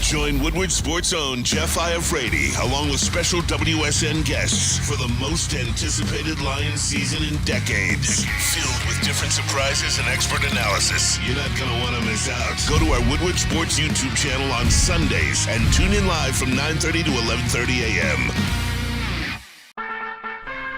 Join Woodward Sports' own Jeff Iafrate, along with special WSN guests for the most anticipated Lions season in decades. Filled with different surprises and expert analysis. You're not going to want to miss out. Go to our Woodward Sports YouTube channel on Sundays and tune in live from 9:30 to 11:30 a.m.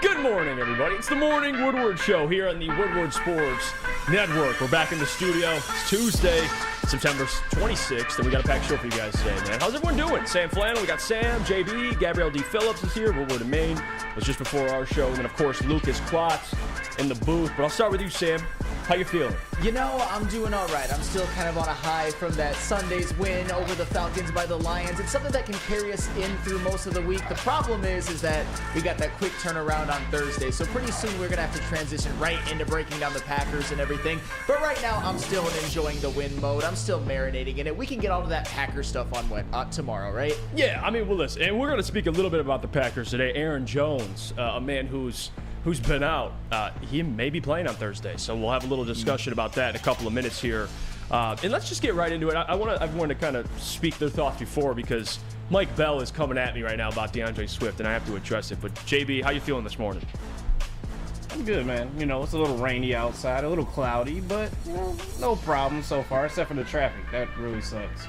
Good morning, everybody. It's the Morning Woodward Show here on the Woodward Sports Network. We're back in the studio. It's Tuesday, September 26th, and we got a packed show for you guys today, man. How's everyone doing? Sam Flannel, we got Sam, JB, Gabrielle D. Phillips is here. Woodward in Maine was just before our show. And then, of course, Lucas Klotz in the booth. But I'll start with you, Sam. How you feeling? You know, I'm doing all right. I'm still kind of on a high from that Sunday's win over the Falcons by the Lions. It's something that can carry us in through most of the week. The problem is that we got that quick turnaround on Thursday. So pretty soon we're going to have to transition right into breaking down the Packers and everything. But right now, I'm still enjoying the win mode. I'm still marinating in it. We can get all of that Packers stuff on tomorrow, right? Yeah, I mean, well, listen, and we're going to speak a little bit about the Packers today. Aaron Jones, a man who's been out, he may be playing on Thursday. So we'll have a little discussion about that in a couple of minutes here. And let's just get right into it. I want everyone to kind of speak their thoughts before, because Mike Bell is coming at me right now about DeAndre Swift, and I have to address it. But, JB, how you feeling this morning? I'm good, man. You know, it's a little rainy outside, a little cloudy, but, you know, no problem so far, except for the traffic. That really sucks.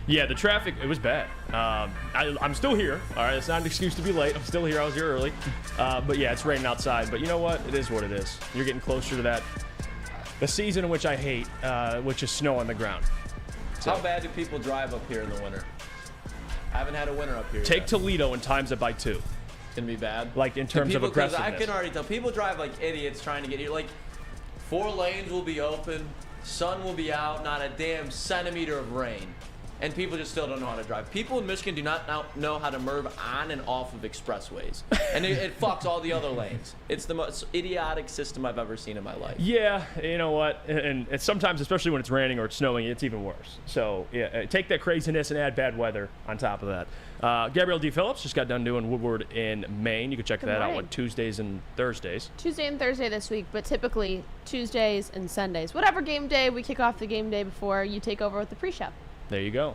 Yeah, the traffic, it was bad. I'm still here. All right, it's not an excuse to be late. I'm still here. I was here early. But, yeah, it's raining outside. But you know what? It is what it is. You're getting closer to the season in which I hate, which is snow on the ground. So, how bad do people drive up here in the winter? I haven't had a winter up here take yet. Toledo and times it by 2. It's going to be bad? Like, in terms of aggressiveness. I can already tell. People drive like idiots trying to get here. Like, 4 lanes will be open. Sun will be out. Not a damn centimeter of rain. And people just still don't know how to drive. People in Michigan do not know how to merge on and off of expressways. And it fucks all the other lanes. It's the most idiotic system I've ever seen in my life. Yeah, you know what? And it's sometimes, especially when it's raining or it's snowing, it's even worse. So, yeah, take that craziness and add bad weather on top of that. Gabrielle D. Phillips just got done doing Woodward in Maine. You can check that out on Tuesdays and Thursdays. Tuesday and Thursday this week, but typically Tuesdays and Sundays. Whatever game day, we kick off the game day before you take over with the pre-show. There you go.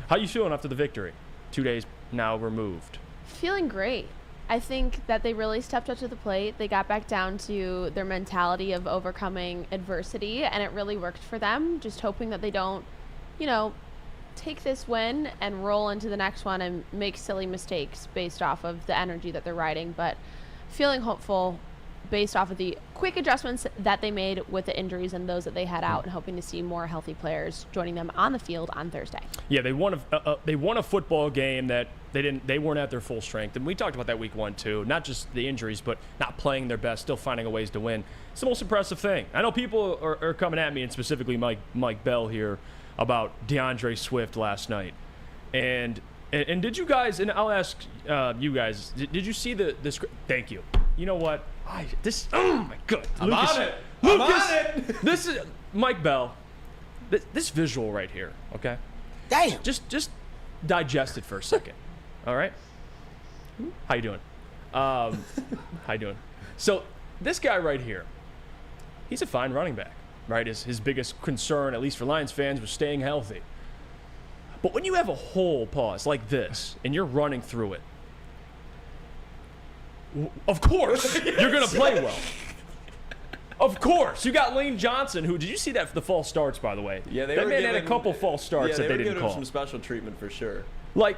How you feeling after the victory? 2 days now removed. Feeling great. I think that they really stepped up to the plate. They got back down to their mentality of overcoming adversity, and it really worked for them. Just hoping that they don't, take this win and roll into the next one and make silly mistakes based off of the energy that they're riding. But feeling hopeful based off of the quick adjustments that they made with the injuries and those that they had out, and hoping to see more healthy players joining them on the field on Thursday. Yeah, they won a football game that they weren't at their full strength, and we talked about that week 1 too. Not just the injuries, but not playing their best, still finding a ways to win. It's the most impressive thing. I know people are coming at me, and specifically Mike Bell here, about DeAndre Swift last night, and did you guys? And I'll ask you guys. Did you see the script? Thank you. You know what? Oh my God! I'm on it. This is Mike Bell. This visual right here. Okay. Damn. Just digest it for a second. All right. How you doing? How you doing? So this guy right here, he's a fine running back, right? His biggest concern, at least for Lions fans, was staying healthy. But when you have a hole pause like this and you're running through it, of course you're going to play well. Of course. You got Lane Johnson, who, did you see that for the false starts, by the way? Yeah, that man had a couple false starts that they didn't call. Him some special treatment for sure. Like,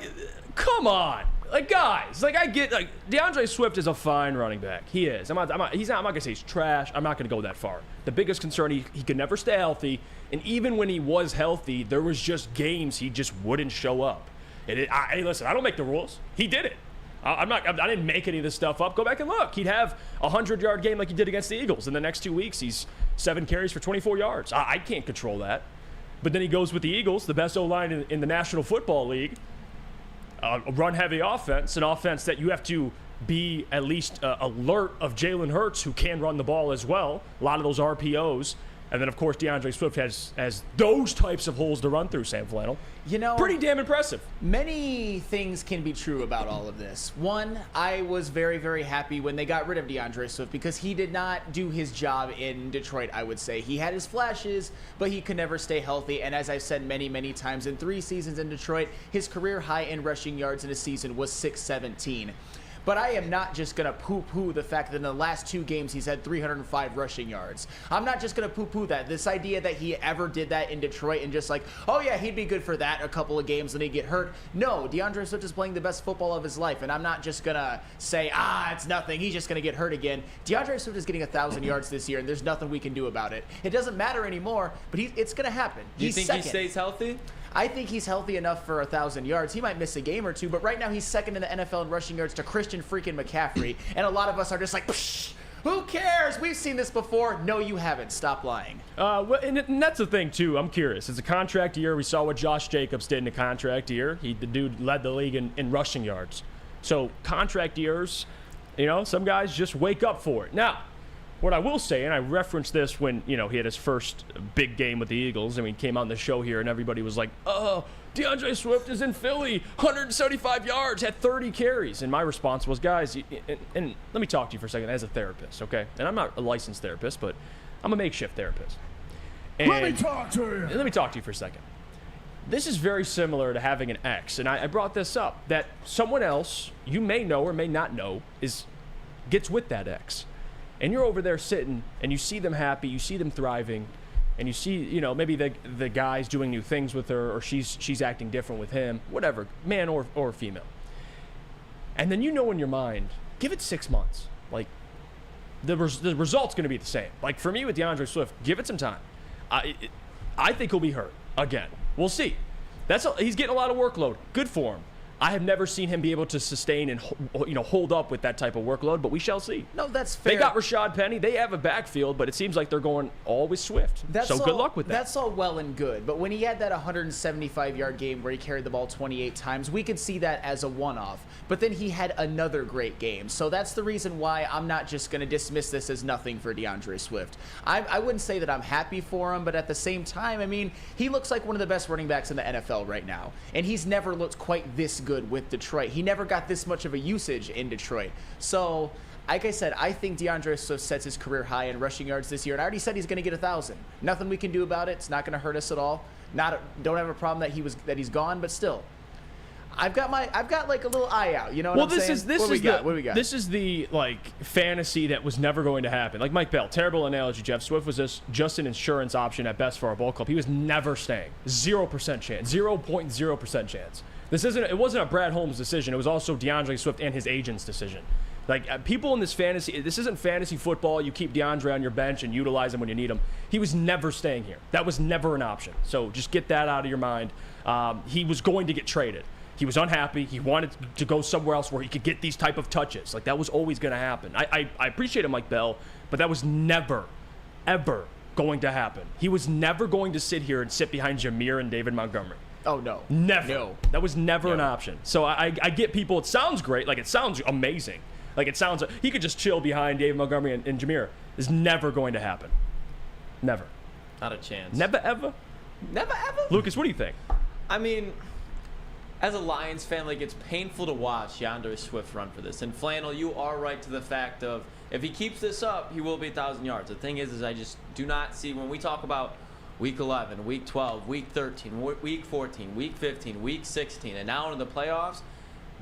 come on. Like, guys, I get, DeAndre Swift is a fine running back. He is. I'm not going to say he's trash. I'm not going to go that far. The biggest concern, he could never stay healthy. And even when he was healthy, there was just games he just wouldn't show up. Hey, listen, I don't make the rules. He did it. I didn't make any of this stuff up. Go back and look. He'd have a 100-yard game like he did against the Eagles. In the next 2 weeks, he's 7 carries for 24 yards. I can't control that. But then he goes with the Eagles, the best O-line in the National Football League. A run-heavy offense, an offense that you have to be at least alert of Jalen Hurts, who can run the ball as well. A lot of those RPOs And then, of course, DeAndre Swift has those types of holes to run through, Sam Flannel. You know, pretty damn impressive. Many things can be true about all of this. One, I was very, very happy when they got rid of DeAndre Swift because he did not do his job in Detroit, I would say. He had his flashes, but he could never stay healthy. And as I've said many, many times, in 3 seasons in Detroit, his career high in rushing yards in a season was 617. But I am not just going to poo-poo the fact that in the last 2 games he's had 305 rushing yards. I'm not just going to poo-poo that. This idea that he ever did that in Detroit and just like, oh yeah, he'd be good for that a couple of games and he'd get hurt. No, DeAndre Swift is playing the best football of his life, and I'm not just going to say, it's nothing, he's just going to get hurt again. DeAndre Swift is getting 1,000 yards this year, and there's nothing we can do about it. It doesn't matter anymore, but it's going to happen. Do you think second. he stays healthy? I think he's healthy enough for 1,000 yards. He might miss a game or 2, but right now he's second in the NFL in rushing yards to Christian freaking McCaffrey. And a lot of us are just like, psh, who cares? We've seen this before. No, you haven't. Stop lying. And that's the thing, too. I'm curious. It's a contract year. We saw what Josh Jacobs did in a contract year. The dude led the league in rushing yards. So contract years, some guys just wake up for it. Now, what I will say, and I referenced this when, he had his first big game with the Eagles. I mean, he came on the show here and everybody was like, DeAndre Swift is in Philly, 175 yards, had 30 carries. And my response was, guys, and let me talk to you for a second as a therapist, okay? And I'm not a licensed therapist, but I'm a makeshift therapist. And Let me talk to you. Let me talk to you for a second. This is very similar to having an ex, and I brought this up, that someone else you may know or may not know gets with that ex. And you're over there sitting, and you see them happy, you see them thriving, and you see, maybe the guy's doing new things with her, or she's acting different with him, whatever, man or female. And then in your mind, give it 6 months. Like, the result's going to be the same. Like, for me with DeAndre Swift, give it some time. I think he'll be hurt again. We'll see. He's getting a lot of workload. Good for him. I have never seen him be able to sustain and hold up with that type of workload, but we shall see. No, that's fair. They got Rashad Penny. They have a backfield, but it seems like they're going all with Swift. Good luck with that. That's all well and good, but when he had that 175-yard game where he carried the ball 28 times, we could see that as a one-off. But then he had another great game, so that's the reason why I'm not just going to dismiss this as nothing for DeAndre Swift. I wouldn't say that I'm happy for him, but at the same time, I mean, he looks like one of the best running backs in the NFL right now, and he's never looked quite this good with Detroit. He never got this much of a usage in Detroit. So, like I said, I think DeAndre Swift sets his career high in rushing yards this year, and I already said he's going to get 1,000. Nothing we can do about it. It's not going to hurt us at all. Don't have a problem that he's gone, but still, I've got like a little eye out. You know what I'm saying? What do we got? This is the fantasy that was never going to happen. Like Mike Bell, terrible analogy, Jeff. Swift was just an insurance option at best for our ball club. He was never staying. 0% chance. 0.0% chance. It wasn't a Brad Holmes decision. It was also DeAndre Swift and his agent's decision. People in this fantasy, this isn't fantasy football. You keep DeAndre on your bench and utilize him when you need him. He was never staying here. That was never an option. So just get that out of your mind. He was going to get traded. He was unhappy. He wanted to go somewhere else where he could get these type of touches. That was always going to happen. I appreciate him like Bell, but that was never, ever going to happen. He was never going to sit here and sit behind Jameer and David Montgomery. Oh, no. Never. No. That was never an option. So I get people, it sounds great. It sounds amazing. It sounds like he could just chill behind David Montgomery and Jameer. It's never going to happen. Never. Not a chance. Never, ever? Never, ever? Lucas, what do you think? I mean, as a Lions fan, it's painful to watch DeAndre Swift run for this. And Flannel, you are right to the fact of if he keeps this up, he will be 1,000 yards. The thing is I just do not see when we talk about Week 11, Week 12, Week 13, Week 14, Week 15, Week 16, and now into the playoffs,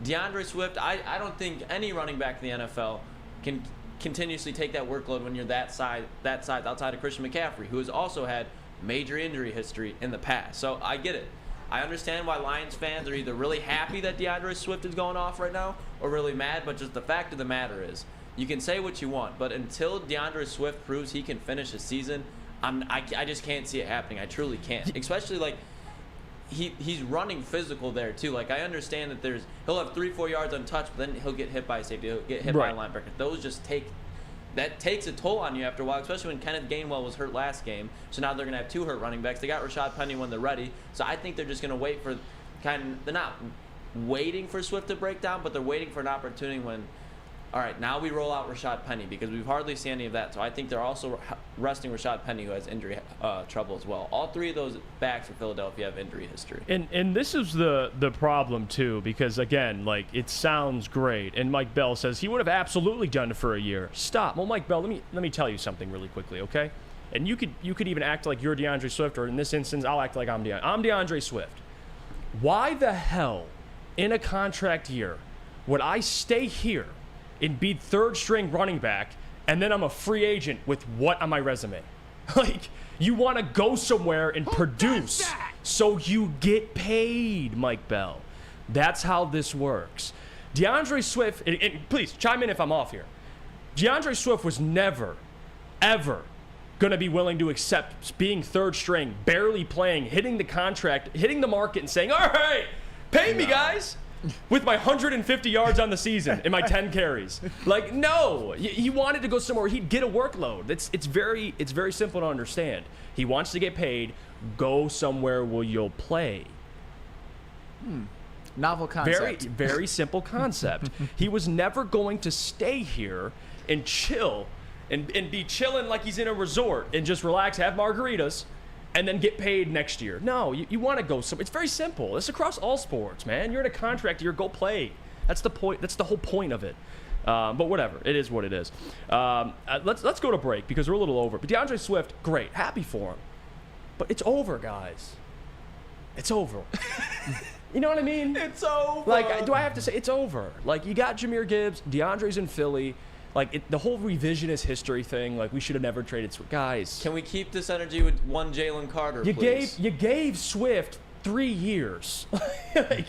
DeAndre Swift, I don't think any running back in the NFL can continuously take that workload when you're that side outside of Christian McCaffrey, who has also had major injury history in the past. So I get it. I understand why Lions fans are either really happy that DeAndre Swift is going off right now or really mad, but just the fact of the matter is you can say what you want, but until DeAndre Swift proves he can finish the season, I just can't see it happening. I truly can't. Especially he's running physical there too. I understand that he'll have 3-4 yards untouched, but then he'll get hit by a safety, he'll get hit by a linebacker. Those just takes a toll on you after a while, especially when Kenneth Gainwell was hurt last game. So now they're gonna have 2 hurt running backs. They got Rashad Penny when they're ready. So I think they're just gonna wait for they're not waiting for Swift to break down, but they're waiting for an opportunity when All right, now we roll out Rashad Penny because we've hardly seen any of that. So I think they're also resting Rashad Penny, who has injury trouble as well. All three of those backs for Philadelphia have injury history. And this is the problem too, because again, like, it sounds great, and Mike Bell says he would have absolutely done it for a year. Stop. Well, Mike Bell, let me tell you something really quickly, okay? And you could even act like you're DeAndre Swift, or in this instance, I'll act like I'm DeAndre Swift. Why the hell, in a contract year, would I stay here and be third string running back, and then I'm a free agent with what on my resume? Like, you want to go somewhere and produce so you get paid, Mike Bell. That's how this works. DeAndre Swift, and please chime in if I'm off here. DeAndre Swift was never, ever going to be willing to accept being third string, barely playing, hitting the contract, hitting the market, and saying, all right, pay me, guys, with my 150 yards on the season and my 10 carries. Like, no. He wanted to go somewhere he'd get a workload. It's very simple to understand. He wants to get paid. Go somewhere where you'll play. Novel concept. Very simple concept. He was never going to stay here and chill and be chilling like he's in a resort and just relax, have margaritas, and then get paid next year. No, you want to go somewhere. It's very simple. It's across all sports, man. You're in a contract year, go play. That's the point. That's the whole point of it. But whatever. It is what it is. Let's go to break because we're a little over. But DeAndre Swift, great. Happy for him. But it's over, guys. It's over. You know what I mean? It's over. Like, do I have to say it's over? Like, you got Jahmyr Gibbs. DeAndre's in Philly. Like, the whole revisionist history thing, like, we should have never traded Swift. Guys. Can we keep this energy with one Jalen Carter, please? You gave Swift 3 years. Like,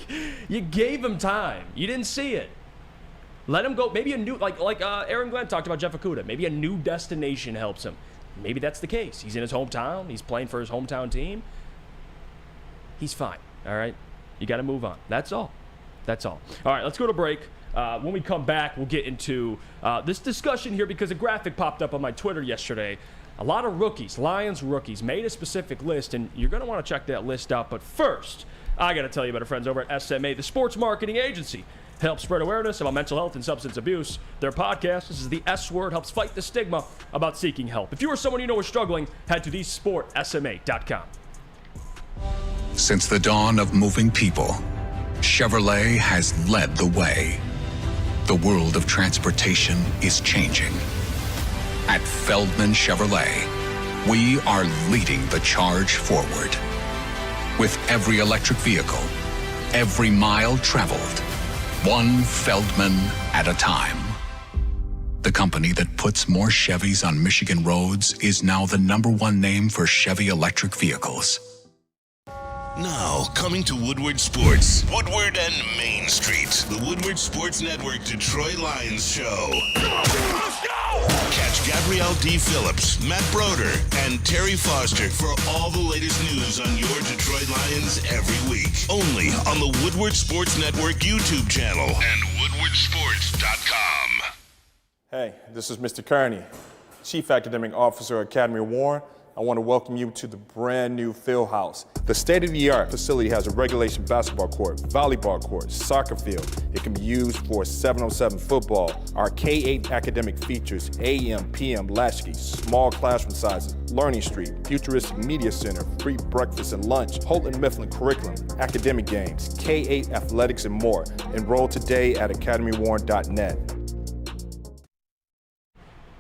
you gave him time. You didn't see it. Let him go. Maybe a new, like Aaron Glenn talked about Jeff Okudah. Maybe a new destination helps him. Maybe that's the case. He's in his hometown. He's playing for his hometown team. He's fine, all right? You got to move on. That's all. That's all. All right, let's go to break. When we come back, we'll get into this discussion here because a graphic popped up on my Twitter yesterday. A lot of rookies, Lions rookies, made a specific list, and you're going to want to check that list out. But first, I got to tell you about our friends over at SMA, the sports marketing agency. Help spread awareness about mental health and substance abuse. Their podcast, this is the S Word, helps fight the stigma about seeking help. If you or someone you know is struggling, head to thesportsma.com. Since the dawn of moving people, Chevrolet has led the way. The world of transportation is changing. At Feldman Chevrolet, we are leading the charge forward. With every electric vehicle, every mile traveled, one Feldman at a time. The company that puts more Chevys on Michigan roads is now the #1 name for Chevy electric vehicles. Now, coming to Woodward Sports, Woodward and Main Street, the Woodward Sports Network Detroit Lions show. Let's go! Catch Gabrielle D. Phillips, Matt Broder, and Terry Foster for all the latest news on your Detroit Lions every week. Only on the Woodward Sports Network YouTube channel and woodwardsports.com. Hey, this is Mr. Kearney, Chief Academic Officer at Academy of Warren. I want to welcome you to the brand new field house. The state-of-the-art facility has a regulation basketball court, volleyball court, soccer field. It can be used for 7-on-7 football. Our K-8 academic features AM, PM, latchkey, small classroom sizes, Learning Street, futuristic media center, free breakfast and lunch, Holton Mifflin curriculum, academic games, K-8 athletics, and more. Enroll today at academywarren.net.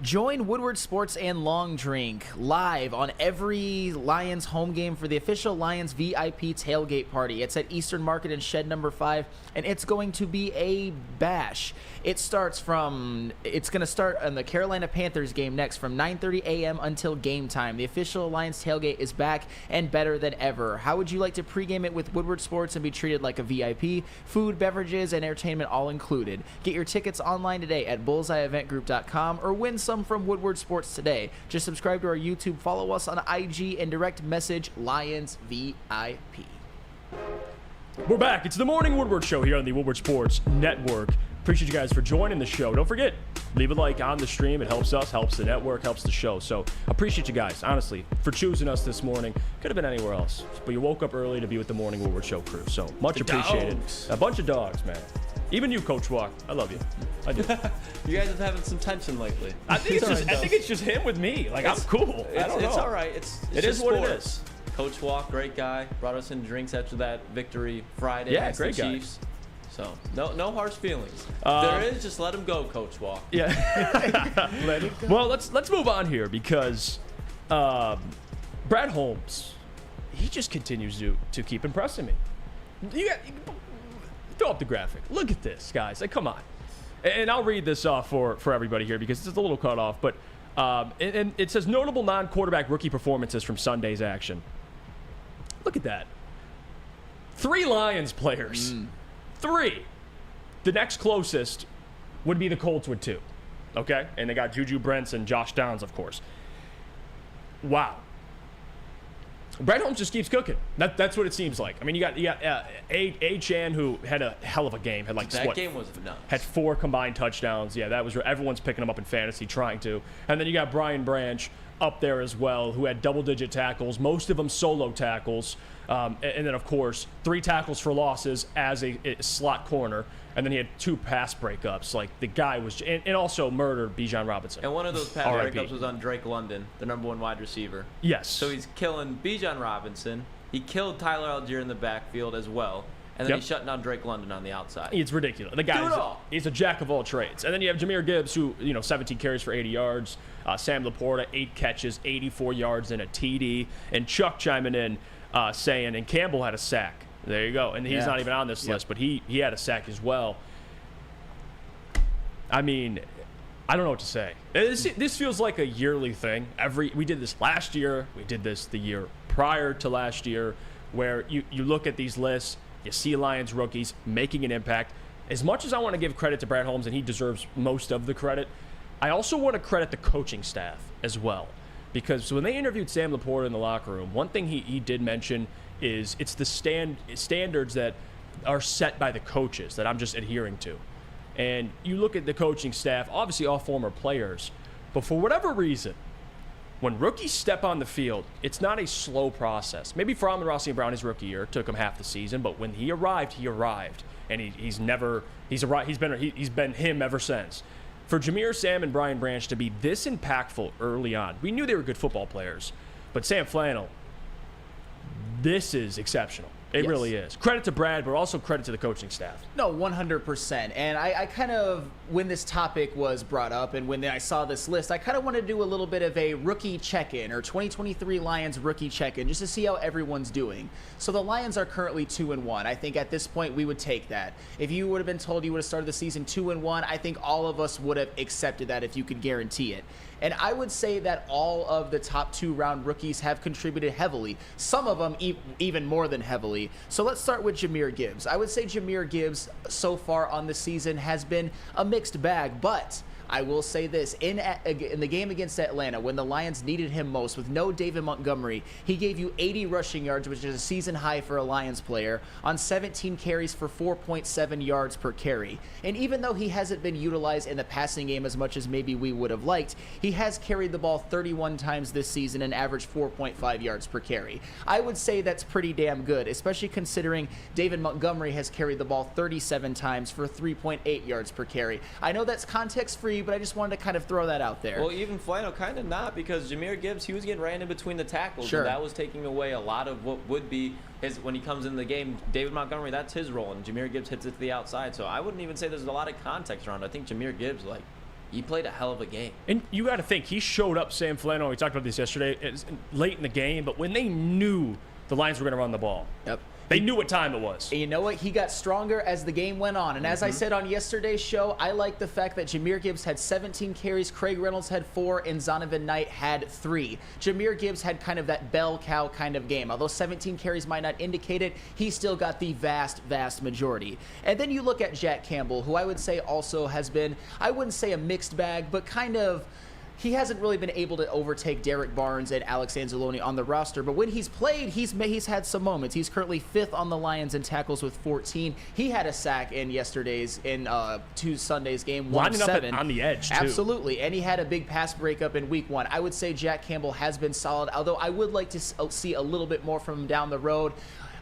Join Woodward Sports and Long Drink live on every Lions home game for the official Lions VIP tailgate party. It's at Eastern Market and Shed number 5, and it's going to be a bash. It's going to start on the Carolina Panthers game next from 9:30 a.m. until game time. The official Lions tailgate is back and better than ever. How would you like to pregame it with Woodward Sports and be treated like a VIP? Food, beverages, and entertainment all included. Get your tickets online today at bullseyeeventgroup.com or win some from Woodward Sports today. Just subscribe to our YouTube, follow us on IG, and direct message Lions VIP. We're back. It's the Morning Woodward Show here on the Woodward Sports Network. Appreciate you guys for joining the show. Don't forget, leave a like on the stream. It helps us, helps the network, helps the show. So appreciate you guys, honestly, for choosing us this morning. Could have been anywhere else, but you woke up early to be with the Morning Woodward Show crew. So much appreciated. Dogs. A bunch of dogs, man. Even you, Coach Walk. I love you. I do. You guys have having some tension lately. I think it's just him with me. Like, I'm cool. I don't know. It's all right. It is what it sports. is. Coach Walk, great guy. Brought us in drinks after that victory Friday Yeah, against great the guy. Chiefs. So no harsh feelings. There is, just let him go, Coach Walk. Yeah. Let it go. Well, let's move on here because Brad Holmes, he just continues to keep impressing me. Throw up the graphic. Look at this, guys. Like, come on. And I'll read this off for everybody here because it's a little cut off. But and it says notable non-quarterback rookie performances from Sunday's action. Look at that. 3 Lions players. 3. The next closest would be the Colts with 2. Okay? And they got Juju Brents and Josh Downs, of course. Wow. Brad Holmes just keeps cooking. That's what it seems like. I mean, you got A-Chan, who had a hell of a game. Had Game was nuts. Had 4 combined touchdowns. Yeah, that was everyone's picking him up in fantasy, trying to. And then you got Brian Branch up there as well, who had double-digit tackles, most of them solo tackles. And then, of course, 3 tackles for losses as a slot corner. And then he had 2 pass breakups. Like, the guy was... And also murdered Bijan Robinson. And one of those pass breakups was on Drake London, the #1 wide receiver. Yes. So he's killing Bijan Robinson. He killed Tyler Algier in the backfield as well. And then he's shutting down Drake London on the outside. It's ridiculous. The guy he's a jack of all trades. And then you have Jahmyr Gibbs, who, 17 carries for 80 yards. Sam Laporta, 8 catches, 84 yards, and a TD. And Chuck chiming in saying, and Campbell had a sack. There you go. And he's not even on this list, but he had a sack as well. I mean, I don't know what to say. This feels like a yearly thing. We did this last year. We did this the year prior to last year, where you look at these lists, you see Lions rookies making an impact. As much as I want to give credit to Brad Holmes, and he deserves most of the credit, I also want to credit the coaching staff as well. Because when they interviewed Sam Laporta in the locker room, one thing he did mention is it's the standards that are set by the coaches that I'm just adhering to. And you look at the coaching staff, obviously all former players, but for whatever reason, when rookies step on the field, it's not a slow process. Maybe for Amon-Ra St. Brown his rookie year, it took him half the season, but when he arrived, and he's been him ever since. For Jahmyr, Sam, and Brian Branch to be this impactful early on, we knew they were good football players, but Sam Flannel, this is exceptional. It really is. Credit to Brad, but also credit to the coaching staff. No, 100%. And I kind of, when this topic was brought up and when I saw this list, I kind of want to do a little bit of a rookie check-in, or 2023 Lions rookie check-in, just to see how everyone's doing. So the Lions are currently 2-1. I think at this point we would take that. If you would have been told you would have started the season 2-1, I think all of us would have accepted that if you could guarantee it. And I would say that all of the top 2-round rookies have contributed heavily. Some of them even more than heavily. So let's start with Jahmyr Gibbs. I would say Jahmyr Gibbs so far on the season has been a mixed bag, but I will say this. In the game against Atlanta, when the Lions needed him most, with no David Montgomery, he gave you 80 rushing yards, which is a season high for a Lions player, on 17 carries for 4.7 yards per carry. And even though he hasn't been utilized in the passing game as much as maybe we would have liked, he has carried the ball 31 times this season and averaged 4.5 yards per carry. I would say that's pretty damn good, especially considering David Montgomery has carried the ball 37 times for 3.8 yards per carry. I know that's context-free, but I just wanted to kind of throw that out there. Well, even Flannel kind of not, because Jahmyr Gibbs, he was getting ran in between the tackles. Sure. And that was taking away a lot of what would be his, when he comes in the game. David Montgomery, that's his role, and Jahmyr Gibbs hits it to the outside. So I wouldn't even say there's a lot of context around it. I think Jahmyr Gibbs, he played a hell of a game. And you got to think, he showed up, Sam Flannel, we talked about this yesterday, late in the game, but when they knew the Lions were going to run the ball. Yep. They knew what time it was. And you know what? He got stronger as the game went on. And as I said on yesterday's show, I like the fact that Jahmyr Gibbs had 17 carries, Craig Reynolds had 4, and Zonovan Knight had 3. Jahmyr Gibbs had kind of that bell cow kind of game. Although 17 carries might not indicate it, he still got the vast majority. And then you look at Jack Campbell, who I would say also has been, I wouldn't say a mixed bag, but kind of, he hasn't really been able to overtake Derek Barnes and Alex Anzalone on the roster, but when he's played, he's had some moments. He's currently 5th on the Lions in tackles with 14. He had a sack in Sunday's game, lining 1-7. up on the edge, too. Absolutely, and he had a big pass breakup in week 1. I would say Jack Campbell has been solid, although I would like to see a little bit more from him down the road.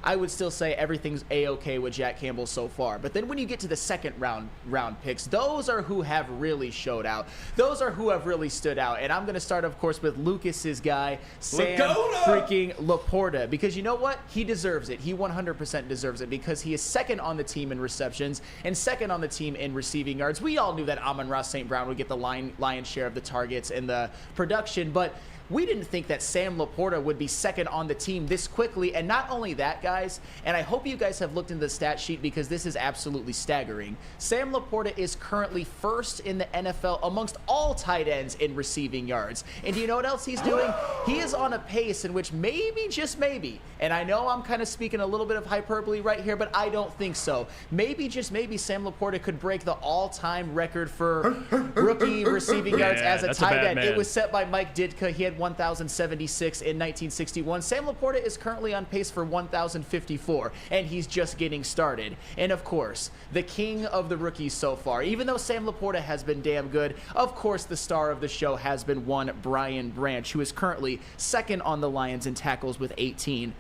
I would still say everything's A-okay with Jack Campbell so far. But then when you get to the second round picks, those are who have really showed out. Those are who have really stood out. And I'm going to start, of course, with Lucas's guy, Sam freaking Laporta. Because you know what? He deserves it. He 100% deserves it because he is second on the team in receptions and second on the team in receiving yards. We all knew that Amon-Ra St. Brown would get the lion's share of the targets and the production, but we didn't think that Sam Laporta would be second on the team this quickly. And not only that, guys, and I hope you guys have looked into the stat sheet because this is absolutely staggering. Sam Laporta is currently first in the NFL amongst all tight ends in receiving yards. And do you know what else he's doing? He is on a pace in which maybe, just maybe, and I know I'm kind of speaking a little bit of hyperbole right here, but I don't think so. Maybe, just maybe, Sam Laporta could break the all-time record for rookie receiving yards as a tight end. It was set by Mike Ditka. He had 1,076 in 1961. Sam Laporta is currently on pace for 1,054, and he's just getting started. And of course, the king of the rookies so far, even though Sam Laporta has been damn good, of course the star of the show has been one Brian Branch, who is currently second on the Lions in tackles with 18.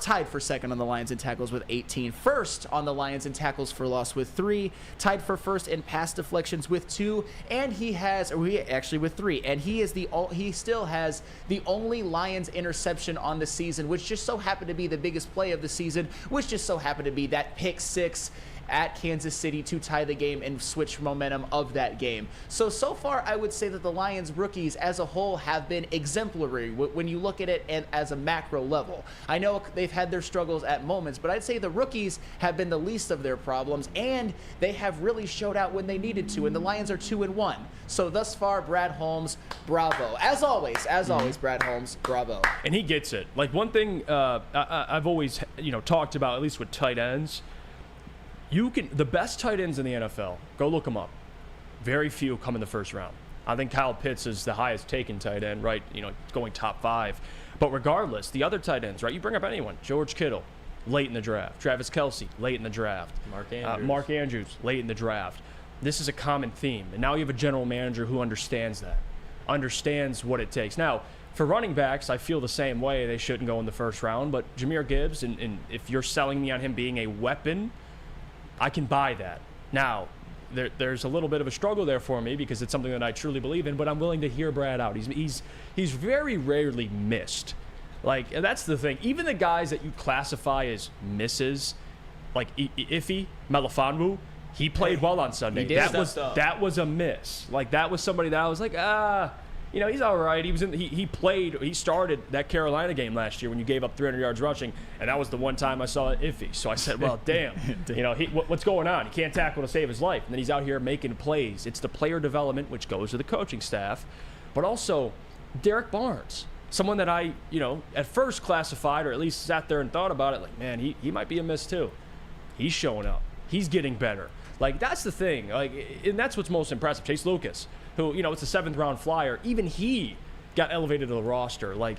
Tied for second on the Lions in tackles with 18. First on the Lions in tackles for loss with 3. Tied for first in pass deflections with 2. And he has, with 3. And he still has the only Lions interception on the season, which just so happened to be the biggest play of the season, which just so happened to be that pick 6 at Kansas City to tie the game and switch momentum of that game. So far, I would say that the Lions rookies as a whole have been exemplary when you look at it as a macro level. I know they've had their struggles at moments, but I'd say the rookies have been the least of their problems, and they have really showed out when they needed to, and the Lions are 2-1. So thus far, Brad Holmes, bravo. As always, Brad Holmes, bravo. And he gets it. Like, one thing I've always, talked about, at least with tight ends, the best tight ends in the NFL, go look them up. Very few come in the first round. I think Kyle Pitts is the highest taken tight end, right? Going top 5. But regardless, the other tight ends, right? You bring up anyone. George Kittle, late in the draft. Travis Kelce, late in the draft. Mark Andrews, late in the draft. This is a common theme. And now you have a general manager who understands that, understands what it takes. Now, for running backs, I feel the same way. They shouldn't go in the first round. But Jahmyr Gibbs, and if you're selling me on him being a weapon, I can buy that. Now, there's a little bit of a struggle there for me because it's something that I truly believe in, but I'm willing to hear Brad out. He's very rarely missed. Like, and that's the thing. Even the guys that you classify as misses, like Iffy, Melifonwu, he played well on Sunday. That was a miss. Like, that was somebody that I was like, he's all right. He started that Carolina game last year when you gave up 300 yards rushing, and that was the one time I saw it iffy. So I said, well, damn, what's going on? He can't tackle to save his life. And then he's out here making plays. It's the player development, which goes to the coaching staff, but also Derek Barnes, someone that I, at first classified, or at least sat there and thought about it, like, man, he might be a miss too. He's showing up. He's getting better. Like, that's the thing. Like, and that's what's most impressive. Chase Lucas, who, it's a 7th round flyer, even he got elevated to the roster. Like,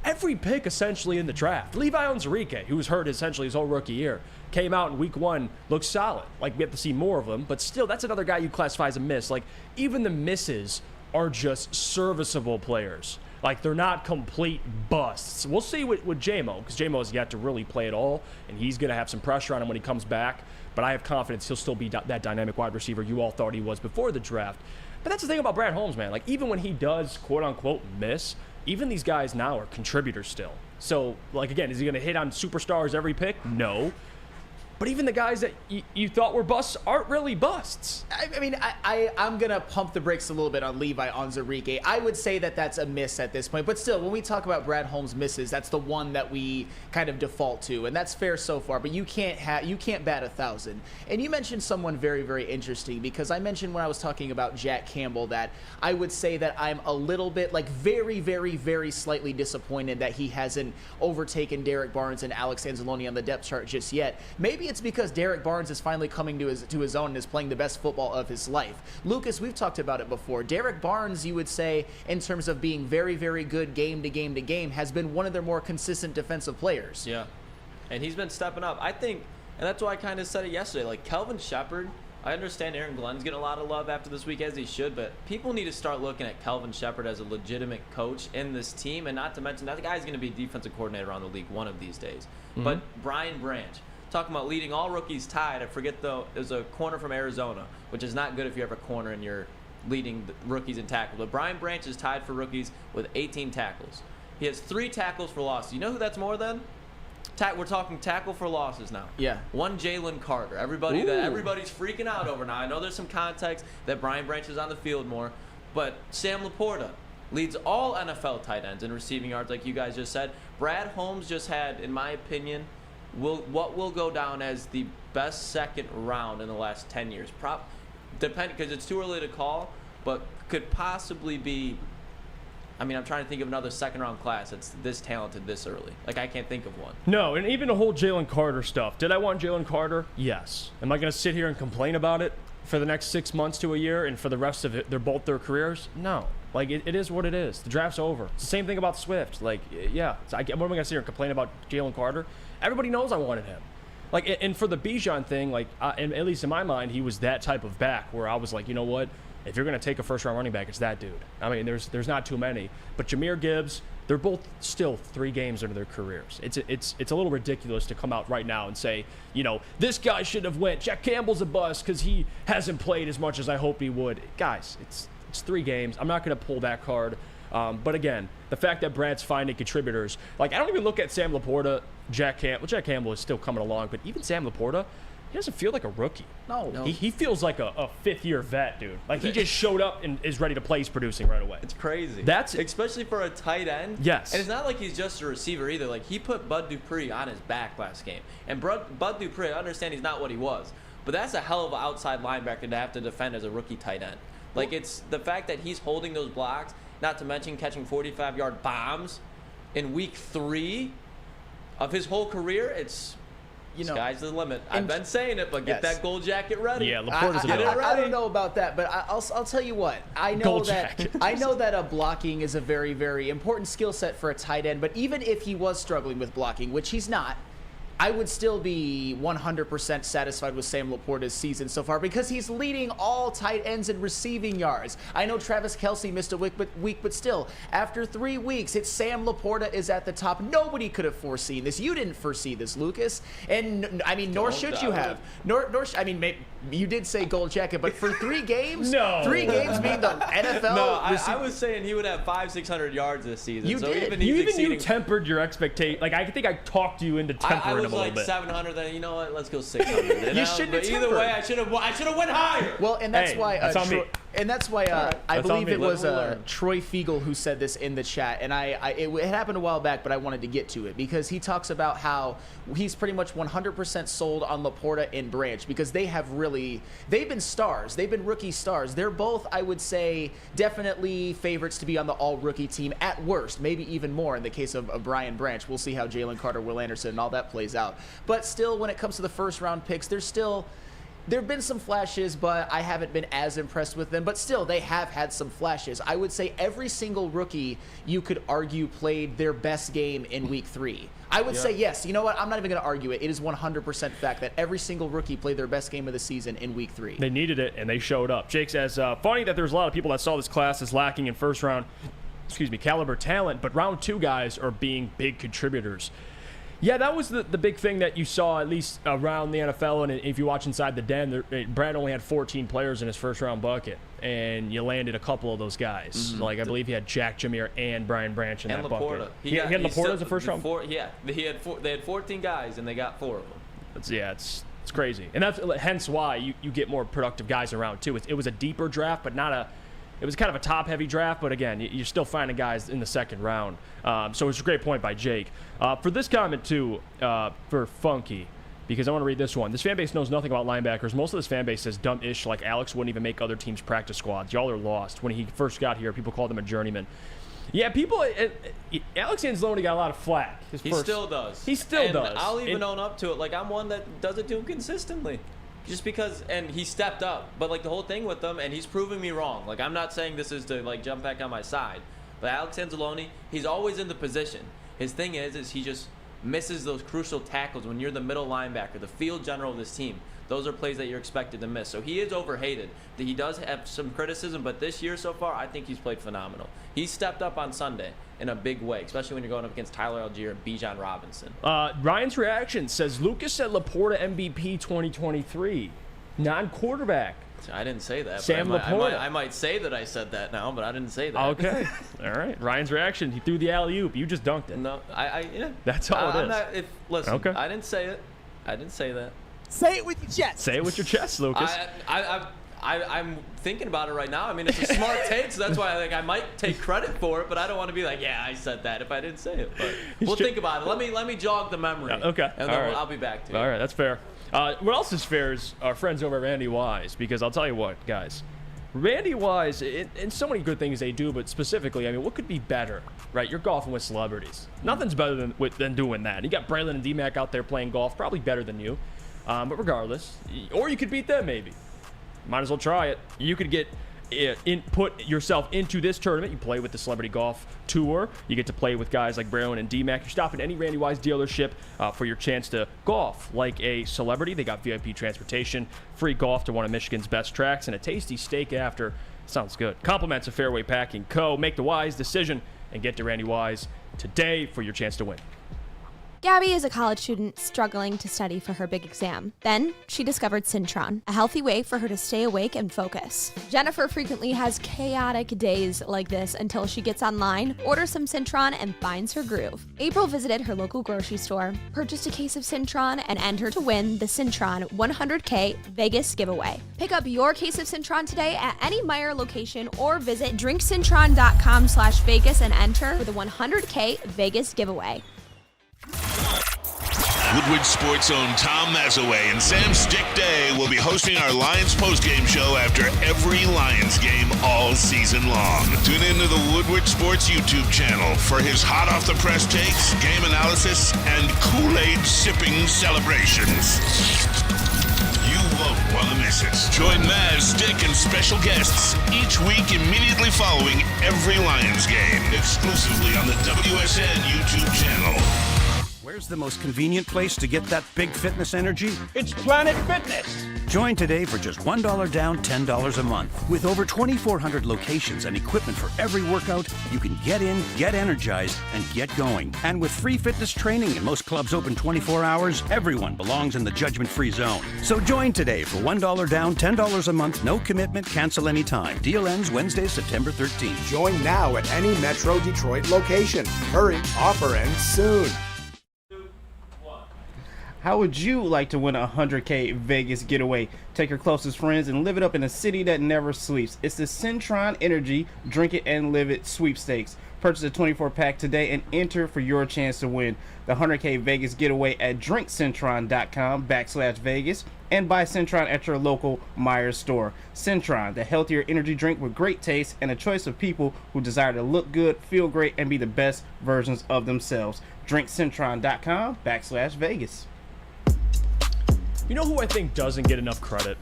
every pick essentially in the draft. Levi Onwuzurike, who was hurt essentially his whole rookie year, came out in week 1, looked solid. Like, we have to see more of them, but still, that's another guy you classify as a miss. Like, even the misses are just serviceable players. Like, they're not complete busts. We'll see with J-Mo, because J-Mo has yet to really play at all, and he's going to have some pressure on him when he comes back. But I have confidence he'll still be that dynamic wide receiver you all thought he was before the draft. But that's the thing about Brad Holmes, man. Like, even when he does, quote-unquote, miss, even these guys now are contributors still. So, like, again, is he going to hit on superstars every pick? No. But even the guys that you thought were busts aren't really busts. I mean, I'm going to pump the brakes a little bit on Levi Onwuzurike. I would say that that's a miss at this point. But still, when we talk about Brad Holmes misses, that's the one that we kind of default to. And that's fair so far. But you can't bat 1,000. And you mentioned someone very, very interesting, because I mentioned when I was talking about Jack Campbell that I would say that I'm a little bit, like, very, very, very slightly disappointed that he hasn't overtaken Derek Barnes and Alex Anzalone on the depth chart just yet. Maybe it's because Derek Barnes is finally coming to his own and is playing the best football of his life. Lucas, we've talked about it before. Derek Barnes, you would say, in terms of being very, very good game to game to game, has been one of their more consistent defensive players. Yeah, and he's been stepping up. I think, and that's why I kind of said it yesterday, like, Kelvin Shepherd I understand Aaron Glenn's getting a lot of love after this week, as he should, but people need to start looking at Kelvin Shepard as a legitimate coach in this team, and not to mention that the guy's going to be defensive coordinator around the league one of these days. But Brian Branch, talking about leading all rookies tied, I forget though, there's a corner from Arizona, which is not good if you have a corner and you're leading the rookies in tackles. But Brian Branch is tied for rookies with 18 tackles. He has 3 tackles for losses. You know who that's more than? We're talking tackle for losses now. Yeah. One Jalen Carter. Everybody's freaking out over now. I know there's some context that Brian Branch is on the field more, but Sam Laporta leads all NFL tight ends in receiving yards, like you guys just said. Brad Holmes just had, in my opinion, what will go down as the best second round in the last 10 years. Depending, because it's too early to call, but could possibly be. I mean, I'm trying to think of another second-round class that's this talented this early. Like, I can't think of one. No, and even the whole Jalen Carter stuff. Did I want Jalen Carter? Yes. Am I going to sit here and complain about it for the next 6 months to a year and for the rest of both their careers? No. Like, it is what it is. The draft's over. It's the same thing about Swift. Like, yeah. What am I going to sit here and complain about Jalen Carter? Everybody knows I wanted him. Like, and for the Bijan thing, like, and at least in my mind, he was that type of back where I was like, you know what? If you're going to take a first-round running back, it's that dude. I mean, there's not too many. But Jahmyr Gibbs, they're both still 3 games into their careers. It's a little ridiculous to come out right now and say, you know, this guy should have went. Jack Campbell's a bust because he hasn't played as much as I hoped he would. Guys, it's 3 games. I'm not going to pull that card. But again, the fact that Brad's finding contributors, like I don't even look at Sam Laporta, Jack Campbell. Well, Jack Campbell is still coming along, but even Sam Laporta, he doesn't feel like a rookie. No. He feels like a 5th-year vet, dude. Like he just showed up and is ready to play. He's producing right away. It's crazy. That's especially for a tight end. Yes. And it's not like he's just a receiver either. Like he put Bud Dupree on his back last game. And Bud Dupree, I understand he's not what he was, but that's a hell of an outside linebacker to have to defend as a rookie tight end. Like it's the fact that he's holding those blocks, not to mention catching 45-yard bombs in week 3 of his whole career. It's sky's the limit. I've been saying it, but get that gold jacket ready. Yeah, Laporta's I don't know about that, but I'll tell you what. I know that a blocking is a very, very important skill set for a tight end. But even if he was struggling with blocking, which he's not, I would still be 100% satisfied with Sam Laporta's season so far because he's leading all tight ends in receiving yards. I know Travis Kelce missed a week, but still, after 3 weeks, it's Sam Laporta is at the top. Nobody could have foreseen this. You didn't foresee this, Lucas. And, I mean, nor should you have. I mean, maybe, you did say gold jacket, but for 3 games? No. 3 games being the NFL? No, I was saying he would have 500-600 yards this season. You so did. You tempered your expectation. Like, I think I talked you into tempering him a little bit. 700, then you know what? Let's go 600. You shouldn't have either way, I should have went higher. Well, and that's why I believe it was learn. Troy Fiegel who said this in the chat, and it happened a while back, but I wanted to get to it because he talks about how he's pretty much 100% sold on Laporta and Branch because they've been stars, they've been rookie stars. They're both, I would say, definitely favorites to be on the all-rookie team at worst, maybe even more in the case of Brian Branch. We'll see how Jalen Carter, Will Anderson, and all that plays out. But still, when it comes to the first-round picks, there have been some flashes, but I haven't been as impressed with them. But still, they have had some flashes. I would say every single rookie, you could argue, played their best game in week 3. I would say yes. You know what? I'm not even going to argue it. It is 100% fact that every single rookie played their best game of the season in week 3. They needed it, and they showed up. Jake says, funny that there's a lot of people that saw this class as lacking in first-round, caliber talent, but round 2 guys are being big contributors. Yeah, that was the big thing that you saw, at least around the NFL. And if you watch Inside the Den, Brad only had 14 players in his first-round bucket, and you landed a couple of those guys. Mm-hmm. Like, I believe he had Jack, Jahmyr, and Brian Branch in that bucket. Laporta. He had Laporta as a first-round? Yeah, they had 14 guys, and they got 4 of them. It's crazy. And that's hence why you get more productive guys around, too. It was a deeper draft, but not a – it was kind of a top-heavy draft, but again, you're still finding guys in the second round. So it's a great point by Jake. For this comment, too, for Funky, because I want to read this one. This fan base knows nothing about linebackers. Most of this fan base says dumb-ish, like Alex wouldn't even make other teams' practice squads. Y'all are lost. When he first got here, people called him a journeyman. Yeah, Alex Anzalone got a lot of flack. He still does. He still does. I'll even own up to it. Like, I'm one that does it to him consistently. Just because, and he stepped up, but like the whole thing with them, and he's proving me wrong. Like, I'm not saying this is to like jump back on my side, but Alex Anzalone, he's always in the position. His thing is he just misses those crucial tackles when you're the middle linebacker, the field general of this team. Those are plays that you're expected to miss. So he is overhated. He does have some criticism, but this year so far, I think he's played phenomenal. He stepped up on Sunday in a big way, especially when you're going up against Tyler Algier and Bijan Robinson. Ryan's reaction says, Lucas said Laporta MVP 2023. Non-quarterback. I didn't say that. Sam Laporta. I might say that I said that now, but I didn't say that. Okay. All right. Ryan's reaction. He threw the alley-oop. You just dunked it. No, yeah. That's all it is. Listen, Okay. I didn't say it. I didn't say that. Say it with your chest. Say it with your chest, Lucas. I'm thinking about it right now. I mean, it's a smart take, so that's why I might take credit for it, but I don't want to be like, yeah, I said that if I didn't say it. But we'll think about it. Let me jog the memory. Yeah, okay. And then I'll be back to you. All right, that's fair. What else is fair is our friends over at Randy Wise, because I'll tell you what, guys. Randy Wise, and so many good things they do, but specifically, I mean, what could be better, right? You're golfing with celebrities. Nothing's better than doing that. You got Braylon and D-Mac out there playing golf, probably better than you. But regardless, or you could beat them maybe. Might as well try it. You could put yourself into this tournament. You play with the Celebrity Golf Tour. You get to play with guys like Braylon and D-Mac. You stop at any Randy Wise dealership for your chance to golf like a celebrity. They got VIP transportation, free golf to one of Michigan's best tracks, and a tasty steak after. Sounds good. Compliments of Fairway Packing Co. Make the wise decision and get to Randy Wise today for your chance to win. Gabby is a college student struggling to study for her big exam. Then she discovered Syntron, a healthy way for her to stay awake and focus. Jennifer frequently has chaotic days like this until she gets online, orders some Syntron, and finds her groove. April visited her local grocery store, purchased a case of Syntron, and entered to win the Syntron 100K Vegas giveaway. Pick up your case of Syntron today at any Meijer location or visit drinksyntron.com/Vegas and enter for the 100K Vegas giveaway. Woodward Sports' own Tom Mazaway and Sam Stick Day will be hosting our Lions postgame show after every Lions game all season long. Tune into the Woodward Sports YouTube channel for his hot-off-the-press takes, game analysis, and Kool-Aid sipping celebrations. You won't want to miss it. Join Maz, Stick, and special guests each week immediately following every Lions game, exclusively on the WSN YouTube channel. Where's the most convenient place to get that big fitness energy? It's Planet Fitness. Join today for just $1 down, $10 a month. With over 2,400 locations and equipment for every workout, you can get in, get energized, and get going. And with free fitness training and most clubs open 24 hours, everyone belongs in the judgment-free zone. So join today for $1 down, $10 a month, no commitment, cancel anytime. Deal ends Wednesday, September 13th. Join now at any Metro Detroit location. Hurry, offer ends soon. How would you like to win a 100K Vegas getaway? Take your closest friends and live it up in a city that never sleeps. It's the Syntron Energy Drink It and Live It sweepstakes. Purchase a 24-pack today and enter for your chance to win the 100K Vegas getaway at drinksyntron.com/Vegas and buy Syntron at your local Meijer store. Syntron, the healthier energy drink with great taste and a choice of people who desire to look good, feel great, and be the best versions of themselves. drinksyntron.com/Vegas. You know who I think doesn't get enough credit?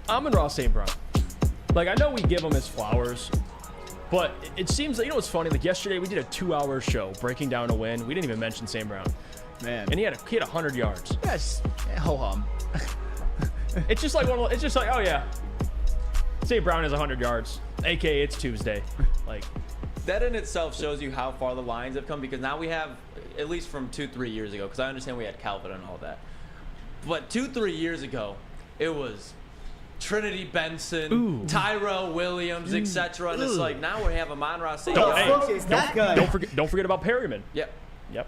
Amon-Ra St. Brown. Like, I know we give him his flowers, but it seems like, you know what's funny? Like, yesterday we did a 2-hour show breaking down a win. We didn't even mention St. Brown. Man. And he had 100 yards. Yes. Ho-hum. It's just like, oh yeah, St. Brown has 100 yards, aka it's Tuesday. Like, That in itself shows you how far the Lions have come, because now we have, at least from 2-3 years ago, because I understand we had Calvin and all that. But 2-3 years ago, it was Trinity Benson, Tyrell Williams, etc. And it's like now we have Amon-Ra St. Brown. Don't forget about Perryman. Yep.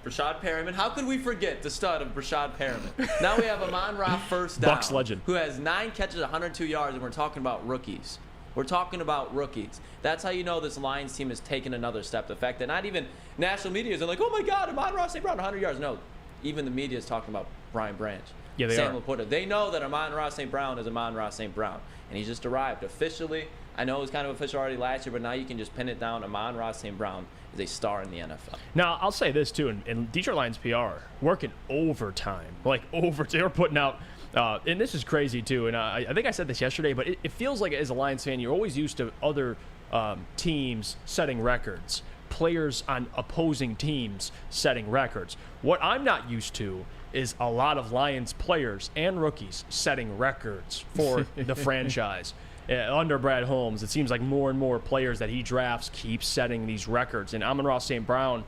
Brashad Perryman. How could we forget the stud of Brashad Perryman? Now we have Amon-Ra first down. Bucks legend. Who has 9 catches, 102 yards, and we're talking about rookies. We're talking about rookies. That's how you know this Lions team has taken another step. The fact that not even national media is like, oh my God, Amon-Ra St. Brown, 100 yards. No, even the media is talking about Brian Branch. Yeah, they Sam are. Laporta. They know that Amon-Ra St. Brown is Amon-Ra St. Brown, and he's just arrived officially. I know it was kind of official already last year, but now you can just pin it down. Amon-Ra St. Brown is a star in the NFL. Now, I'll say this, too, in Detroit Lions PR, working overtime. They were putting out, and this is crazy, too, and I think I said this yesterday, but it feels like as a Lions fan, you're always used to other teams setting records, players on opposing teams setting records. What I'm not used to is a lot of Lions players and rookies setting records for the franchise. Under Brad Holmes, it seems like more and more players that he drafts keep setting these records. And Amon-Ra St. Brown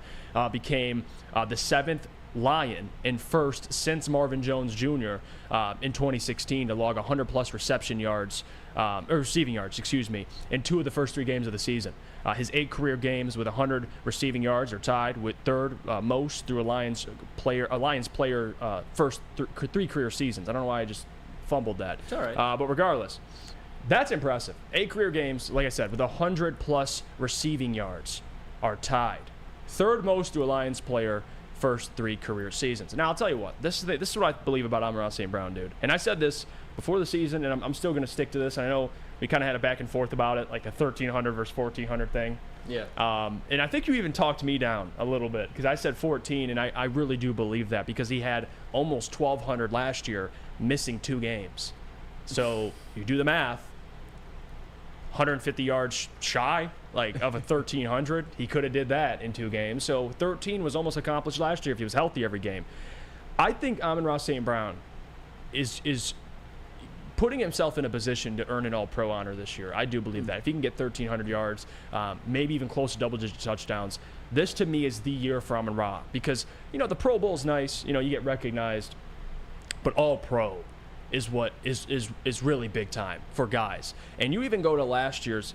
became the 7th Lion and first since Marvin Jones Jr. In 2016 to log 100-plus receiving yards, in 2 of the first 3 games of the season. His 8 career games with 100 receiving yards are tied with third most through a Lions player first 3 career seasons. I don't know why I just fumbled that. It's all right. But regardless, that's impressive. 8 career games, like I said, with 100-plus receiving yards are tied. Third most to a Lions player first 3 career seasons. Now, I'll tell you what. This is what I believe about Amon-Ra St. Brown, dude. And I said this before the season, and I'm still going to stick to this. And I know we kind of had a back and forth about it, like a 1,300 versus 1,400 thing. Yeah. And I think you even talked me down a little bit because I said 14, and I really do believe that because he had almost 1,200 last year, missing 2 games. So you do the math. 150 yards shy, like of a 1,300. He could have did that in 2 games. So 13 was almost accomplished last year if he was healthy every game. I think Amon-Ra St. Brown is putting himself in a position to earn an All-Pro honor this year. I do believe that. If he can get 1,300 yards, maybe even close to double-digit touchdowns, this to me is the year for Amon-Ra because, the Pro Bowl is nice. You get recognized, but All-Pro is what is really big time for guys. And you even go to last year's,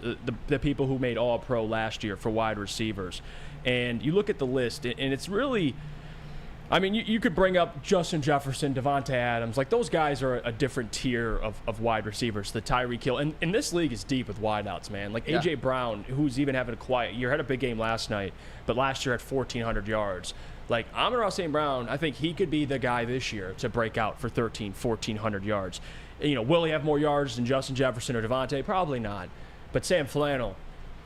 the people who made All-Pro last year for wide receivers, and you look at the list, and it's really, you could bring up Justin Jefferson, Devontae Adams. Like, those guys are a different tier of wide receivers. The Tyreek Hill. And this league is deep with wideouts, man. Like, A.J. Brown, who's even having a quiet year, had a big game last night, but last year had 1,400 yards. Like, Amon-Ra St. Brown, I think he could be the guy this year to break out for 1,400 yards. Will he have more yards than Justin Jefferson or Devontae? Probably not. But Sam Flannel,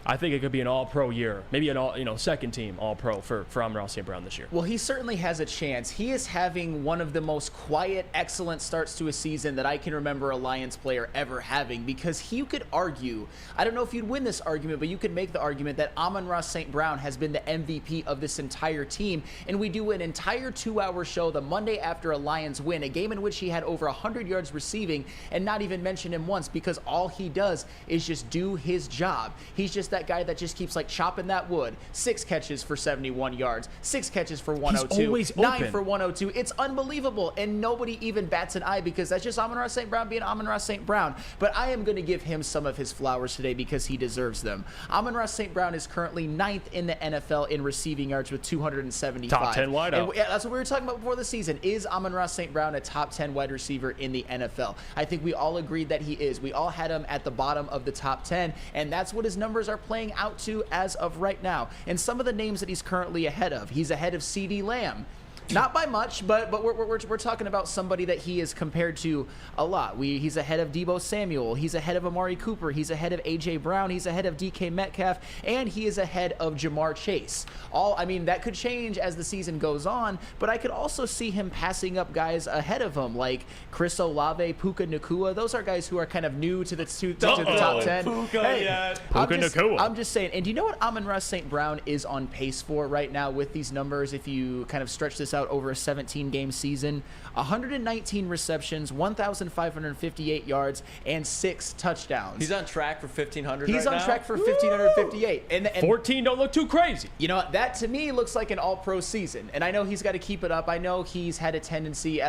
I think it could be an All-Pro year, maybe an second team All-Pro for Amon-Ra St. Brown this year. Well, he certainly has a chance. He is having one of the most quiet, excellent starts to a season that I can remember a Lions player ever having, because you could argue, I don't know if you'd win this argument, but you could make the argument that Amon-Ra St. Brown has been the MVP of this entire team, and we do an entire 2-hour show the Monday after a Lions win, a game in which he had over 100 yards receiving, and not even mention him once, because all he does is just do his job. He's just that guy that just keeps chopping that wood. 6 catches for 71 yards, 6 catches for 102, He's always 9 open. for 102. It's unbelievable, and nobody even bats an eye because that's just Amon-Ra St. Brown being Amon-Ra St. Brown. But I am going to give him some of his flowers today because he deserves them. Amon-Ra St. Brown is currently 9th in the NFL in receiving yards with 275. Top 10 wideout. Yeah, that's what we were talking about before the season. Is Amon-Ra St. Brown a top 10 wide receiver in the NFL? I think we all agreed that he is. We all had him at the bottom of the top 10, and that's what his numbers are playing out to as of right now. And some of the names that he's currently ahead of, he's ahead of CeeDee Lamb. Not by much, but we're talking about somebody that he is compared to a lot. He's ahead of Deebo Samuel. He's ahead of Amari Cooper. He's ahead of A.J. Brown. He's ahead of DK Metcalf. And he is ahead of Jamar Chase. That could change as the season goes on, but I could also see him passing up guys ahead of him, like Chris Olave, Puka Nacua. Those are guys who are kind of new to the top 10. Puka Nacua. I'm just saying. And do you know what Amon-Ra St. Brown is on pace for right now with these numbers? If you kind of stretch this out over a 17-game season, 119 receptions, 1,558 yards, and 6 touchdowns. He's on track for 1,500 He's right on now? track for 1,558. And 14 don't look too crazy. That to me looks like an All-Pro season. And I know he's got to keep it up. I know he's had a tendency.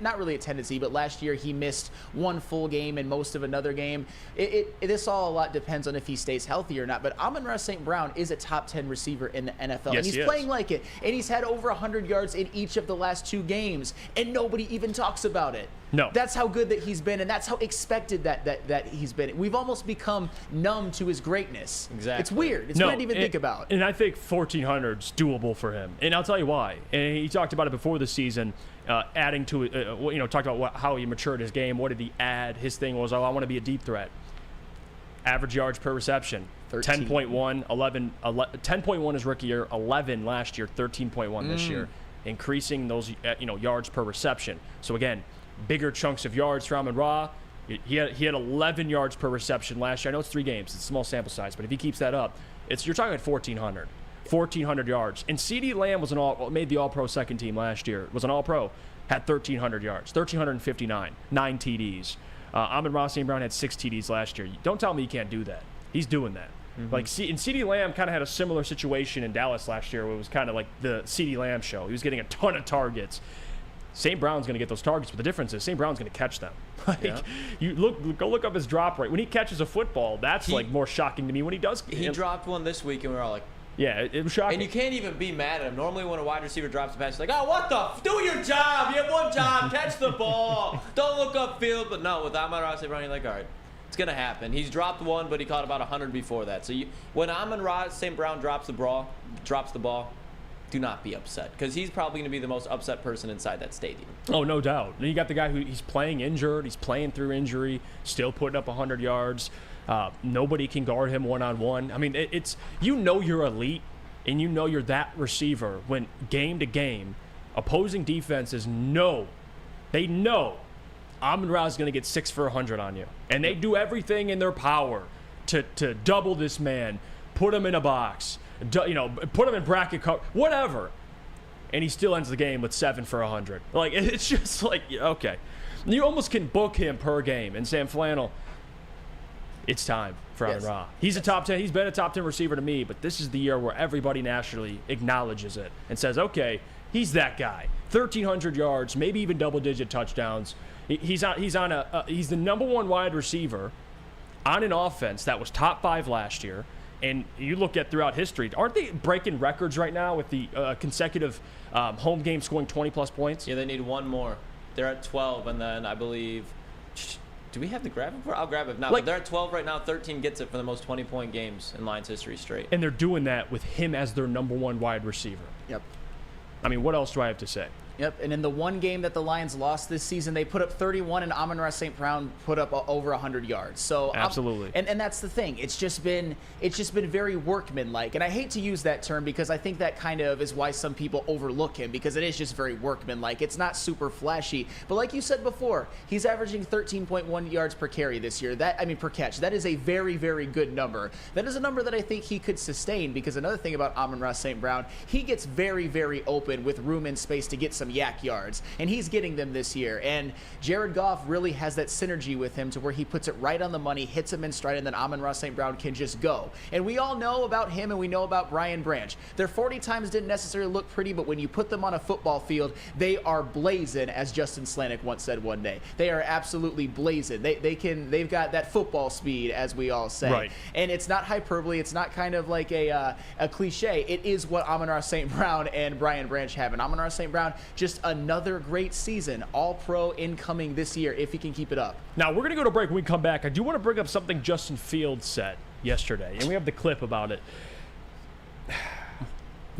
Not really a tendency, but last year he missed 1 full game and most of another game. This all a lot depends on if he stays healthy or not. But Amon-Ra St. Brown is a top 10 receiver in the NFL. Yes, and he's playing like it. And he's had over 100 yards in each of the last 2 games. And nobody even talks about it. No. That's how good that he's been, and that's how expected that he's been. We've almost become numb to his greatness. Exactly. It's weird. It's weird to even think about. And I think 1,400's doable for him. And I'll tell you why. And he talked about it before the season, adding to it, talked about how he matured his game. What did he add? His thing was, I want to be a deep threat. Average yards per reception, 10.1, 11, 10.1 his rookie year, 11 last year, 13.1 this year. Increasing those yards per reception. So again, bigger chunks of yards for Amon-Ra. He had 11 yards per reception last year. I know it's 3 games, it's a small sample size, but if he keeps that up, you're talking about 1,400 yards. And CeeDee Lamb made the All-Pro second team last year. Was an All-Pro. had 1,300 yards, 1,359, 9 TDs. Amon-Ra St. Brown had 6 TDs last year. Don't tell me he can't do that. He's doing that. Like, and CeeDee Lamb kind of had a similar situation in Dallas last year where it was kind of like the CeeDee Lamb show. He was getting a ton of targets. St. Brown's going to get those targets, but the difference is St. Brown's going to catch them. You go look up his drop rate. When he catches a football, that's like more shocking to me when he does. He dropped one this week, and we were all like, yeah, it was shocking. And you can't even be mad at him. Normally when a wide receiver drops a pass, you're like, oh, what the? Do your job. You have one job. Catch the ball. Don't look upfield. But no, with Amon-Ra St. Brown, you're like, all right, it's going to happen. He's dropped one, but he caught about 100 before that. So when Amon-Ra St. Brown drops the ball, do not be upset, because he's probably going to be the most upset person inside that stadium. Oh, no doubt. And you got the guy he's playing injured. He's playing through injury, still putting up 100 yards. Nobody can guard him one-on-one. I mean, it's you're elite, and you're that receiver when game to game, opposing defenses know Amon-Ra is going to get 6 for 100 on you. And they do everything in their power to double this man, put him in a box, put him in bracket cover, whatever. And he still ends the game with 7 for 100. Like, it's just like, okay. You almost can book him per game. And Sam Flannel, it's time for Amon-Ra. He's a top 10. He's been a top 10 receiver to me, but this is the year where everybody nationally acknowledges it and says, okay, he's that guy. 1,300 yards, maybe even double-digit touchdowns. He's the number one wide receiver on an offense that was top 5 last year. And you look at throughout history, aren't they breaking records right now with the consecutive home games scoring 20-plus points? Yeah, they need one more. They're at 12, and then I believe do we have the grab it? I'll grab it now. But they're at 12 right now. 13 gets it for the most 20-point games in Lions history straight. And they're doing that with him as their number one wide receiver. Yep. I mean, what else do I have to say? Yep, and in the one game that the Lions lost this season, they put up 31, and Amon-Ra St. Brown put up over 100 yards. So absolutely, and that's the thing. It's just been very workmanlike, and I hate to use that term because I think that kind of is why some people overlook him, because it is just very workmanlike. It's not super flashy, but like you said before, he's averaging 13.1 yards per carry this year. Per catch. That is a very, very good number. That is a number that I think he could sustain, because another thing about Amon-Ra St. Brown, he gets very, very open with room and space to get some yak yards, and he's getting them this year. And Jared Goff really has that synergy with him to where he puts it right on the money, hits him in stride, and then Amon-Ra St. Brown can just go. And we all know about him, and we know about Brian Branch. Their 40 times didn't necessarily look pretty, but when you put them on a football field, they are blazing, as Justin Slanik once said one day. They are absolutely blazing. They've got that football speed, as we all say. Right. And it's not hyperbole. It's not kind of like a cliche. It is what Amon-Ra St. Brown and Brian Branch have. And Amon-Ra St. Brown, just another great season. All-pro incoming this year, if he can keep it up. Now, we're going to go to break. When we come back, I do want to bring up something Justin Fields said yesterday, and we have the clip about it.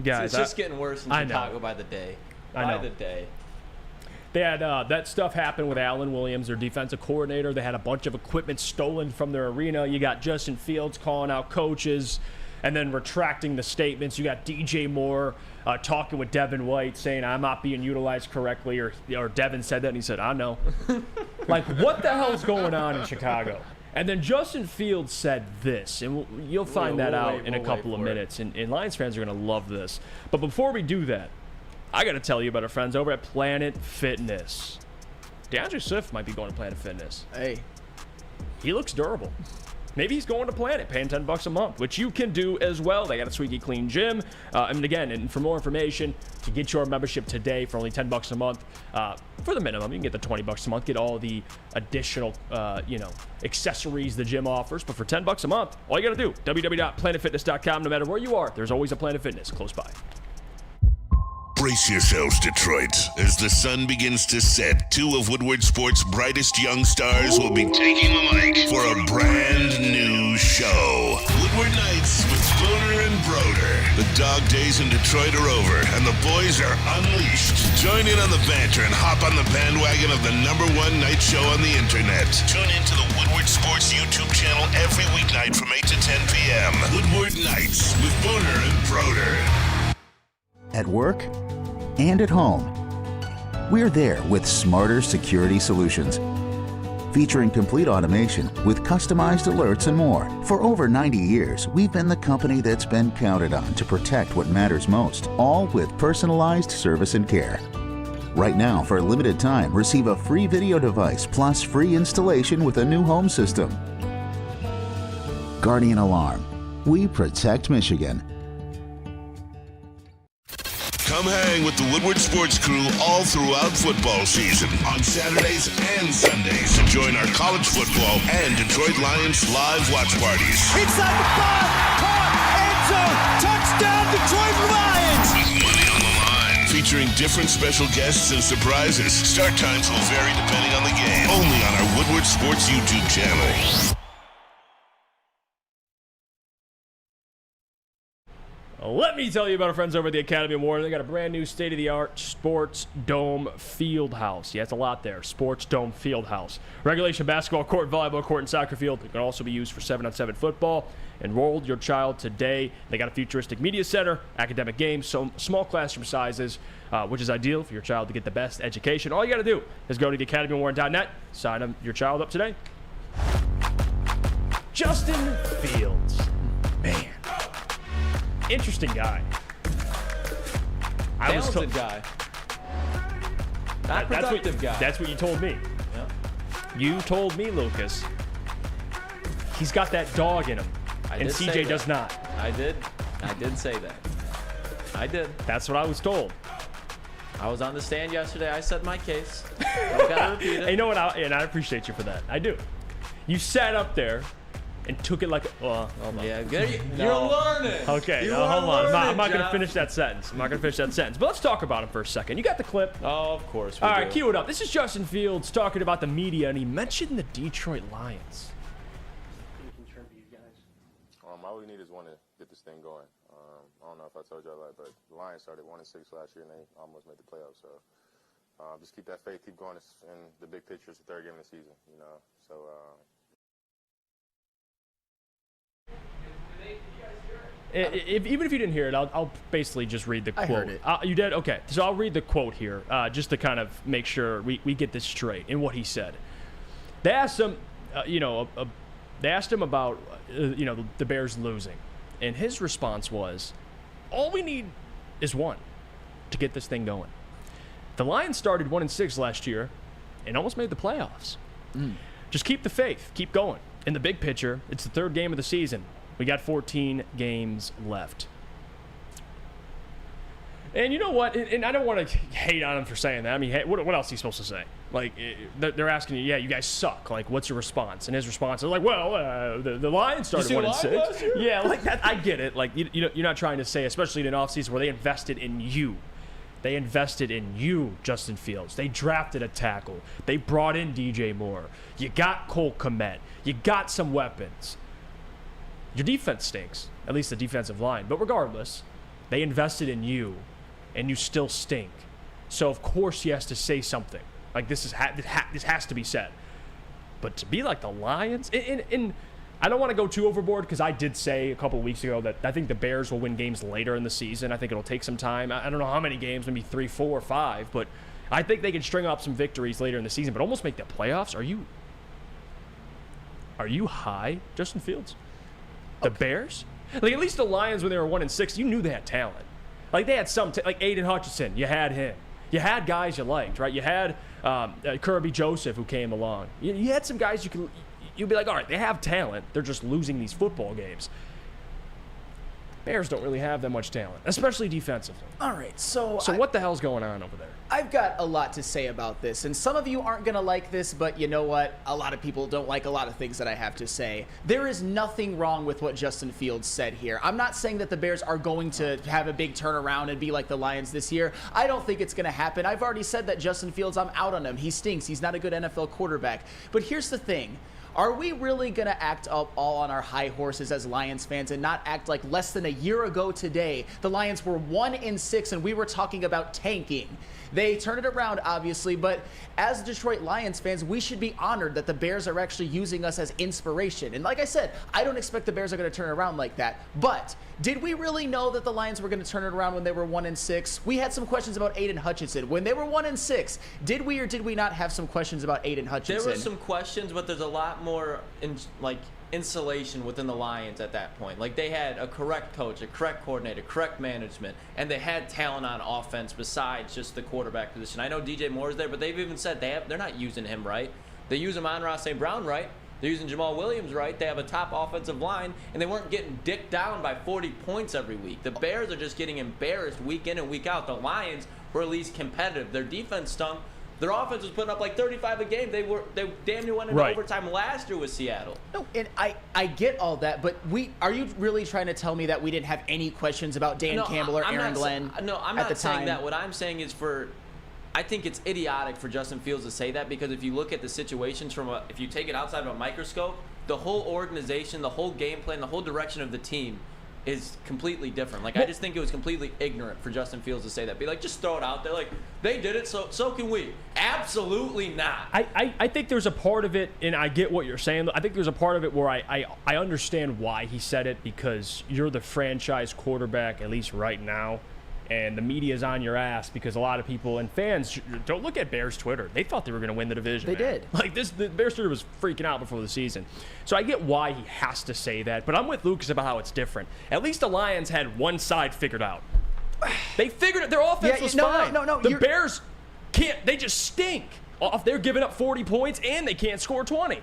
Guys, it's just getting worse in Chicago by the day. By the day. They had that stuff happen with Alan Williams, their defensive coordinator. They had a bunch of equipment stolen from their arena. You got Justin Fields calling out coaches and then retracting the statements. You got DJ Moore talking with Devin White saying, I'm not being utilized correctly, or Devin said that, and he said, I know. Like, what the hell's going on in Chicago? And then Justin Fields said this, and you'll find that out in a couple of minutes, and Lions fans are going to love this. But before we do that, I got to tell you about our friends over at Planet Fitness. DeAndre Swift might be going to Planet Fitness. Hey. He looks durable. Maybe he's going to Planet, paying $10 a month, which you can do as well. They got a squeaky clean gym. And for more information, to get your membership today for only $10 a month, for the minimum, you can get the $20 a month, get all the additional, accessories the gym offers. But for $10 a month, all you got to do, www.planetfitness.com. No matter where you are, there's always a Planet Fitness close by. Brace yourselves, Detroit. As the sun begins to set, 2 of Woodward Sports' brightest young stars will be taking the mic for a brand new show. Woodward Nights with Spooner and Broder. The dog days in Detroit are over, and the boys are unleashed. Join in on the banter and hop on the bandwagon of the #1 night show on the internet. Tune in to the Woodward Sports YouTube channel every weeknight from 8 to 10 p.m. Woodward Nights with Spooner and Broder. At work and at home, we're there with smarter security solutions. Featuring complete automation with customized alerts and more. For over 90 years, we've been the company that's been counted on to protect what matters most, all with personalized service and care. Right now, for a limited time, receive a free video device plus free installation with a new home system. Guardian Alarm. We protect Michigan. Come hang with the Woodward Sports Crew all throughout football season on Saturdays and Sundays. Join our college football and Detroit Lions live watch parties. Inside the 5, caught, end zone, touchdown Detroit Lions! With money on the line. Featuring different special guests and surprises. Start times will vary depending on the game. Only on our Woodward Sports YouTube channel. Let me tell you about our friends over at the Academy Award. They got a brand new state-of-the-art Sports Dome Field House. Yeah, it's a lot there. Sports Dome Field House. Regulation basketball court, volleyball court, and soccer field. It can also be used for 7-on-7 football. Enroll your child today. They got a futuristic media center, academic games, so small classroom sizes, which is ideal for your child to get the best education. All you got to do is go to theacademyaward.net, sign your child up today. Justin Fields. Man. Interesting guy. Talented guy. Not productive guy. That's what you told me. Yeah. You told me, Lucas. He's got that dog in him, and CJ does not. I did say that. I did. That's what I was told. I was on the stand yesterday. I said my case. I gotta repeat it. You know what? And I appreciate you for that. I do. You sat up there and took it like, hold on. Yeah, you're learning. Okay, hold on. I'm not going to finish that sentence. But let's talk about him for a second. You got the clip? Oh, of course. All right, cue it up. This is Justin Fields talking about the media, and he mentioned the Detroit Lions. All we need is one to get this thing going. I don't know if I told y'all that, but the Lions started 1-6 last year, and they almost made the playoffs. So just keep that faith, keep going. In the big picture, it's the third game of the season, you know. So. Even if you didn't hear it, I'll basically just read the quote. I heard it. You did? Okay. So I'll read the quote here just to kind of make sure we get this straight in what he said. They asked him, they asked him about, the Bears losing. And his response was, all we need is one to get this thing going. The Lions started 1-6 last year and almost made the playoffs. Just keep the faith. Keep going. In the big picture, it's the third game of the season. We got 14 games left. And you know what? And I don't want to hate on him for saying that. I mean, hey, what else is he supposed to say? Like, they're asking you, yeah, you guys suck. Like, what's your response? And his response is like, well, the Lions started 1-6. Yeah, like that. I get it. Like, you're not trying to say, especially in an offseason where they invested in you. They invested in you, Justin Fields. They drafted a tackle. They brought in DJ Moore. You got Cole Kmet. You got some weapons. Your defense stinks, at least the defensive line. But regardless, they invested in you, and you still stink. So, of course, he has to say something. Like, this has to be said. But to be like the Lions, and I don't want to go too overboard because I did say a couple of weeks ago that I think the Bears will win games later in the season. I think it'll take some time. I don't know how many games, maybe 3, 4, 5. But I think they can string up some victories later in the season, but almost make the playoffs. Are you high, Justin Fields? The Bears? Like, at least the Lions, when they were 1-6, you knew they had talent. Like, they had some, like Aiden Hutchinson, you had him. You had guys you liked, right? You had Kirby Joseph, who came along. You had some guys you'd be like, all right, they have talent. They're just losing these football games. Bears don't really have that much talent, especially defensively. All right, so what the hell's going on over there? I've got a lot to say about this, and some of you aren't going to like this, but you know what? A lot of people don't like a lot of things that I have to say. There is nothing wrong with what Justin Fields said here. I'm not saying that the Bears are going to have a big turnaround and be like the Lions this year. I don't think it's going to happen. I've already said that Justin Fields, I'm out on him. He stinks. He's not a good NFL quarterback. But here's the thing. Are we really going to act up all on our high horses as Lions fans and not act like less than a year ago today, the Lions were 1-6 and we were talking about tanking? They turned it around, obviously, but as Detroit Lions fans, we should be honored that the Bears are actually using us as inspiration. And like I said, I don't expect the Bears are going to turn it around like that. But did we really know that the Lions were going to turn it around when they were 1-6? We had some questions about Aiden Hutchinson. When they were 1-6, did we or did we not have some questions about Aiden Hutchinson? There were some questions, but there's a lot lot more insulation within the Lions at that point. Like, they had a correct coach, a correct coordinator, correct management, and they had talent on offense besides just the quarterback position. I know DJ Moore's there, but they've even said they're not using him right. They use Amon-Ra St. Brown right. They're using Jamal Williams right. They have a top offensive line, and they weren't getting dicked down by 40 points every week. The Bears are just getting embarrassed week in and week out. The Lions were at least competitive. Their defense stunk. Their offense was putting up like 35 a game. They damn near went into overtime last year with Seattle. No, and I get all that, but are you really trying to tell me that we didn't have any questions about Dan Campbell or Aaron Glenn? No, I'm not saying that. What I'm saying is I think it's idiotic for Justin Fields to say that, because if you look at the situations if you take it outside of a microscope, the whole organization, the whole game plan, the whole direction of the team is completely different. Like, I just think it was completely ignorant for Justin Fields to say that. Be like, just throw it out there. Like, they did it, so can we. Absolutely not. I think there's a part of it, and I get what you're saying. I think there's a part of it where I understand why he said it, because you're the franchise quarterback, at least right now, and the media's on your ass because a lot of people and fans don't look at Bears Twitter. They thought they were going to win the division. They did. Like, the Bears Twitter was freaking out before the season. So I get why he has to say that, but I'm with Lucas about how it's different. At least the Lions had one side figured out. They figured it. Their offense was fine. No. The Bears can't. They just stink. They're giving up 40 points and they can't score 20.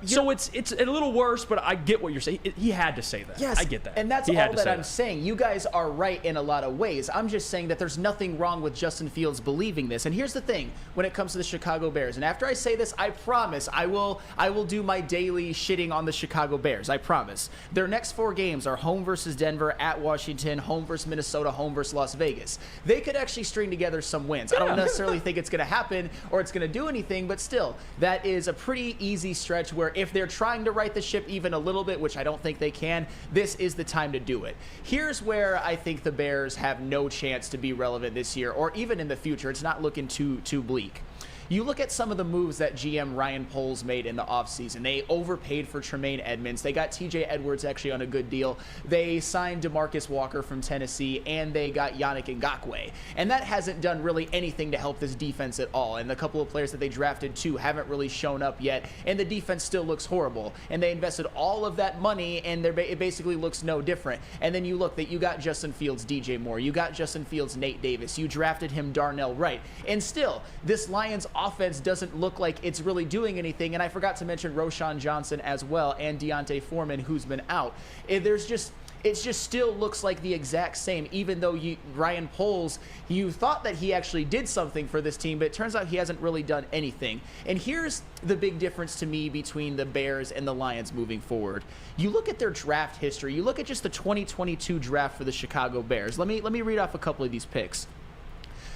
So it's a little worse, but I get what you're saying. He had to say that. Yes, I get that. And that's all that I'm saying. You guys are right in a lot of ways. I'm just saying that there's nothing wrong with Justin Fields believing this. And here's the thing when it comes to the Chicago Bears. And after I say this, I promise I will do my daily shitting on the Chicago Bears. I promise. Their next 4 games are home versus Denver, at Washington, home versus Minnesota, home versus Las Vegas. They could actually string together some wins. I don't necessarily think it's going to happen or it's going to do anything, but still, that is a pretty easy stretch where if they're trying to right the ship even a little bit, which I don't think they can, this is the time to do it. Here's where I think the Bears have no chance to be relevant this year or even in the future. It's not looking too bleak. You look at some of the moves that GM Ryan Poles made in the offseason. They overpaid for Tremaine Edmonds. They got TJ Edwards actually on a good deal. They signed DeMarcus Walker from Tennessee, and they got Yannick Ngakoue. And that hasn't done really anything to help this defense at all. And the couple of players that they drafted too haven't really shown up yet, and the defense still looks horrible. And they invested all of that money, and it basically looks no different. And then you look that you got Justin Fields, DJ Moore. You got Justin Fields, Nate Davis. You drafted him, Darnell Wright. And still, this Lions offense doesn't look like it's really doing anything. And I forgot to mention Roshan Johnson as well, and Deontay Foreman, who's been out. It just still looks like the exact same, even though Ryan Poles, you thought that he actually did something for this team, but it turns out he hasn't really done anything. And here's the big difference to me between the Bears and the Lions moving forward. You look at their draft history. You look at just the 2022 draft for the Chicago Bears. Let me read off a couple of these picks.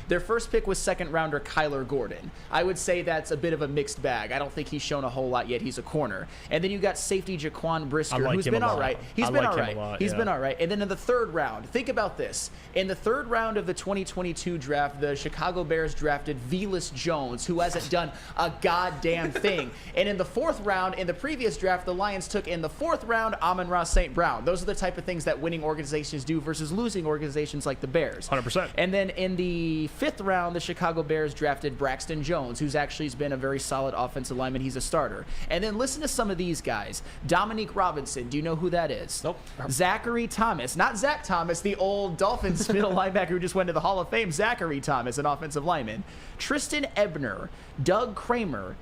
Their first pick was second rounder Kyler Gordon. I would say that's a bit of a mixed bag. I don't think he's shown a whole lot yet. He's a corner. And then you got safety Jaquan Brisker, who's been all right. He's been all right. And then in the third round, think about this. In the third round of the 2022 draft, the Chicago Bears drafted Velus Jones, who hasn't done a goddamn thing. And in the fourth round, in the previous draft, the Lions took in the fourth round Amon-Ra St. Brown. Those are the type of things that winning organizations do versus losing organizations like the Bears. 100%. And then in the fifth round, the Chicago Bears drafted Braxton Jones, who's actually been a very solid offensive lineman. He's a starter. And then listen to some of these guys. Dominique Robinson. Do you know who that is? Nope. Zachary Thomas. Not Zach Thomas, the old Dolphins middle linebacker who just went to the Hall of Fame. Zachary Thomas, an offensive lineman. Tristan Ebner. Doug Kramer.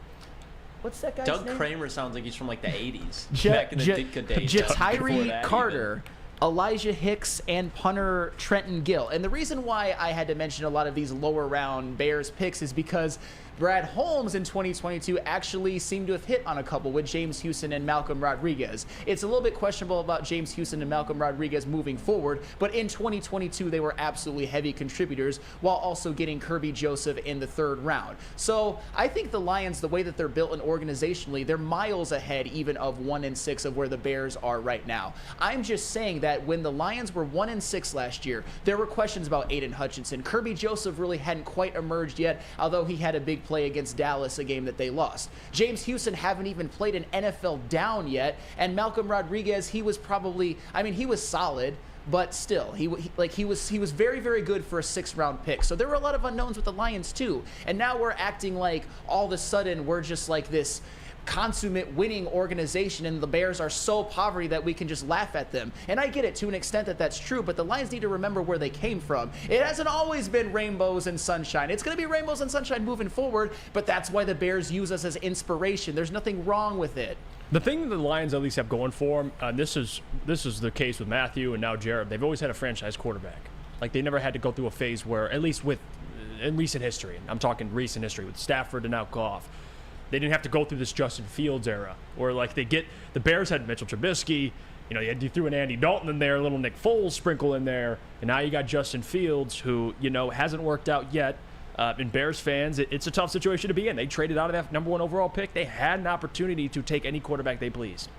What's that guy's name? Doug Kramer sounds like he's from like the 80s. Back in the Ditka days. Jatiri Carter. Elijah Hicks, and punter Trenton Gill. And the reason why I had to mention a lot of these lower round Bears picks is because Brad Holmes in 2022 actually seemed to have hit on a couple with James Houston and Malcolm Rodriguez. It's a little bit questionable about James Houston and Malcolm Rodriguez moving forward, but in 2022 they were absolutely heavy contributors while also getting Kirby Joseph in the third round. So I think the Lions, the way that they're built and organizationally, they're miles ahead even of 1-6 of where the Bears are right now. I'm just saying that when the Lions were 1-6 last year, there were questions about Aiden Hutchinson. Kirby Joseph really hadn't quite emerged yet, although he had a big play against Dallas, a game that they lost. James Houston haven't even played an NFL down yet, and Malcolm Rodriguez, he was solid, but still, he was very, very good for a 6th-round pick. So there were a lot of unknowns with the Lions too, and now we're acting like all of a sudden we're just like this consummate winning organization, and the Bears are so poverty that we can just laugh at them. And I get it to an extent that that's true, but the Lions need to remember where they came from. It hasn't always been rainbows and sunshine. It's going to be rainbows and sunshine moving forward, but that's why the Bears use us as inspiration. There's nothing wrong with it. The thing that the Lions at least have going for them, and this is the case with Matthew and now Jared, they've always had a franchise quarterback. Like, they never had to go through a phase where, at least in recent history, I'm talking recent history with Stafford and now Goff, they didn't have to go through this Justin Fields era, or like the Bears had Mitchell Trubisky, you threw an Andy Dalton in there, a little Nick Foles sprinkle in there, and now you got Justin Fields, who, hasn't worked out yet. And Bears fans, it's a tough situation to be in. They traded out of that number 1 overall pick. They had an opportunity to take any quarterback they pleased,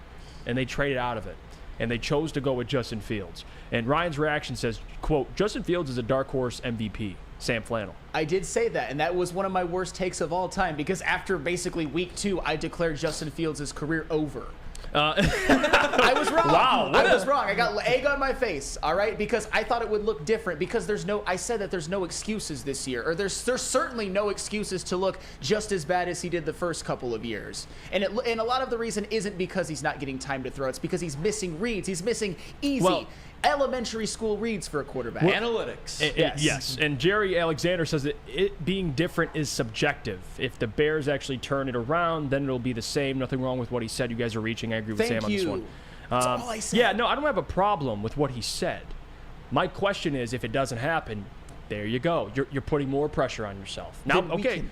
and they traded out of it. And they chose to go with Justin Fields. And Ryan's reaction says, quote, Justin Fields is a dark horse MVP. Sam Flannel. I did say that, and that was one of my worst takes of all time, because after basically week 2, I declared Justin Fields' career over. I was wrong. Wow. I was wrong. I got egg on my face, all right? Because I thought it would look different, because I said that there's no excuses this year, or there's certainly no excuses to look just as bad as he did the first couple of years. And a lot of the reason isn't because he's not getting time to throw. It's because he's missing reads. He's missing easy, elementary school reads for a quarterback. Analytics. Yes. And Jerry Alexander says that it being different is subjective. If the Bears actually turn it around, then it'll be the same. Nothing wrong with what he said. You guys are reaching. I agree with Sam on this one. That's all I said. Yeah, no, I don't have a problem with what he said. My question is, if it doesn't happen, there you go. You're putting more pressure on yourself. Now, okay,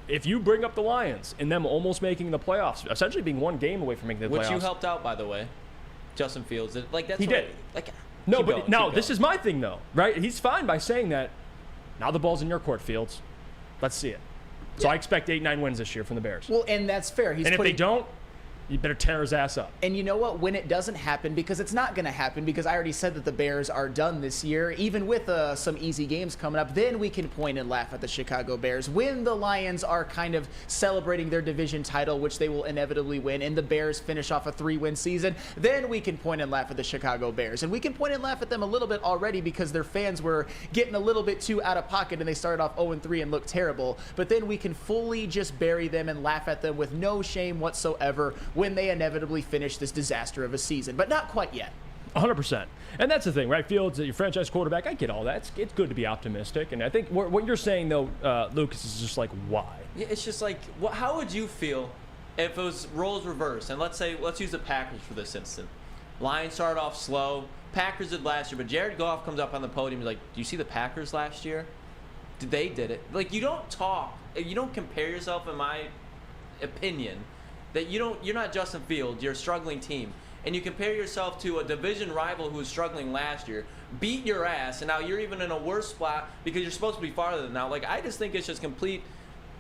if you bring up the Lions and them almost making the playoffs, essentially being 1 game away from making the playoffs. Which you helped out, by the way. Justin Fields, he did. This is my thing though, right? He's fine by saying that. Now the ball's in your court, Fields. Let's see it. So I expect 8-9 wins this year from the Bears. Well, and that's fair. If they don't, you better tear his ass up. And you know what? When it doesn't happen, because it's not going to happen, because I already said that the Bears are done this year, even with some easy games coming up, then we can point and laugh at the Chicago Bears. When the Lions are kind of celebrating their division title, which they will inevitably win, and the Bears finish off a 3-win season, then we can point and laugh at the Chicago Bears. And we can point and laugh at them a little bit already, because their fans were getting a little bit too out of pocket, and they started off 0-3 and looked terrible. But then we can fully just bury them and laugh at them with no shame whatsoever when they inevitably finish this disaster of a season, but not quite yet. 100%. And that's the thing, right? Fields, your franchise quarterback, I get all that. It's good to be optimistic. And I think what you're saying, though, Lucas, is just like, why? Yeah, it's just like, how would you feel if it was roles reversed? And let's use the Packers for this instant. Lions started off slow. Packers did last year, but Jared Goff comes up on the podium and is like, do you see the Packers last year? They did it. Like, you don't compare yourself, in my opinion, that you're not Justin Fields, you're a struggling team, and you compare yourself to a division rival who was struggling last year, beat your ass, and now you're even in a worse spot because you're supposed to be farther than now. Like, I just think it's just complete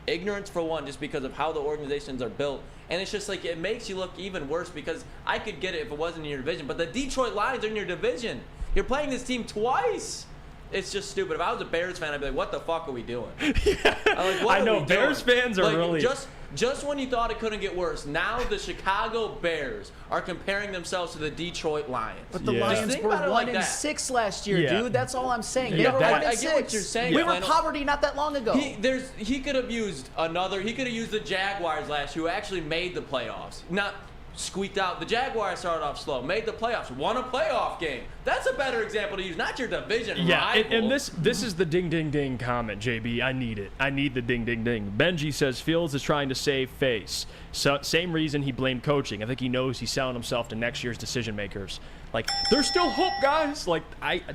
ignorance, for one, just because of how the organizations are built, and it's just like, it makes you look even worse, because I could get it if it wasn't in your division, but the Detroit Lions are in your division. You're playing this team twice. It's just stupid. If I was a Bears fan, I'd be like, what the fuck are we doing? I know, Bears fans are really... Just when you thought it couldn't get worse, now the Chicago Bears are comparing themselves to the Detroit Lions. But the Lions were 1-6 last year, dude. That's all I'm saying. They were 1-6. I get what you're saying. We were in poverty not that long ago. He could have used the Jaguars last year, who actually made the playoffs. Not squeaked out. The Jaguars started off slow, made the playoffs, won a playoff game. That's a better example to use, not your division rival. And this is the ding ding ding comment, JB. I need it. I need the ding ding ding. Benji says Fields is trying to save face. So, same reason he blamed coaching. I think he knows he's selling himself to next year's decision makers. Like, there's still hope, guys. Like,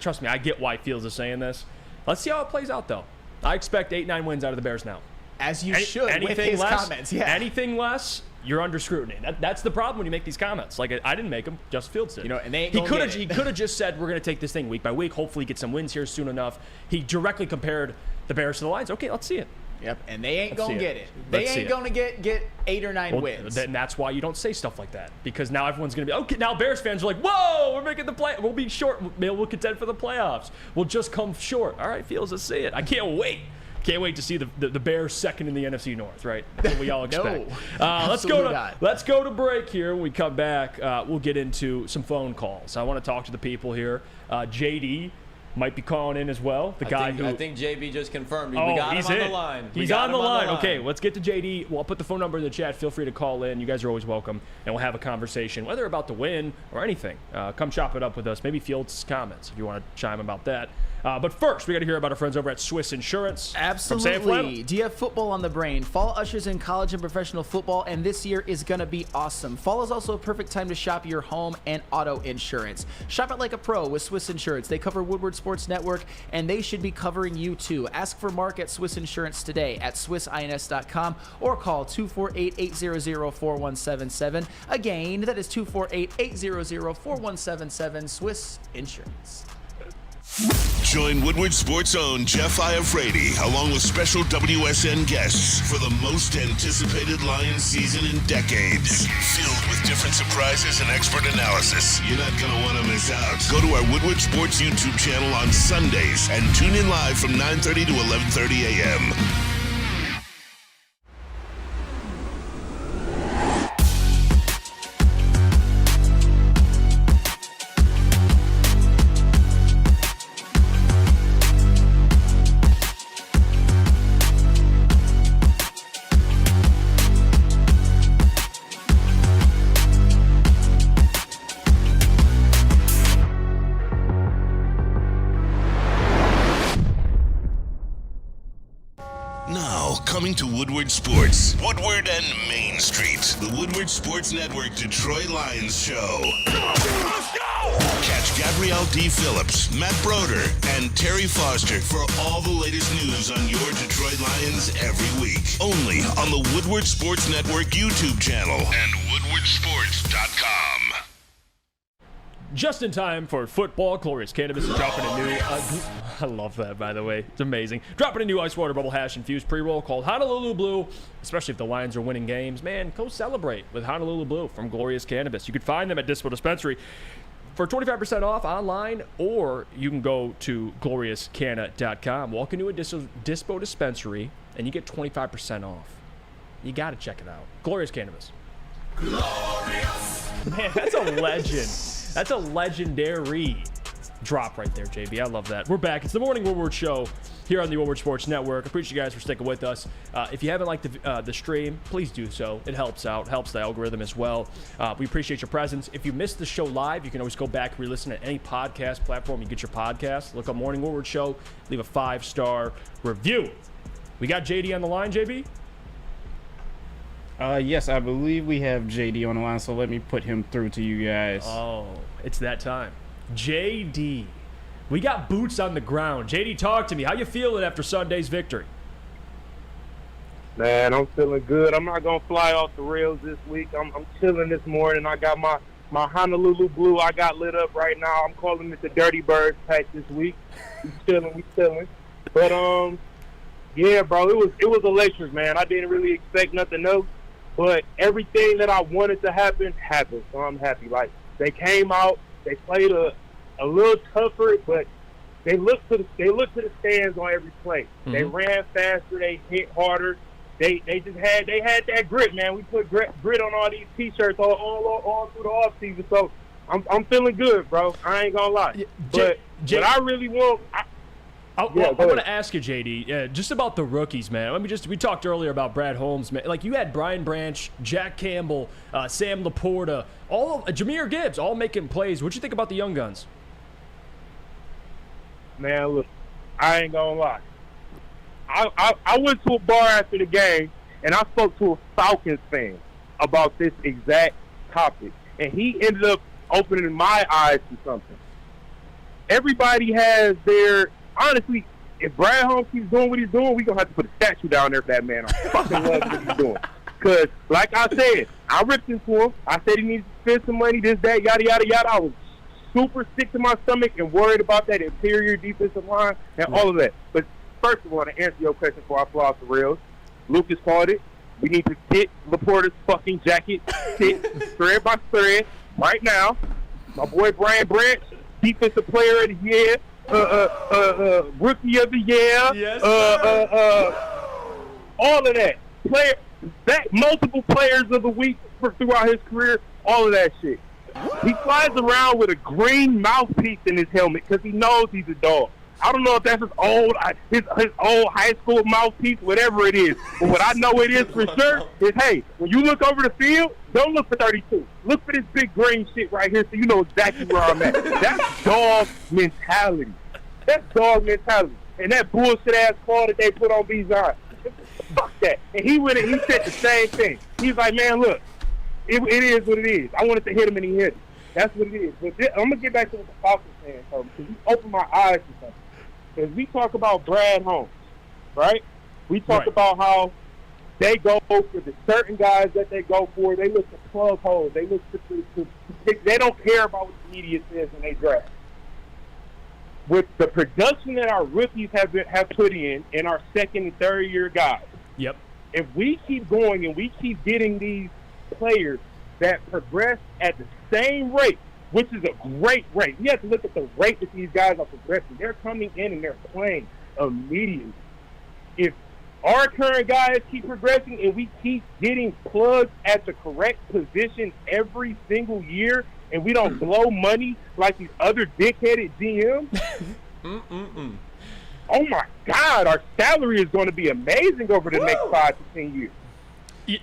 trust me, I get why Fields is saying this. Let's see how it plays out, though. I expect 8-9 wins out of the Bears now. As you should with his comments. Yeah. Anything less, you're under scrutiny. That's the problem when you make these comments. Like, I didn't make them, Justin Fields did. And they ain't he could have just said, we're going to take this thing week by week, hopefully get some wins here soon enough. He directly compared the Bears to the Lions. Okay, let's see it. Yep, and they ain't going to get it. They ain't going to get 8 or 9 wins. And that's why you don't say stuff like that, because now everyone's going to be, okay, now Bears fans are like, whoa, we're making the play. We'll be short. Maybe we'll contend for the playoffs. We'll just come short. All right, Fields, let's see it. I can't wait. Can't wait to see the Bears second in the NFC North, right? That's what we all expect. Let's go to break here. When we come back, we'll get into some phone calls. I want to talk to the people here. JD might be calling in as well. I think JB just confirmed. We got he's him on in. the line. He's on the line. Okay, let's get to JD. Well, I'll put the phone number in the chat. Feel free to call in. You guys are always welcome, and we'll have a conversation, whether about the win or anything. Come chop it up with us. Maybe Fields' comments if you want to chime about that. But first, we got to hear about our friends over at Swiss Insurance. Absolutely. Do you have football on the brain? Fall ushers in college and professional football, and this year is going to be awesome. Fall is also a perfect time to shop your home and auto insurance. Shop it like a pro with Swiss Insurance. They cover Woodward Sports Network, and they should be covering you too. Ask for Mark at Swiss Insurance today at swissins.com or call 248-800-4177. Again, that is 248-800-4177. Swiss Insurance. Join Woodward Sports' own Jeff Iafrate, along with special WSN guests for the most anticipated Lions season in decades. Filled with different surprises and expert analysis. You're not going to want to miss out. Go to our Woodward Sports YouTube channel on Sundays and tune in live from 9:30 to 11:30 a.m. Coming to Woodward Sports, Woodward and Main Street, the Woodward Sports Network Detroit Lions Show. Let's go! Catch Gabrielle D. Phillips, Matt Broder, and Terry Foster for all the latest news on your Detroit Lions every week. Only on the Woodward Sports Network YouTube channel and woodwardsports.com. Just in time for football, Glorious Cannabis is dropping a new... I love that, by the way. It's amazing. Dropping a new ice water bubble hash infused pre-roll called Honolulu Blue. Especially if the Lions are winning games. Man, go celebrate with Honolulu Blue from Glorious Cannabis. You can find them at Dispo Dispensary for 25% off online, or you can go to gloriouscanna.com. Walk into a Dispo Dispensary, and you get 25% off. You got to check it out. Glorious Cannabis. Glorious! Man, that's a legend. That's a legendary drop right there, JB. I love that. We're back. It's the Morning Woodward Show here on the Woodward Sports Network. I appreciate you guys for sticking with us. If you haven't liked the stream, please do so. It helps out. Helps the algorithm as well. We appreciate your presence. If you missed the show live, you can always go back, re-listen at any podcast platform you get your podcast. Look up Morning Woodward Show. Leave a 5-star review. We got JD on the line, JB? Yes, I believe we have JD on the line, so let me put him through to you guys. Oh, it's that time. JD. We got boots on the ground. JD, talk to me. How you feeling after Sunday's victory? Man, I'm feeling good. I'm not going to fly off the rails this week. I'm chilling this morning. I got my Honolulu Blue I got lit up right now. I'm calling it the Dirty Birds pack this week. We chilling. But, yeah, bro, it was electric, man. I didn't really expect nothing else. But everything that I wanted to happen happened, so I'm happy. Like, they came out, they played a little tougher, but they looked to the stands on every play. Mm-hmm. They ran faster, they hit harder. They had that grit, man. We put grit on all these T-shirts all through the offseason, so I'm feeling good, bro. I ain't gonna lie. But what I really want. I want to ask you, JD, just about the rookies, man. We talked earlier about Brad Holmes, man. Like, you had Brian Branch, Jack Campbell, Sam Laporta, Jahmyr Gibbs, all making plays. What'd you think about the young guns? Man, look, I ain't gonna lie. I went to a bar after the game, and I spoke to a Falcons fan about this exact topic, and he ended up opening my eyes to something. Everybody has their... Honestly, if Brad Holmes keeps doing what he's doing, we're going to have to put a statue down there for that man. I fucking love what he's doing. Because, like I said, I ripped into him. I said he needs to spend some money, this, that, yada, yada, yada. I was super sick to my stomach and worried about that interior defensive line and all of that. But first of all, to answer your question before I fly off the rails, Lucas called it. We need to get Laporta's fucking jacket thread by thread right now. My boy Brian Branch, defensive player of the year. Rookie of the year, yes, all of that. Multiple players of the week throughout his career, all of that shit. He flies around with a green mouthpiece in his helmet because he knows he's a dog. I don't know if that's his old high school mouthpiece, whatever it is. But what I know it is for sure is, hey, when you look over the field, don't look for 32. Look for this big green shit right here so you know exactly where I'm at. That's dog mentality. That's dog mentality. And that bullshit-ass call that they put on Bijan. Fuck that. And he went and he said the same thing. He's like, man, look, it is what it is. I wanted to hit him and he hit him. That's what it is. But I'm going to get back to what the Falcons saying, because he opened my eyes to something. Because we talk about Brad Holmes, right? We talk about how they go for the certain guys that they go for. They look to plug holes. They look to they don't care about what the media says when they draft. With the production that our rookies have put in our second and third year guys, if we keep going and we keep getting these players that progress at the same rate, which is a great rate. We have to look at the rate that these guys are progressing. They're coming in and they're playing immediately. If our current guys keep progressing and we keep getting plugged at the correct position every single year and we don't blow money like these other dickheaded GMs, oh my God, our salary is going to be amazing over the next 5 to 10 years.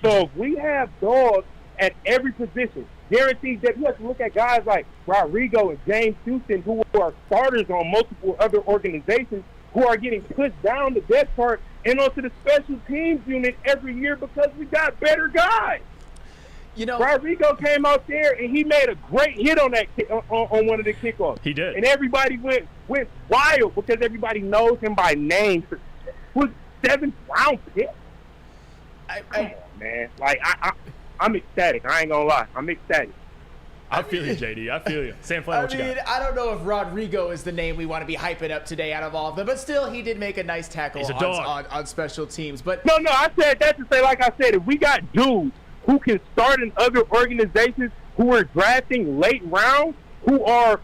So if we have dogs at every position, guaranteed that you have to look at guys like Rodrigo and James Houston, who are starters on multiple other organizations, who are getting pushed down the depth chart and onto the special teams unit every year because we got better guys. You know, Rodrigo came out there and he made a great hit on that on one of the kickoffs. He did, and everybody went wild because everybody knows him by name. Was 7th round pick. Come on, man. Like I'm ecstatic. I ain't gonna lie. I'm ecstatic. I feel you, JD. I feel you. Sam Flannel, what you got? I don't know if Rodrigo is the name we want to be hyping up today out of all of them, but still, he did make a nice tackle on special teams. But no, I said that to say, like I said, if we got dudes who can start in other organizations who are drafting late rounds, who are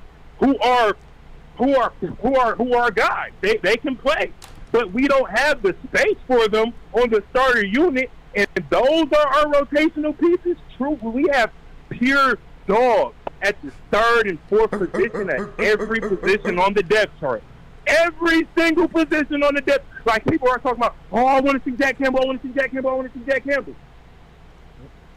guys, they can play, but we don't have the space for them on the starter unit. And those are our rotational pieces. True, we have pure dogs at the 3rd and 4th position at every position on the depth chart. Every single position on the depth. Like people are talking about, oh, I want to see Jack Campbell, I want to see Jack Campbell, I want to see Jack Campbell.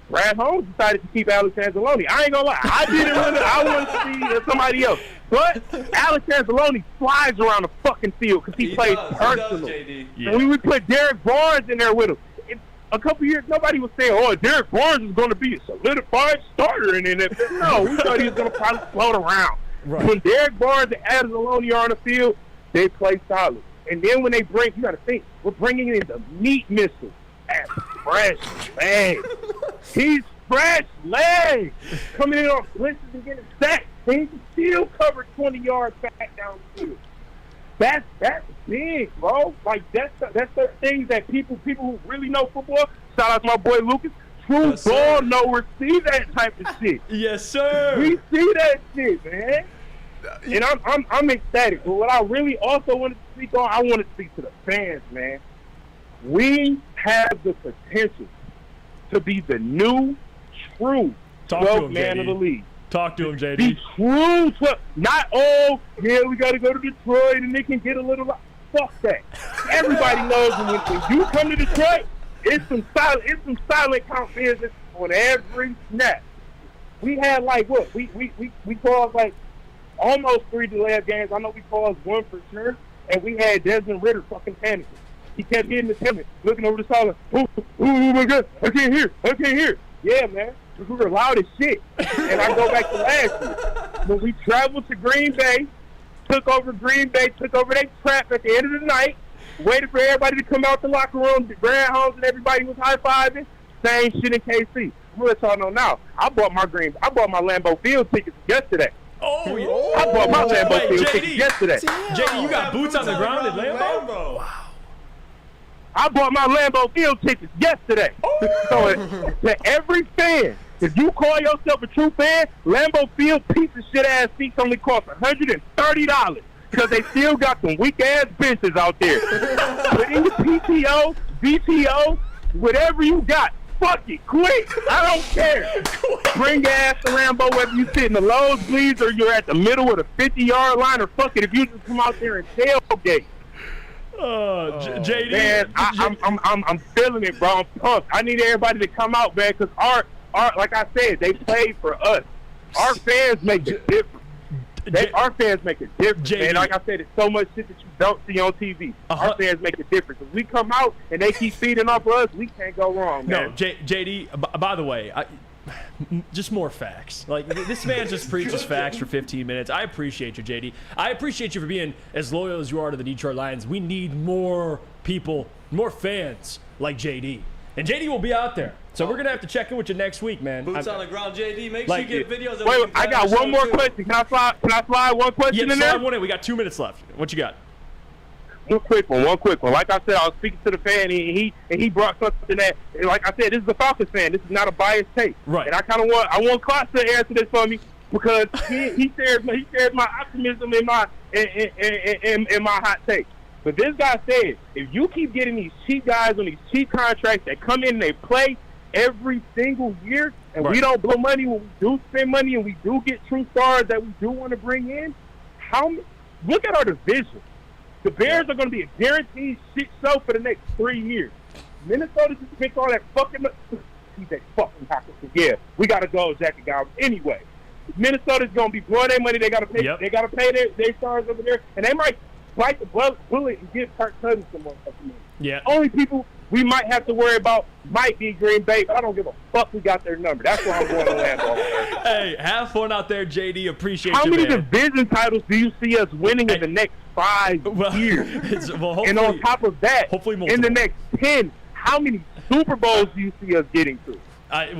Brad Holmes decided to keep Alex Anzalone. I ain't gonna lie, I didn't I want to see somebody else. But Alex Anzalone flies around the fucking field because he plays personal. And we would put Derek Barnes in there with him. A couple years, nobody was saying, oh, Derek Barnes is going to be a solidified starter in the NFL. No, we thought he was going to probably float around. Right. When Derek Barnes and Anzalone are on the field, they play solid. And then when they break, you got to think, we're bringing in the meat missile at fresh legs. He's fresh legs. Coming in on blitzes and getting sacked. And he can still cover 20 yards back down the field. That's big, bro. Like that's the things that people who really know football. Shout out to my boy Lucas. True ball knowers see that type of shit. Yes, sir. We see that shit, man. And I'm ecstatic. But what I really also want to speak on, I want to speak to the fans, man. We have the potential to be the new true 12th man of the league. Talk to him, JD. The true 12. Not, oh, yeah, we got to go to Detroit and they can get a little. Fuck that. Everybody knows when you come to Detroit, it's some silent count business on every snap. We had like what? We caused like almost 3 delayed games. I know we caused 1 for sure. And we had Desmond Ridder fucking panicking. He kept hitting his helmet, looking over the sideline. Oh my God, I can't hear. Yeah, man. We were loud as shit. And I go back to last year. When we traveled to Green Bay, took over their trap at the end of the night, waited for everybody to come out the locker room, Brad Holmes and everybody was high-fiving. Same shit in KC. I'm gonna let y'all know now. I bought my Lambeau Field tickets yesterday. Oh, I bought my Lambeau Field tickets yesterday. JD, you got boots on the ground at Lambeau? Wow. I bought my Lambeau Field tickets yesterday. So to every fan, if you call yourself a true fan, Lambeau Field piece of shit ass seats only cost $130 because they still got some weak ass benches out there. Put in your PTO, VTO, whatever you got. fuck it, quick. I don't care. Bring your ass to Lambeau, whether you sit in the nosebleeds or you're at the middle of the 50-yard line, or fuck it if you just come out there and tailgate. JD, man, I'm feeling it, bro. I'm pumped. I need everybody to come out, man, because our like I said, they played for us. Our fans make a difference. Our fans make a difference, man. Like I said, it's so much shit that you don't see on TV. Our fans make a difference. If we come out and they keep feeding off of us, we can't go wrong, man. No, JD, by the way, just more facts. Like, this man just preaches facts for 15 minutes. I appreciate you, JD. I appreciate you for being as loyal as you are to the Detroit Lions. We need more people, more fans like JD. And JD will be out there. So we're going to have to check in with you next week, man. Boots on the ground, JD. Make sure you get videos of Wait, I got one more question. Can I slide one question in there? Slide one in. We got 2 minutes left. What you got? One quick one. Like I said, I was speaking to the fan, and he brought something that, like I said, this is a Falcons fan. This is not a biased take. Right. And I want Clark to answer this for me, because he shares my optimism in my hot take. But this guy said, if you keep getting these cheap guys on these cheap contracts that come in and they play every single year, and we don't blow money when we do spend money, and we do get true stars that we do want to bring in, look at our division. The Bears are going to be a guaranteed shit show for the next 3 years. Minnesota just picked all that fucking happens. Yeah, we got to go, Jackie Gow. Anyway, Minnesota's going to be blowing their money. They got to pay. They got to pay their stars over there, and they might bite the bullet and give Kirk Cousins some more money. Yeah. Only people we might have to worry about might be Green Bay, but I don't give a fuck who got their number. That's why I'm going to Lambeau. Hey, have fun out there, JD. Appreciate How you, many man. division titles do you see us winning in the next 5 years? And on top of that, hopefully in the next 10, how many Super Bowls do you see us getting to? All right.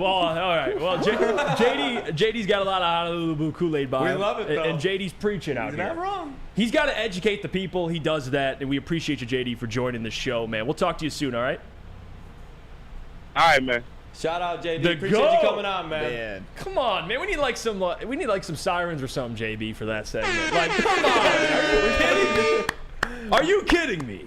Well, JD's got a lot of Honolulu Kool-Aid by him. We love it, though. And JD's preaching out here. He's not wrong. He's got to educate the people. He does that, and we appreciate you, JD, for joining the show, man. We'll talk to you soon, all right? All right, man. Shout out, JD. Appreciate you coming on, man. Come on, man. We need like some sirens or something, JB, for that segment. Like, come on. Are you kidding me?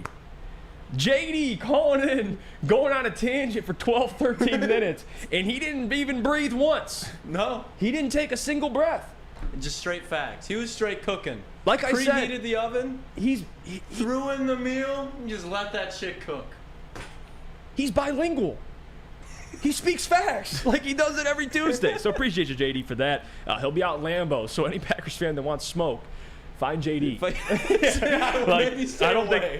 JD calling in, going on a tangent for 12, 13 minutes, and he didn't even breathe once. No. He didn't take a single breath. Just straight facts. He was straight cooking. Like I said, preheated the oven. He threw in the meal and just let that shit cook. He's bilingual. He speaks facts like he does it every Tuesday. So appreciate you, JD, for that. He'll be out in Lambeau, so any Packers fan that wants smoke, find JD.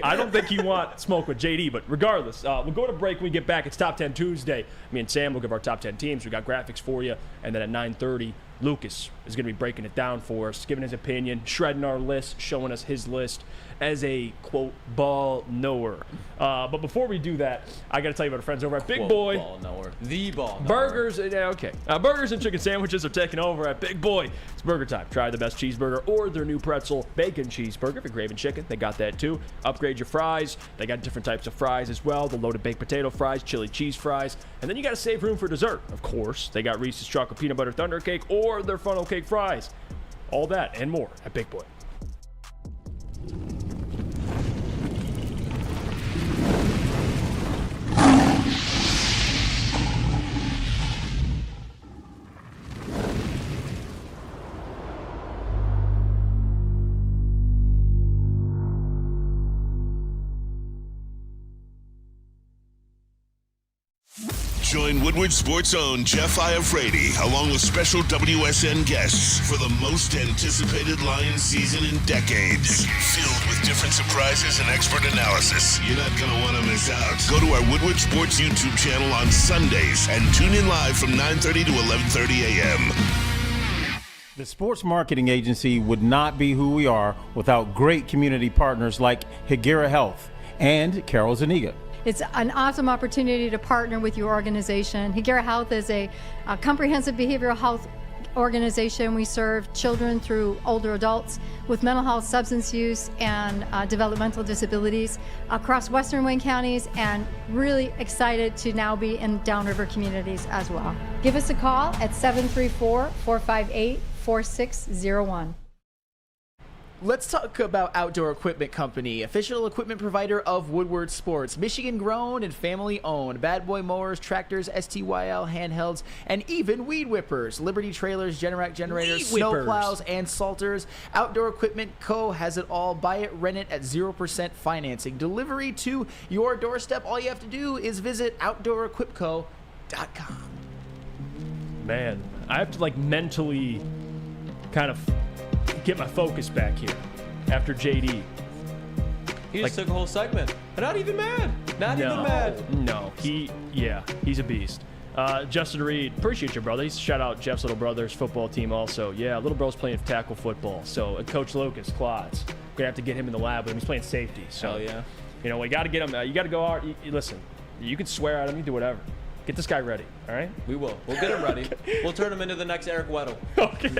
I don't think you want smoke with JD, but regardless, we'll go to break when we get back. It's Top 10 Tuesday. Me and Sam will give our Top 10 teams. We got graphics for you, and then at 9:30, Lucas is going to be breaking it down for us, giving his opinion, shredding our list, showing us his list as a, quote, ball knower. But before we do that, I got to tell you about our friends over at Big Quote, Boy. Ball knower. The ball knower. Burgers, okay. Burgers and chicken sandwiches are taking over at Big Boy. It's burger time. Try the best cheeseburger or their new pretzel bacon cheeseburger. If you're craving chicken, they got that too. Upgrade your fries. They got different types of fries as well. The loaded baked potato fries, chili cheese fries. And then you got to save room for dessert. Of course, they got Reese's Chocolate Peanut Butter Thunder Cake or their funnel cake fries. All that and more at Big Boy. Join Woodward Sports' own Jeff Iafrate, along with special WSN guests for the most anticipated Lions season in decades. Filled with different surprises and expert analysis. You're not going to want to miss out. Go to our Woodward Sports YouTube channel on Sundays and tune in live from 9:30 to 11:30 a.m. The sports marketing agency would not be who we are without great community partners like Higuera Health and Carol Zaniga. It's an awesome opportunity to partner with your organization. Higuera Health is a comprehensive behavioral health organization. We serve children through older adults with mental health, substance use, and developmental disabilities across Western Wayne counties, and really excited to now be in downriver communities as well. Give us a call at 734-458-4601. Let's talk about Outdoor Equipment Company, official equipment provider of Woodward Sports. Michigan grown and family owned. Bad boy mowers, tractors, STYL handhelds, and even weed whippers. Liberty trailers, Generac generators, snow plows, and salters. Outdoor Equipment Co. has it all. Buy it, rent it at 0% financing. Delivery to your doorstep. All you have to do is visit OutdoorEquipCo.com. Man, I have to like mentally kind of get my focus back here after JD. He just took a whole segment. I'm not even mad. Not even mad. No, he's a beast. Justin Reed, appreciate you, brother. Shout out Jeff's little brother's football team also. Yeah, little bro's playing tackle football. So Coach Lucas, Klotz, gonna have to get him in the lab with him. He's playing safety. So yeah, you know we got to get him. You got to go out. Listen, you can swear at him. You do whatever. Get this guy ready, all right? We will. We'll get him ready. We'll turn him into the next Eric Weddle. Okay.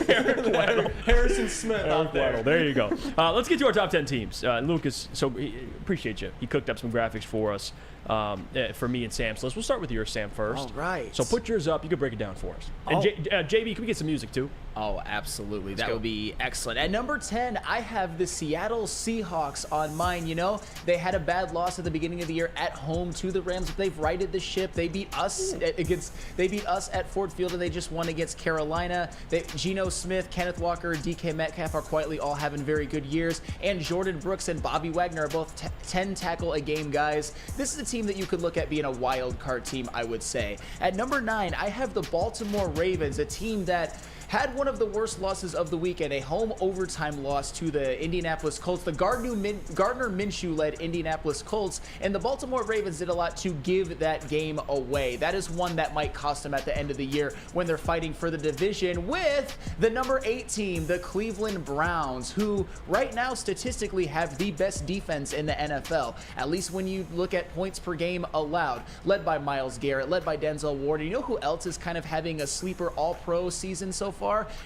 Eric Weddle. Harrison Smith out there. Weddle. There you go. Let's get to our top 10 teams. Lucas, appreciate you. He cooked up some graphics for us, for me and Sam. So we'll start with yours, Sam, first. All right. So put yours up. You can break it down for us. And JB, can we get some music, too? Oh, absolutely. That would be excellent. At number 10, I have the Seattle Seahawks on mine. You know, they had a bad loss at the beginning of the year at home to the Rams, but they've righted the ship. They beat us at Ford Field, and they just won against Carolina. Geno Smith, Kenneth Walker, DK Metcalf are quietly all having very good years, and Jordan Brooks and Bobby Wagner are both 10 tackle a game guys. This is a team that you could look at being a wild card team, I would say. At number 9, I have the Baltimore Ravens, a team that had one of the worst losses of the weekend, a home overtime loss to the Indianapolis Colts, the Gardner Minshew-led Indianapolis Colts, and the Baltimore Ravens did a lot to give that game away. That is one that might cost them at the end of the year when they're fighting for the division with the number 8 team, the Cleveland Browns, who right now statistically have the best defense in the NFL, at least when you look at points per game allowed, led by Myles Garrett, led by Denzel Ward. And you know who else is kind of having a sleeper all-pro season so far?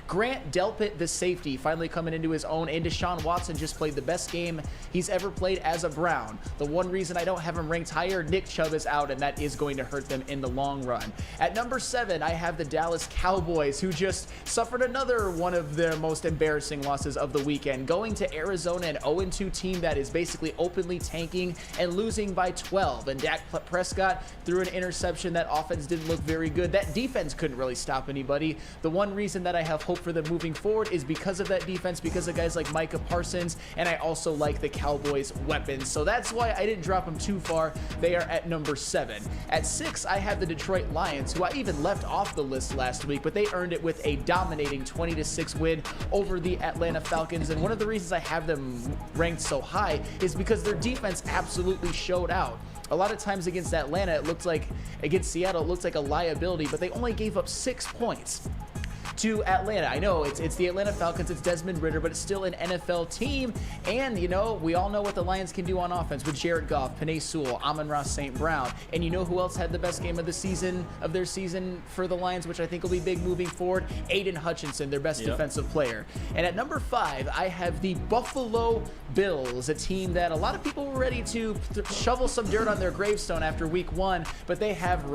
Grant Delpit, the safety, finally coming into his own, and Deshaun Watson just played the best game he's ever played as a Brown. The one reason I don't have him ranked higher, Nick Chubb is out, and that is going to hurt them in the long run. At number 7, I have the Dallas Cowboys, who just suffered another one of their most embarrassing losses of the weekend, going to Arizona, an 0-2 team that is basically openly tanking and losing by 12. And Dak Prescott threw an interception. That offense didn't look very good. That defense couldn't really stop anybody. The one reason that I have hope for them moving forward is because of that defense, because of guys like Micah Parsons, and I also like the Cowboys' weapons. So that's why I didn't drop them too far. They are at number 7. At 6, I have the Detroit Lions, who I even left off the list last week, but they earned it with a dominating 20-6 win over the Atlanta Falcons. And one of the reasons I have them ranked so high is because their defense absolutely showed out. A lot of times against Atlanta, it looked like, against Seattle, it looked like a liability, but they only gave up 6 points to Atlanta. I know it's the Atlanta Falcons, it's Desmond Ridder, but it's still an NFL team. And, you know, we all know what the Lions can do on offense with Jared Goff, Penei Sewell, Amon-Ra St. Brown. And you know who else had the best game of their season for the Lions, which I think will be big moving forward? Aiden Hutchinson, their best defensive player. And at number 5, I have the Buffalo Bills, a team that a lot of people were ready to shovel some dirt on their gravestone after week 1, but they have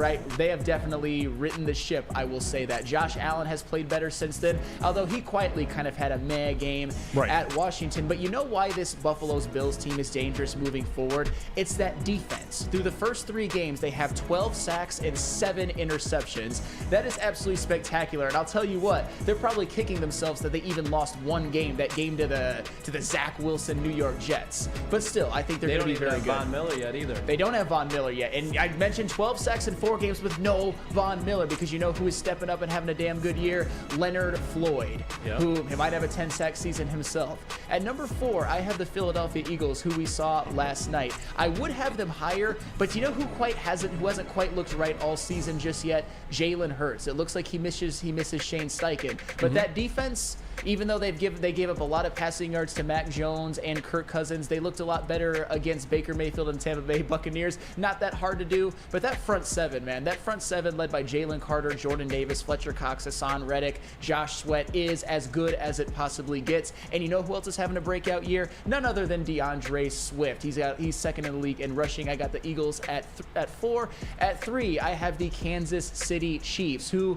definitely written the ship, I will say that. Josh Allen has played better since then, although he quietly kind of had a meh game at Washington. But you know why this Buffalo's Bills team is dangerous moving forward? It's that defense. Through the first 3 games, they have 12 sacks and 7 interceptions. That is absolutely spectacular. And I'll tell you what, they're probably kicking themselves that they even lost one game, that game to the Zach Wilson New York Jets. But still, I think they're going to be very good. They don't have Von Miller yet either. They don't have Von Miller yet. And I mentioned 12 sacks in 4 games with no Von Miller, because you know who is stepping up and having a damn good year? Leonard Floyd, who might have a 10-sack season himself. At number 4, I have the Philadelphia Eagles, who we saw last night. I would have them higher, but you know who hasn't quite looked right all season just yet? Jalen Hurts. It looks like he misses Shane Steichen. But that defense, even though they gave up a lot of passing yards to Mac Jones and Kirk Cousins, they looked a lot better against Baker Mayfield and Tampa Bay Buccaneers. Not that hard to do, but that front 7, man, that front 7 led by Jalen Carter, Jordan Davis, Fletcher Cox, Hassan Reddick, Josh Sweat is as good as it possibly gets. And you know who else is having a breakout year? None other than DeAndre Swift. He's second in the league in rushing. I got the Eagles at 4. At 3, I have the Kansas City Chiefs, who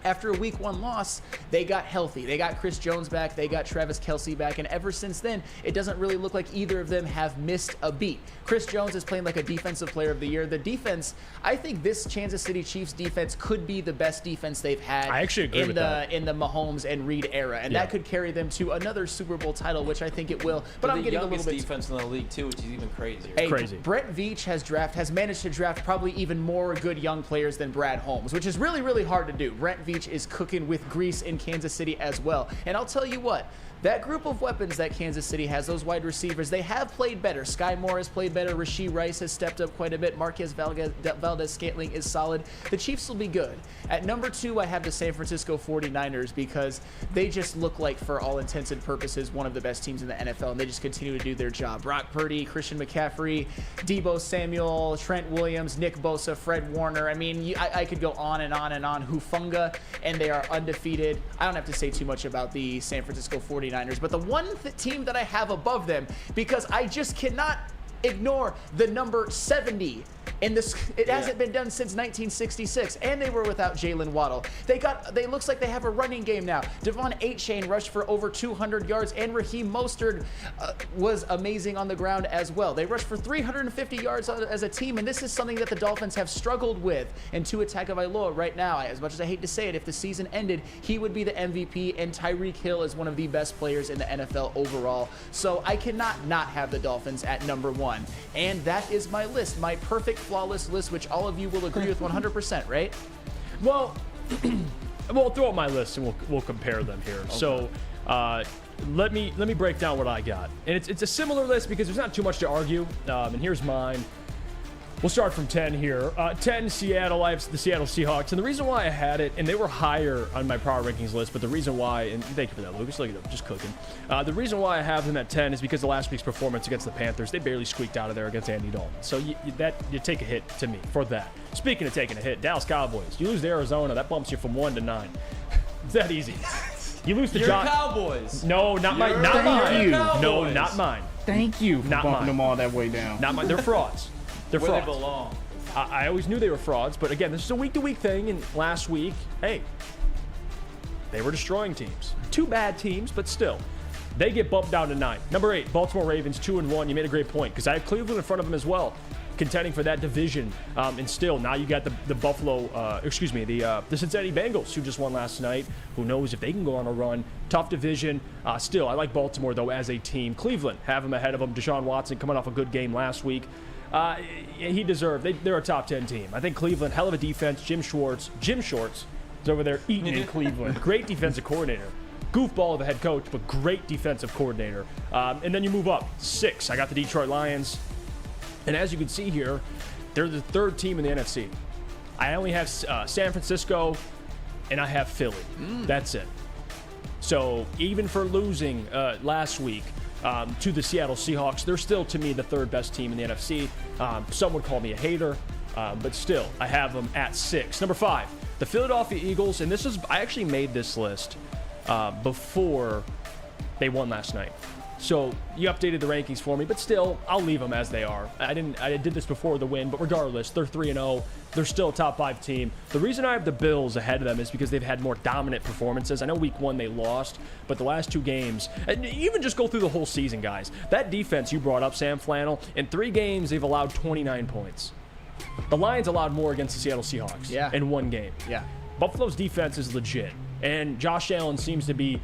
after a week 1 loss, they got healthy. They got Chris Jones back. They got Travis Kelce back. And ever since then, it doesn't really look like either of them have missed a beat. Chris Jones is playing like a defensive player of the year. The defense, I think this Kansas City Chiefs defense could be the best defense they've had I actually agree in with the that. in the Mahomes and Reed era. And that could carry them to another Super Bowl title, which I think it will. But I'm getting a little bit defense in the league too, which is even crazier. Hey, Brett Veach has managed to draft probably even more good young players than Brad Holmes, which is really, really hard to do. Brett Veach is cooking with grease in Kansas City as well. And I'll tell you what, that group of weapons that Kansas City has, those wide receivers, they have played better. Sky Moore has played better. Rashee Rice has stepped up quite a bit. Marquez Valdez-Scantling is solid. The Chiefs will be good. At number 2, I have the San Francisco 49ers because they just look like, for all intents and purposes, one of the best teams in the NFL, and they just continue to do their job. Brock Purdy, Christian McCaffrey, Deebo Samuel, Trent Williams, Nick Bosa, Fred Warner. I mean, I could go on and on and on. Hufunga, and they are undefeated. I don't have to say too much about the San Francisco 49ers, but the one team that I have above them, because I just cannot ignore the number 70 in this. It hasn't been done since 1966, and they were without Jalen Waddle. They looks like they have a running game now. Devon Achane rushed for over 200 yards, and Raheem Mostert was amazing on the ground as well. They rushed for 350 yards as a team, and this is something that the Dolphins have struggled with. And Tua Tagovailoa right now, as much as I hate to say it, if the season ended, he would be the MVP, and Tyreek Hill is one of the best players in the NFL overall. So I cannot not have the Dolphins at number 1. And that is my list, my perfect flawless list, which all of you will agree with 100%, right? Well, we'll throw out my list and we'll compare them here. Okay. So let me break down what I got. And it's a similar list because there's not too much to argue. And here's mine. We'll start from 10 here. 10, Seattle. I have the Seattle Seahawks. And the reason why I had it, and they were higher on my power rankings list, but the reason why, and thank you for that, Lucas. Look at them, just cooking. The reason why I have them at 10 is because of last week's performance against the Panthers. They barely squeaked out of there against Andy Dalton. So you take a hit to me for that. Speaking of taking a hit, Dallas Cowboys. You lose to Arizona, that bumps you from 1 to 9. It's that easy. You lose to Cowboys. No, not mine. Not mine. No, not mine. Thank you for bumping them all that way down. Not mine. They're frauds. They're Where frauds. they belong. I always knew they were frauds, but again, this is a week-to-week thing, and last week, hey, they were destroying teams. 2 bad teams, but still. They get bumped down to 9. Number 8, Baltimore Ravens, 2-1. You made a great point, because I have Cleveland in front of them as well, contending for that division. And still, now you got the Cincinnati Bengals, who just won last night. Who knows if they can go on a run. Tough division. Still, I like Baltimore, though, as a team. Cleveland, have them ahead of them. Deshaun Watson coming off a good game last week. He deserved. They're a top 10 team. I think Cleveland, hell of a defense. Jim Schwartz is over there eating in Cleveland. Great defensive coordinator. Goofball of a head coach, but great defensive coordinator. And then you move up. 6, I got the Detroit Lions. And as you can see here, they're the 3rd team in the NFC. I only have San Francisco, and I have Philly. That's it. So even for losing last week, to the Seattle Seahawks, they're still, to me, the 3rd best team in the NFC. Some would call me a hater, but still, I have them at 6. Number 5, the Philadelphia Eagles, and I actually made this list before they won last night. So you updated the rankings for me, but still, I'll leave them as they are. I did this before the win, but regardless, they're 3-0. They're still a top 5 team. The reason I have the Bills ahead of them is because they've had more dominant performances. I know week 1 they lost, but the last 2 games, and even just go through the whole season, guys. That defense you brought up, Sam Flannel, in 3 games they've allowed 29 points. The Lions allowed more against the Seattle Seahawks in 1 game. Yeah. Buffalo's defense is legit, and Josh Allen seems to be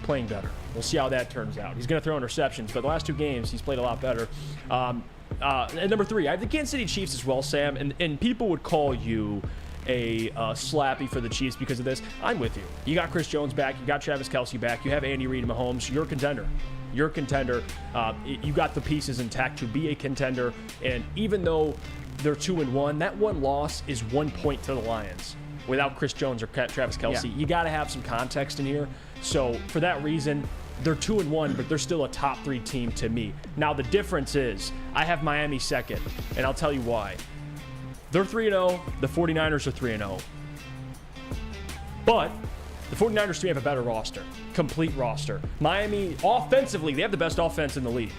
playing better. We'll see how that turns out. He's going to throw interceptions, but the last 2 games he's played a lot better. And number 3, I have the Kansas City Chiefs as well, Sam, and people would call you a slappy for the Chiefs because of this. I'm with you. You got Chris Jones back. You got Travis Kelce back. You have Andy Reid and Mahomes. You're a contender. You're a contender. You got the pieces intact to be a contender, and even though they're 2-1, that 1 loss is 1 point to the Lions. Without Chris Jones or Travis Kelce, you got to have some context in here. So for that reason, they're 2-1, but they're still a top 3 team to me. Now the difference is I have Miami 2nd, and I'll tell you why. They're 3-0. The 49ers are 3-0. But the 49ers to me have a better roster, complete roster. Miami, offensively, they have the best offense in the league.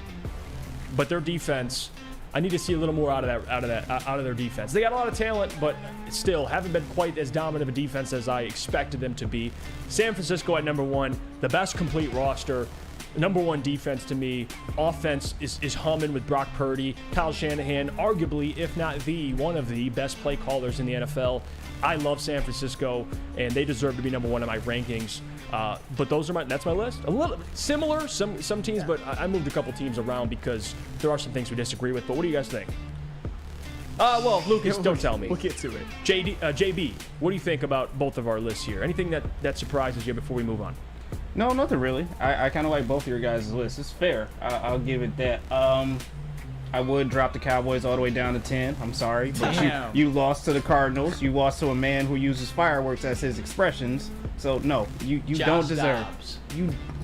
But their defense, I need to see a little more out of their defense. They got a lot of talent, but still haven't been quite as dominant of a defense as I expected them to be. San Francisco at number 1, the best complete roster. Number 1 defense to me. Offense is humming with Brock Purdy. Kyle Shanahan, arguably, if not one of the best play callers in the NFL. I love San Francisco, and they deserve to be number 1 in my rankings. But that's my list. A little similar, some teams, but I moved a couple teams around because there are some things we disagree with. But what do you guys think? Well, Lucas, don't tell me. We'll get to it. JB, what do you think about both of our lists here? Anything that surprises you before we move on? No, nothing really. I kind of like both of your guys' lists. It's fair. I'll give it that. I would drop the Cowboys all the way down to 10. I'm sorry. But you lost to the Cardinals. You lost to a man who uses fireworks as his expressions. So, no, you don't deserve.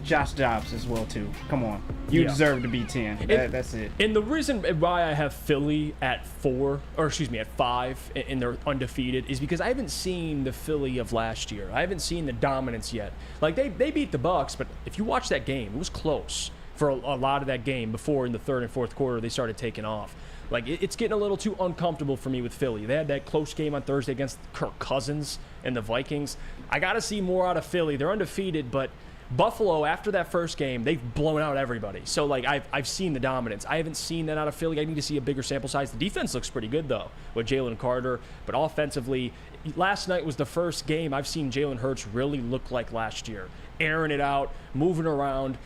Josh Dobbs as well, too. Come on. You deserve to be 10. That's it. And the reason why I have Philly at 5, and they're undefeated is because I haven't seen the Philly of last year. I haven't seen the dominance yet. Like, they beat the Bucs, but if you watch that game, it was close for a lot of that game before in the third and fourth quarter they started taking off. Like, it's getting a little too uncomfortable for me with Philly. They had that close game on Thursday against Kirk Cousins and the Vikings. I got to see more out of Philly. They're undefeated, but Buffalo, after that first game, they've blown out everybody. So, like, I've seen the dominance. I haven't seen that out of Philly. I need to see a bigger sample size. The defense looks pretty good, though, with Jalen Carter. But offensively, last night was the first game I've seen Jalen Hurts really look like last year. Airing it out, moving around.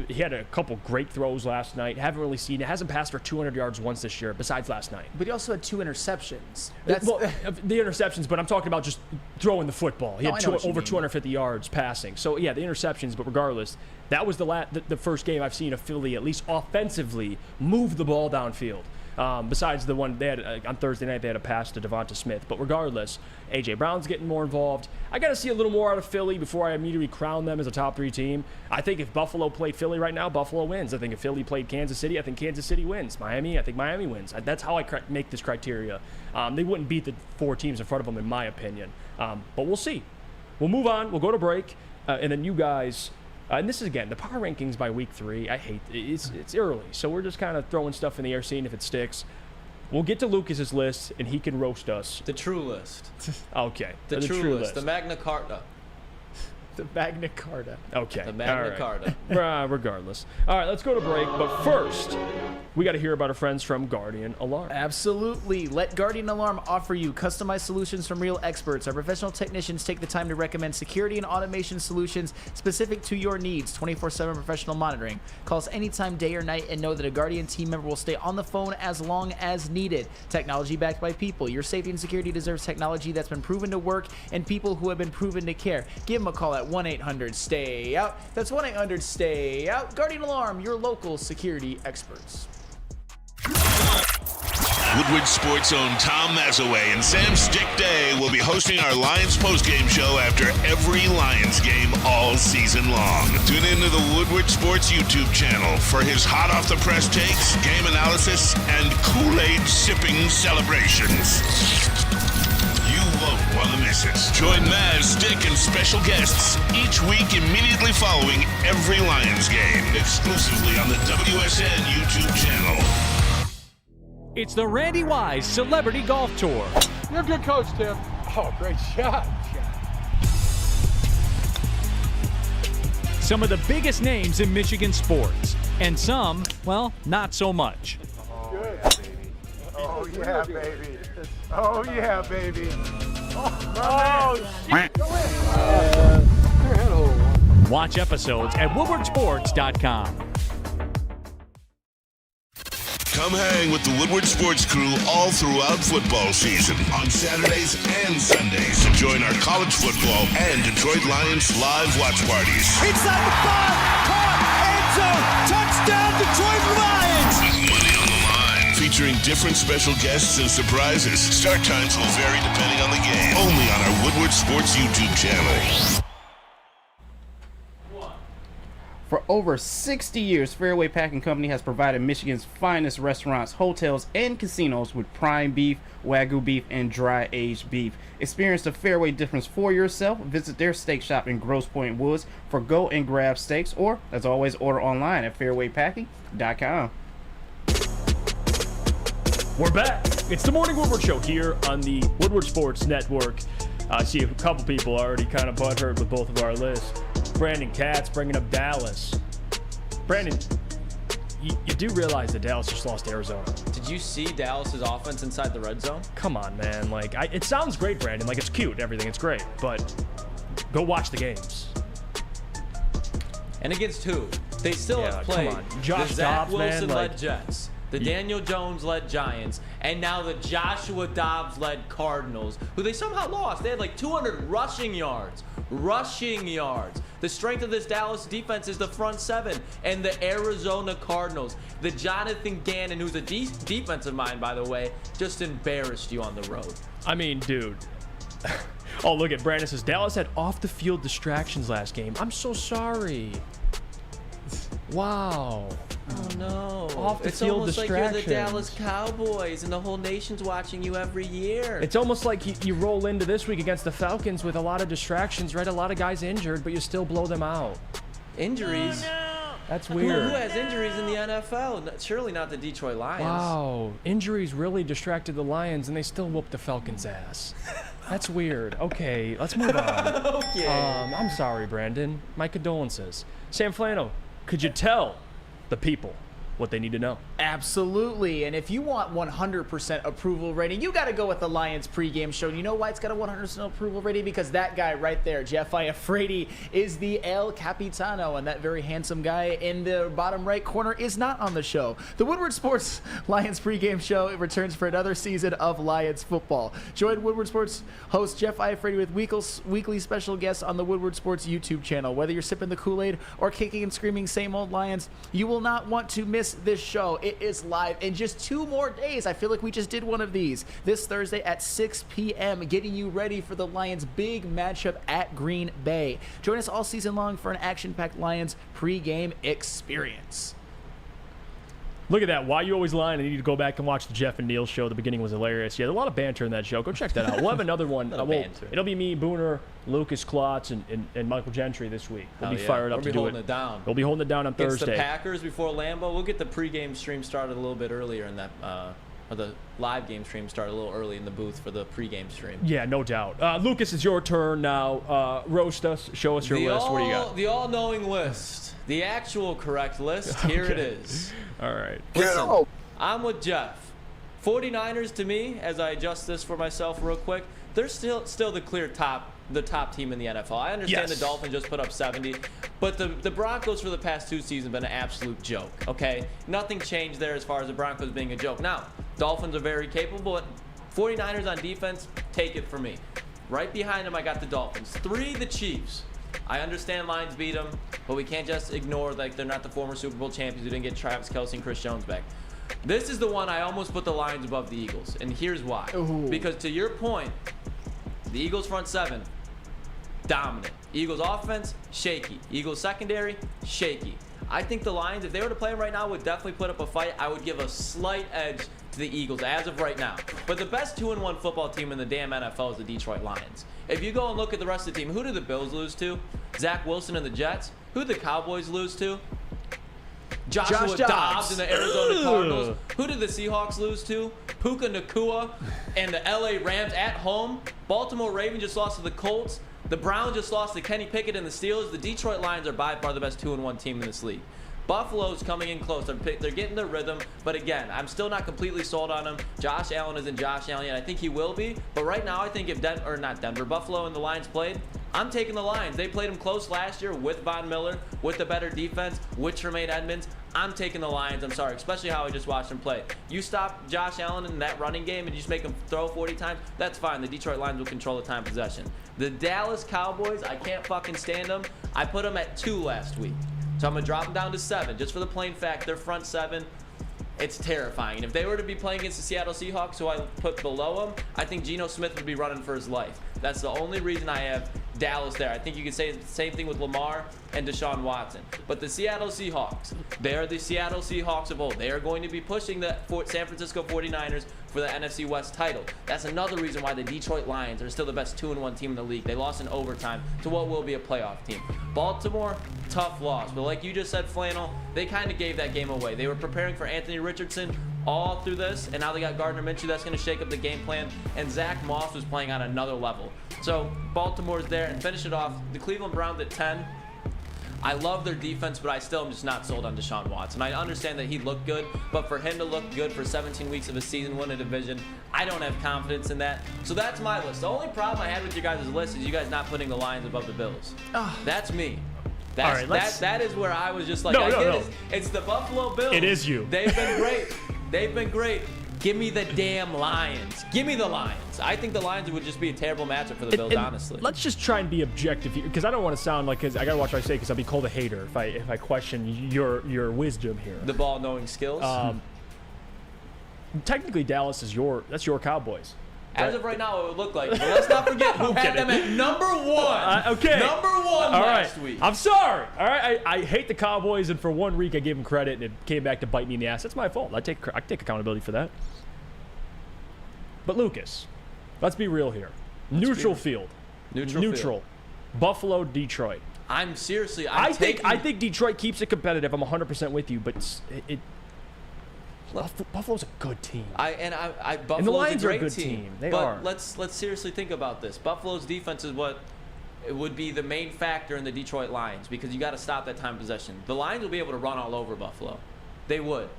He had a couple great throws last night. Haven't really seen it. Hasn't passed for 200 yards once this year, besides last night. But he also had 2 interceptions. The interceptions, but I'm talking about just throwing the football. He had over 250 yards passing. So, yeah, the interceptions, but regardless, that was the first game I've seen a Philly, at least offensively, move the ball downfield. Besides the one they had on Thursday night, they had a pass to Devonta Smith. But regardless, A.J. Brown's getting more involved. I got to see a little more out of Philly before I immediately crown them as a top 3 team. I think if Buffalo played Philly right now, Buffalo wins. I think if Philly played Kansas City, I think Kansas City wins. Miami, I think Miami wins. That's how I make this criteria. They wouldn't beat the 4 teams in front of them, in my opinion. But we'll see. We'll move on. We'll go to break. And then you guys... and this is, again, the power rankings by week 3. I hate it. It's early, so we're just kind of throwing stuff in the air, seeing if it sticks. We'll get to Lucas's list, and he can roast us. The true list. Okay. The true list. The Magna Carta. The Magna Carta. Okay. The Magna Carta. Regardless. All right, let's go to break. But first, we got to hear about our friends from Guardian Alarm. Absolutely. Let Guardian Alarm offer you customized solutions from real experts. Our professional technicians take the time to recommend security and automation solutions specific to your needs. 24/7 professional monitoring. Call us anytime, day or night, and know that a Guardian team member will stay on the phone as long as needed. Technology backed by people. Your safety and security deserves technology that's been proven to work and people who have been proven to care. Give them a call at 1-800-STAY-OUT. That's 1-800-STAY-OUT. Guardian Alarm, your local security experts. Woodward Sports' own Tom Mazaway and Sam Stick Day will be hosting our Lions postgame show after every Lions game all season long. Tune into the Woodward Sports YouTube channel for his hot-off-the-press takes, game analysis, and Kool-Aid sipping celebrations. You won't want to miss it. Join Maz, Stick, and special guests each week immediately following every Lions game, exclusively on the WSN YouTube channel. It's the Randy Wise Celebrity Golf Tour. You're a good coach, Tim. Oh, great shot. Some of the biggest names in Michigan sports, and some, well, not so much. Oh, yeah, baby. Oh, yeah, baby. Watch episodes at woodwardsports.com. Come hang with the Woodward Sports crew all throughout football season on Saturdays and Sundays. Join our college football and Detroit Lions live watch parties. Inside the 5, caught, end zone, touchdown, Detroit Lions! With money on the line, featuring different special guests and surprises. Start times will vary depending on the game. Only on our Woodward Sports YouTube channel. For over 60 years, Fairway Packing Company has provided Michigan's finest restaurants, hotels, and casinos with prime beef, Wagyu beef, and dry-aged beef. Experience the Fairway difference for yourself. Visit their steak shop in Grosse Pointe Woods for go and grab steaks, or, as always, order online at fairwaypacking.com. We're back. It's the Morning Woodward Show here on the Woodward Sports Network. I see a couple people already kind of butthurt with both of our lists. Brandon Katz bringing up Dallas. Brandon, you do realize that Dallas just lost to Arizona. Did you see Dallas's offense inside the red zone? Come on, man. Like, it sounds great, Brandon. Like, it's cute, everything. It's great. But go watch the games. And against who? They still have played come on. Josh the Zach Dobbs, man, Wilson-led Jets, the Daniel Jones-led Giants, and now the Joshua Dobbs-led Cardinals, who they somehow lost. They had like 200 rushing yards. The strength of this Dallas defense is the front seven, and the Arizona Cardinals. The Jonathan Gannon, who's a defensive mind, by the way, just embarrassed you on the road. I mean, dude. Oh, look at Brandon says, Dallas had off-the-field distractions last game. I'm so sorry. Wow. Oh, no. It's Off-the-field almost like distractions. you're the Dallas Cowboys, and the whole nation's watching you every year. It's almost like you roll into this week against the Falcons with a lot of distractions, right? A lot of guys injured, but you still blow them out. Injuries? Oh, no. That's weird. Who has injuries in the NFL? Surely not the Detroit Lions. Wow. Injuries really distracted the Lions, and they still whooped the Falcons' ass. That's weird. Okay, let's move on. Okay. I'm sorry, Brandon. My condolences. Sam Flannel, could you tell the people what they need to know? Absolutely. And if you want 100% approval rating, you got to go with the Lions pregame show. You know why it's got a 100% approval rating? Because that guy right there, Jeff Iafrate, is the El Capitano, and that very handsome guy in the bottom right corner is not on the show. The Woodward Sports Lions pregame show returns for another season of Lions football. Join Woodward Sports host Jeff Iafrate with weekly special guests on the Woodward Sports YouTube channel. Whether you're sipping the Kool-Aid or kicking and screaming same old Lions, you will not want to miss this show. It is live in just 2 more days. I feel like we just did one of these this Thursday at 6 p.m., getting you ready for the Lions' big matchup at Green Bay. Join us all season long for an action-packed Lions pregame experience. Look at that. Why you always lying? I need to go back and watch the Jeff and Neil show. The beginning was hilarious. Yeah, there's a lot of banter in that show. Go check that out. We'll have another one. Banter. It'll be me, Booner, Lucas Klotz, and Michael Gentry this week. We'll be fired up to do it. We'll be holding it down. We'll be holding it down on Against Thursday. the Packers before Lambeau. We'll get the pregame stream started a little bit earlier in that, or the live game stream started a little early in the booth for the pregame stream. Yeah, no doubt. Lucas, it's your turn now. Roast us. Show us your list. What do you got? The all-knowing list. The actual correct list. Here it is. All right. Listen, I'm with Jeff. 49ers, to me, as I adjust this for myself real quick, they're still the clear top team in the NFL. I understand the Dolphins just put up 70, but the Broncos for the past 2 seasons have been an absolute joke, okay? Nothing changed there as far as the Broncos being a joke. Now, Dolphins are very capable, but 49ers on defense, take it from me. Right behind them, I got the Dolphins. 3, the Chiefs. I understand Lions beat them, but we can't just ignore like they're not the former Super Bowl champions who didn't get Travis Kelce and Chris Jones back. This is the one I almost put the Lions above the Eagles, and here's why. Ooh. Because to your point, the Eagles front seven, dominant. Eagles offense, shaky. Eagles secondary, shaky. I think the Lions, if they were to play them right now, would definitely put up a fight. I would give a slight edge to the Eagles as of right now. But the best 2-1 football team in the damn NFL is the Detroit Lions. If you go and look at the rest of the team, who did the Bills lose to? Zach Wilson and the Jets. Who did the Cowboys lose to? Joshua Dobbs and the Arizona Cardinals. Who did the Seahawks lose to? Puka Nacua and the LA Rams at home. Baltimore Ravens just lost to the Colts. The Browns just lost to Kenny Pickett and the Steelers. The Detroit Lions are by far the best 2-1 team in this league. Buffalo's coming in close. They're getting their rhythm, but again, I'm still not completely sold on them. Josh Allen isn't Josh Allen yet. I think he will be, but right now I think if Buffalo and the Lions played, I'm taking the Lions. They played them close last year with Von Miller, with the better defense, with Tremaine Edmonds. I'm taking the Lions. I'm sorry, especially how I just watched them play. You stop Josh Allen in that running game and you just make him throw 40 times, that's fine. The Detroit Lions will control the time possession. The Dallas Cowboys, I can't fucking stand them. I put them at 2 last week. So I'm going to drop them down to 7, just for the plain fact their front 7, it's terrifying. And if they were to be playing against the Seattle Seahawks, who I put below them, I think Geno Smith would be running for his life. That's the only reason I have Dallas there. I think you could say the same thing with Lamar and Deshaun Watson. But the Seattle Seahawks, they are the Seattle Seahawks of old. They are going to be pushing the San Francisco 49ers for the NFC West title. That's another reason why the Detroit Lions are still the best 2-1 team in the league. They lost in overtime to what will be a playoff team. Baltimore, tough loss. But like you just said, Flannel, they kind of gave that game away. They were preparing for Anthony Richardson. all through this, and now they got Gardner Minshew. That's going to shake up the game plan, and Zach Moss was playing on another level. So Baltimore's there, and finish it off. The Cleveland Browns at 10. I love their defense, but I still am just not sold on Deshaun Watson. I understand that he looked good, but for him to look good for 17 weeks of a season, win a division, I don't have confidence in that. So that's my list. The only problem I had with your guys' list is you guys not putting the Lions above the Bills. That's me. That is where I was just like, it's the Buffalo Bills. It is you. They've been great. They've been great. Give me the damn Lions. Give me the Lions. I think the Lions would just be a terrible matchup for the Bills, honestly. Let's just try and be objective here, because I don't want to sound like, because I gotta watch what I say, because I'll be called a hater if I question your wisdom here. The ball knowing skills. Technically, Dallas is your Cowboys. As of right now, it would look like. But let's not forget who had them at number one. Okay. Number one last week. I'm sorry. All right. I hate the Cowboys, and for 1 week I gave them credit, and it came back to bite me in the ass. That's my fault. I take accountability for that. But Lucas, let's be real here. Neutral field. Neutral. Buffalo, Detroit. I think Detroit keeps it competitive. I'm 100% with you, but Buffalo's a good team. Buffalo's and the Lions a great are a good team. They are. Let's seriously think about this. Buffalo's defense is what it would be the main factor in the Detroit Lions, because you got to stop that time of possession. The Lions will be able to run all over Buffalo. They would.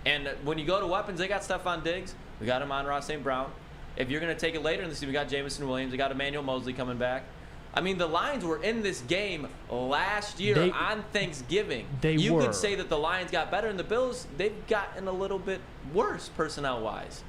And when you go to weapons, they got Stephon Diggs. We got Amon-Ra St. Brown. If you're going to take it later in the season, we got Jamison Williams. We got Emmanuel Mosley coming back. I mean, the Lions were in this game last year on Thanksgiving. You could say that the Lions got better, and the Bills, they've gotten a little bit worse personnel-wise.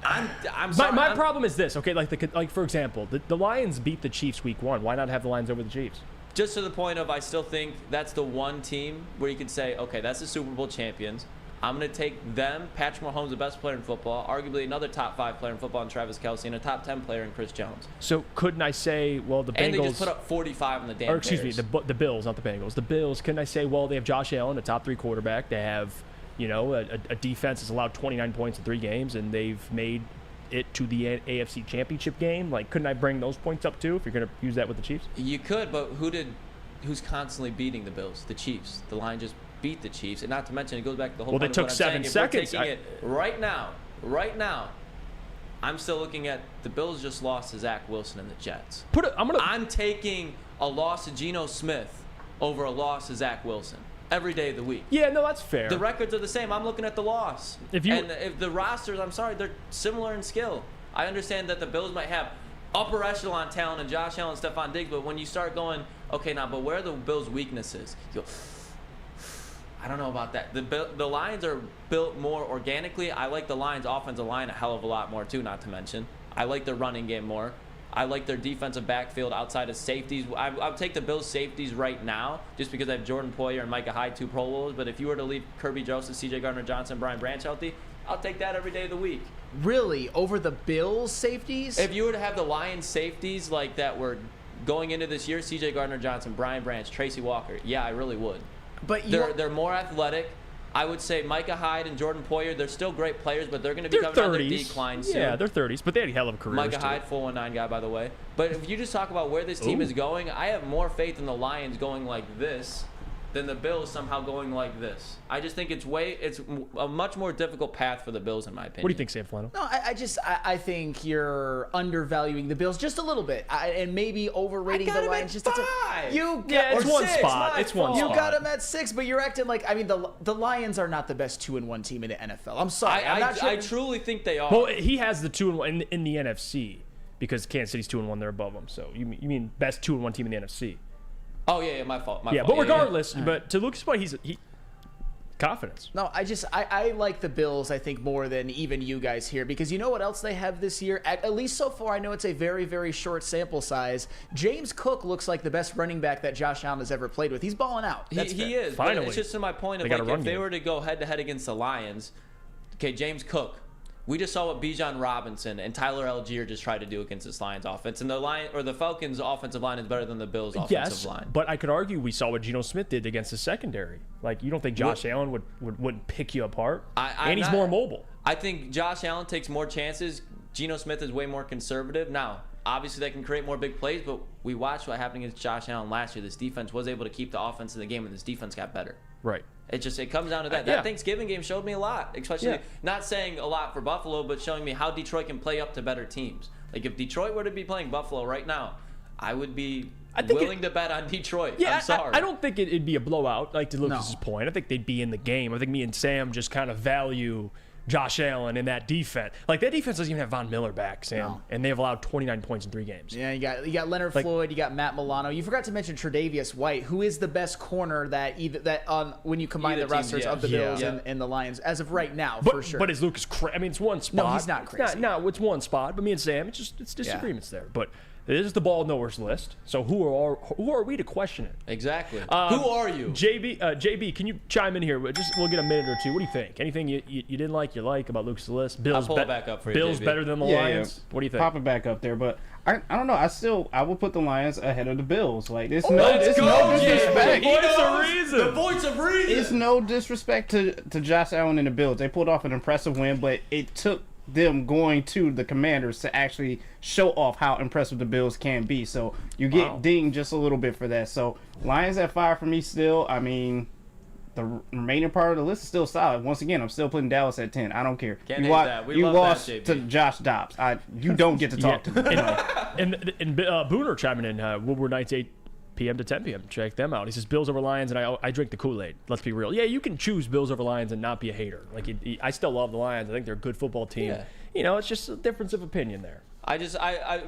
I'm sorry. My problem is this, okay? Like for example, the Lions beat the Chiefs week 1. Why not have the Lions over the Chiefs? Just to the point of, I still think that's the one team where you can say, okay, that's the Super Bowl champions. I'm going to take them. Patrick Mahomes, the best player in football, arguably another top 5 player in football in Travis Kelce, and a top 10 player in Chris Jones. So couldn't I say, well, the Bengals... And they just put up 45 on the damn Or excuse me, the Bills, not the Bengals. The Bills, couldn't I say, well, they have Josh Allen, a top 3 quarterback. They have, a defense that's allowed 29 points in 3 games, and they've made it to the AFC Championship game. Like, couldn't I bring those points up too if you're going to use that with the Chiefs? You could, but who's constantly beating the Bills? The Chiefs. The Lions just beat the Chiefs, and not to mention, it goes back to the whole. Well, they took 7 seconds. If we're taking it right now, I'm still looking at the Bills just lost to Zach Wilson and the Jets. I'm taking a loss to Geno Smith over a loss to Zach Wilson every day of the week. Yeah, no, that's fair. The records are the same. I'm looking at the loss. If the rosters, I'm sorry, they're similar in skill. I understand that the Bills might have upper echelon talent and Josh Allen and Stephon Diggs, but when you start going, okay, now, but where are the Bills' weaknesses? You go, I don't know about that. The Lions are built more organically. I like the Lions' offensive line a hell of a lot more, too, not to mention. I like their running game more. I like their defensive backfield outside of safeties. I'll take the Bills' safeties right now just because I have Jordan Poyer and Micah Hyde, 2 Pro Bowlers. But if you were to leave Kirby Joseph, C.J. Gardner-Johnson, Brian Branch healthy, I'll take that every day of the week. Really? Over the Bills' safeties? If you were to have the Lions' safeties like that were going into this year, C.J. Gardner-Johnson, Brian Branch, Tracy Walker, yeah, I really would. But they're more athletic. I would say Micah Hyde and Jordan Poyer, they're still great players, but they're going to be coming on their decline soon. Yeah, they're 30s, but they had a hell of a career. Micah Hyde, 419 guy, by the way. But if you just talk about where this team is going, I have more faith in the Lions going like this than the Bills somehow going like this. I just think it's a much more difficult path for the Bills, in my opinion. What do you think, Sam Flannel? No, I think you're undervaluing the Bills just a little bit, and maybe overrating the Lions. Just 5. It's one spot. It's one spot. You got them at 6, but you're acting like, I mean, the Lions are not the best 2-1 team in the NFL. I'm sorry. I truly think they are. Well, he has the 2-1 in the NFC because Kansas City's 2-1. They're above them. So you mean best 2-1 team in the NFC? Oh, yeah, my fault. But regardless, but to Lucas' point, he's confidence. No, I like the Bills, I think, more than even you guys here, because you know what else they have this year? At least so far, I know it's a very, very short sample size. James Cook looks like the best running back that Josh Allen has ever played with. He's balling out. He is. Finally. But it's just to my point of, like, if they were to go head-to-head against the Lions, okay, James Cook, we just saw what Bijan Robinson and Tyler Algier just tried to do against this Lions offense, and the Falcons' offensive line is better than the Bills' offensive line. But I could argue we saw what Geno Smith did against the secondary. Like, you don't think Josh Allen wouldn't pick you apart? And he's more mobile. I think Josh Allen takes more chances Geno Smith is way more conservative. Now, obviously, they can create more big plays, but we watched what happened against Josh Allen last year. This defense was able to keep the offense in the game, and this defense got better. Right. It comes down to that. That Thanksgiving game showed me a lot, especially not saying a lot for Buffalo, but showing me how Detroit can play up to better teams. Like, if Detroit were to be playing Buffalo right now, I would be willing to bet on Detroit. Yeah, I'm sorry. I don't think it'd be a blowout, like to Lucas's point. I think they'd be in the game. I think me and Sam just kind of value Josh Allen in that defense. Like, that defense doesn't even have Von Miller back, Sam, and they've allowed 29 points in 3 games. Yeah, you got Leonard Floyd, you got Matt Milano. You forgot to mention Tre'Davious White, who is the best corner when you combine the rosters of the Bills and the Lions as of right now, for sure. But is Lucas I mean, it's one spot. No, he's not crazy. No, it's one spot. But me and Sam, it's disagreements there. But it is the ball knowers list. So who are we to question it? Exactly. Who are you? JB, can you chime in here? We'll get a minute or two. What do you think? Anything you didn't like about Lucas' list? Bills, I'll pull it back up for you, Bills JB. better than the Lions? What do you think? Pop it back up there, but I don't know. I will put the Lions ahead of the Bills. Like, it's no disrespect. The voice of reason. It's no disrespect to Josh Allen and the Bills. They pulled off an impressive win, but it took them going to the Commanders to actually show off how impressive the Bills can be. So you get dinged just a little bit for that. So Lions at 5 for me still. I mean, the remaining part of the list is still solid. Once again, I'm still putting Dallas at 10. I don't care. You lost to Josh Dobbs. You don't get to talk to me. And Booner chiming in, Woodward Nights 8 p.m. to 10 p.m. Check them out. He says Bills over Lions, and I drink the Kool-Aid. Let's be real. Yeah, you can choose Bills over Lions and not be a hater. Like, I still love the Lions. I think they're a good football team. Yeah. It's just a difference of opinion there.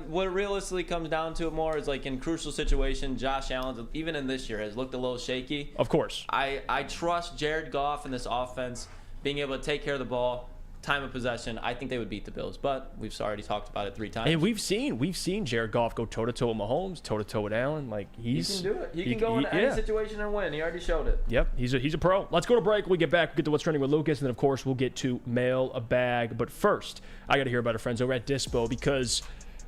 What realistically comes down to it more is, like, in crucial situations, Josh Allen, even in this year, has looked a little shaky. Of course. I trust Jared Goff in this offense being able to take care of the ball. Time of possession, I think they would beat the Bills, but we've already talked about it 3 times. And we've seen Jared Goff go toe-to-toe with Mahomes, toe-to-toe with Allen. Like, he can do it. He can go into any situation and win. He already showed it. Yep, he's a pro. Let's go to break. We get back, we'll get to what's trending with Lucas, and then, of course, we'll get to mail a bag. But first, I got to hear about our friends over at Dispo, because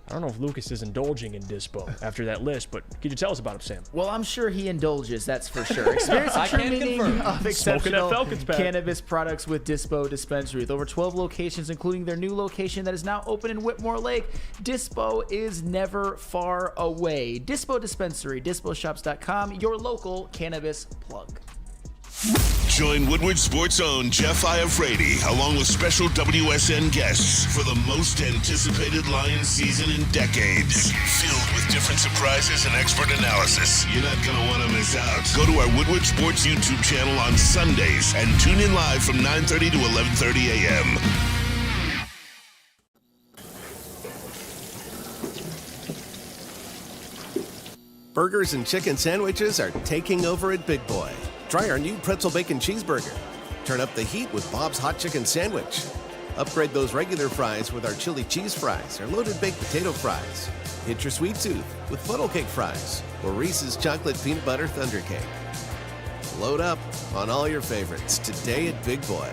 I don't know if Lucas is indulging in Dispo after that list, but could you tell us about him, Sam? Well, I'm sure he indulges, that's for sure. Experience a true meaning of exceptional cannabis products with Dispo Dispensary. With over 12 locations, including their new location that is now open in Whitmore Lake, Dispo is never far away. Dispo Dispensary, disposhops.com, your local cannabis plug. Join Woodward Sports' own Jeff Iafrate, along with special WSN guests, for the most anticipated Lions season in decades. Filled with different surprises and expert analysis. You're not going to want to miss out. Go to our Woodward Sports YouTube channel on Sundays and tune in live from 9:30 to 11:30 a.m. Burgers and chicken sandwiches are taking over at Big Boy. Try our new pretzel bacon cheeseburger. Turn up the heat with Bob's Hot Chicken Sandwich. Upgrade those regular fries with our chili cheese fries or loaded baked potato fries. Hit your sweet tooth with funnel cake fries or Reese's chocolate peanut butter thunder cake. Load up on all your favorites today at Big Boy.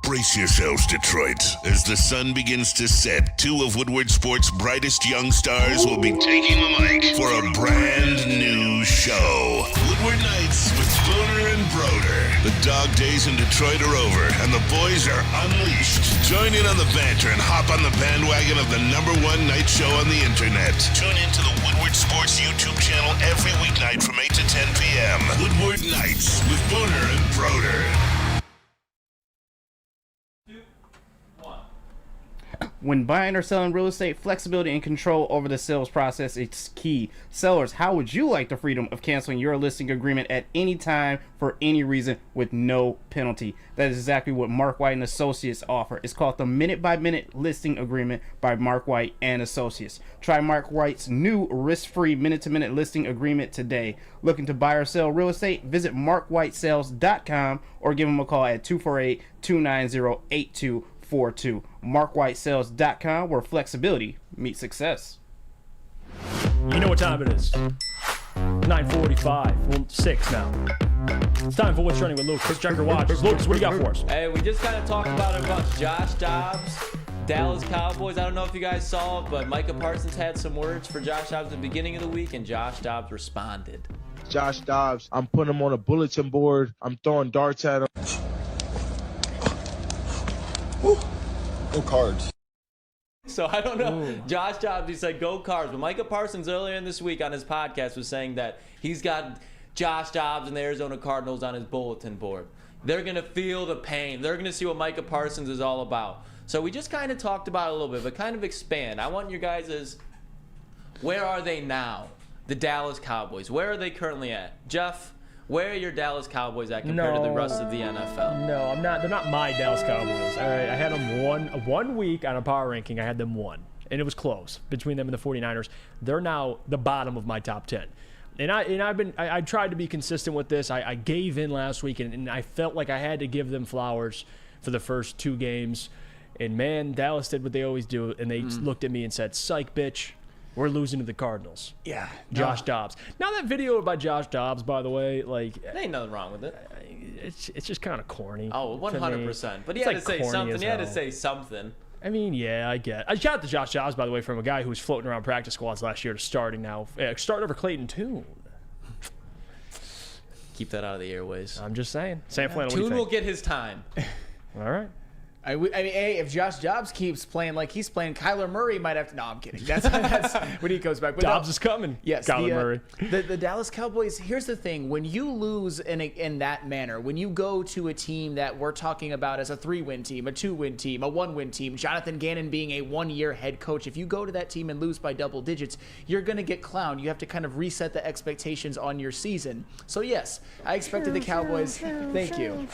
Brace yourselves, Detroit. As the sun begins to set, 2 of Woodward Sports' brightest young stars will be taking the mic for a brand new show. Woodward Nights with Spooner and Broder. The dog days in Detroit are over, and the boys are unleashed. Join in on the banter and hop on the bandwagon of the #1 night show on the internet. Tune in to the Woodward Sports YouTube channel every weeknight from 8 to 10 p.m. Woodward Nights with Spooner and Broder. When buying or selling real estate, flexibility and control over the sales process is key. Sellers, how would you like the freedom of canceling your listing agreement at any time for any reason with no penalty? That is exactly what Mark White and Associates offer. It's called the minute-by-minute listing agreement by Mark White and Associates. Try Mark White's new risk-free minute-to-minute listing agreement today. Looking to buy or sell real estate? Visit markwhitesales.com or give them a call at 248-290-8242. markwhitesales.com, where flexibility meets success. You know what time it is. 9:45. Well, 6 now. It's time for What's Trending with Lucas. Check your watches. Lucas, what do you got for us? Hey, we just kind of talked about it about Josh Dobbs, Dallas Cowboys. I don't know if you guys saw it, but Micah Parsons had some words for Josh Dobbs at the beginning of the week, and Josh Dobbs responded. Josh Dobbs, I'm putting him on a bulletin board. I'm throwing darts at him. Go Cards. So I don't know. Josh Dobbs, he said go Cards. But Micah Parsons earlier in this week on his podcast was saying that he's got Josh Dobbs and the Arizona Cardinals on his bulletin board. They're going to feel the pain. They're going to see what Micah Parsons is all about. So we just kind of talked about it a little bit, but kind of expand. I want your guys' where are they now? The Dallas Cowboys. Where are they currently at? Jeff, where are your Dallas Cowboys at compared to the rest of the NFL? No, I'm not. They're not my Dallas Cowboys. All right, I had them one week on a power ranking. I had them one, and it was close between them and the 49ers. They're now the bottom of my top 10. And I tried to be consistent with this. I gave in last week, and I felt like I had to give them flowers for the first 2 games. And man, Dallas did what they always do, and they looked at me and said, "Psych, bitch. We're losing to the Cardinals." Yeah. Josh Dobbs. Now that video by Josh Dobbs, by the way, like there ain't nothing wrong with it. It's just kind of corny. Oh, 100%. But he had to say something. He had to say something. I mean, yeah, I get. I shout out to Josh Dobbs, by the way, from a guy who was floating around practice squads last year to starting now. Starting over Clayton Tune. Keep that out of the airways. I'm just saying. Sam Flannel, what do you Tune think? will get his time. All right. I mean, hey, if Josh Dobbs keeps playing like he's playing, Kyler Murray might have to. No, I'm kidding. That's when he goes back. But Dobbs is coming. Yes, Kyler Murray. The Dallas Cowboys. Here's the thing: when you lose in that manner, when you go to a team that we're talking about as a 3-win team, a 2-win team, a 1-win team, Jonathan Gannon being a 1-year head coach, if you go to that team and lose by double digits, you're going to get clowned. You have to kind of reset the expectations on your season. So yes, I expected the Cowboys. Thank you.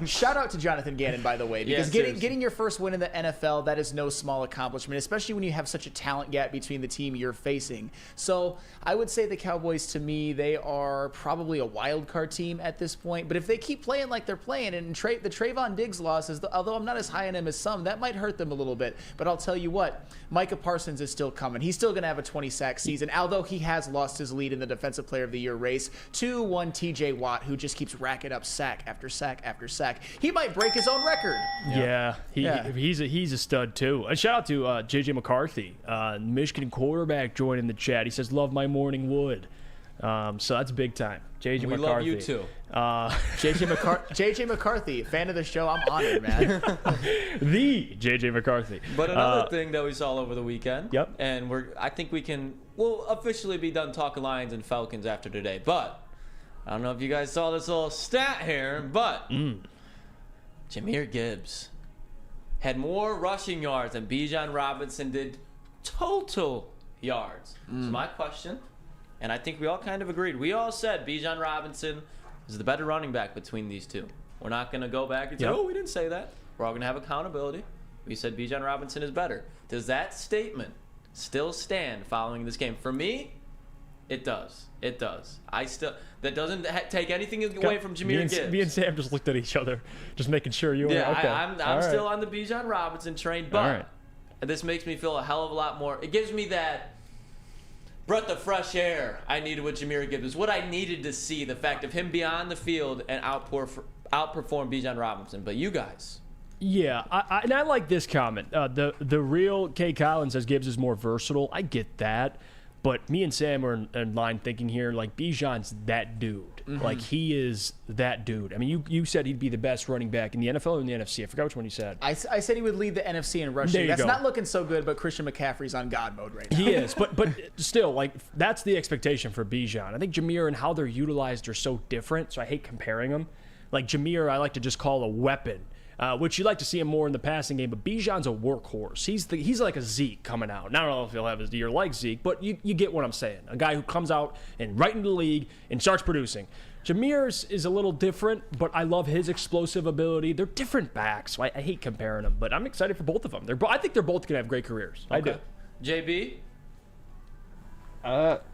Shout out to Jonathan Gannon, by the way, because getting your first win in the NFL, that is no small accomplishment, especially when you have such a talent gap between the team you're facing. So I would say the Cowboys, to me, they are probably a wild card team at this point. But if they keep playing like they're playing, and the Trayvon Diggs loss, although I'm not as high on him as some, that might hurt them a little bit. But I'll tell you what, Micah Parsons is still coming. He's still going to have a 20-sack season, although he has lost his lead in the Defensive Player of the Year race to one TJ Watt, who just keeps racking up sack after sack after sack. He might break his own record. Yeah, he's a stud too. And shout out to JJ McCarthy, Michigan quarterback, joining the chat. He says, "Love my morning wood." So that's big time. JJ we McCarthy. love you too. JJ McCarthy, fan of the show. I'm honored, man. The JJ McCarthy. But another thing that we saw over the weekend. Yep. And I think we'll officially be done talking Lions and Falcons after today. But I don't know if you guys saw this little stat here, but Jahmyr Gibbs had more rushing yards than Bijan Robinson did total yards. So my question, and I think we all kind of agreed, we all said Bijan Robinson is the better running back between these two. We're not going to go back and say, oh, we didn't say that. We're all going to have accountability. We said Bijan Robinson is better. Does that statement still stand following this game? For me, it does. It does. That doesn't take anything away from Jahmyr Gibbs. Me and Sam just looked at each other, just making sure you were okay. I'm still on the Bijan Robinson train, but this makes me feel a hell of a lot more. It gives me that breath of fresh air I needed with Jahmyr Gibbs. It's what I needed to see, the fact of him be on the field and outperform Bijan Robinson. But you guys. Yeah, I like this comment. The real Kay Collins says Gibbs is more versatile. I get that. But me and Sam are in line thinking here, like, Bijan's that dude. Like, he is that dude. I mean, you said he'd be the best running back in the NFL or in the NFC. I forgot which one you said. I said he would lead the NFC in rushing. That's not looking so good, but Christian McCaffrey's on God mode right now. He is, but still, like, that's the expectation for Bijan. I think Jahmyr and how they're utilized are so different, so I hate comparing them. Like, Jahmyr, I like to just call a weapon. Which you like to see him more in the passing game, but Bijan's a workhorse. He's like a Zeke coming out. And I don't know if he'll have his year like Zeke, but you get what I'm saying. A guy who comes out and right into the league and starts producing. Jahmyr's is a little different, but I love his explosive ability. They're different backs, so I hate comparing them, but I'm excited for both of them. I think they're both going to have great careers. Okay. I do. JB?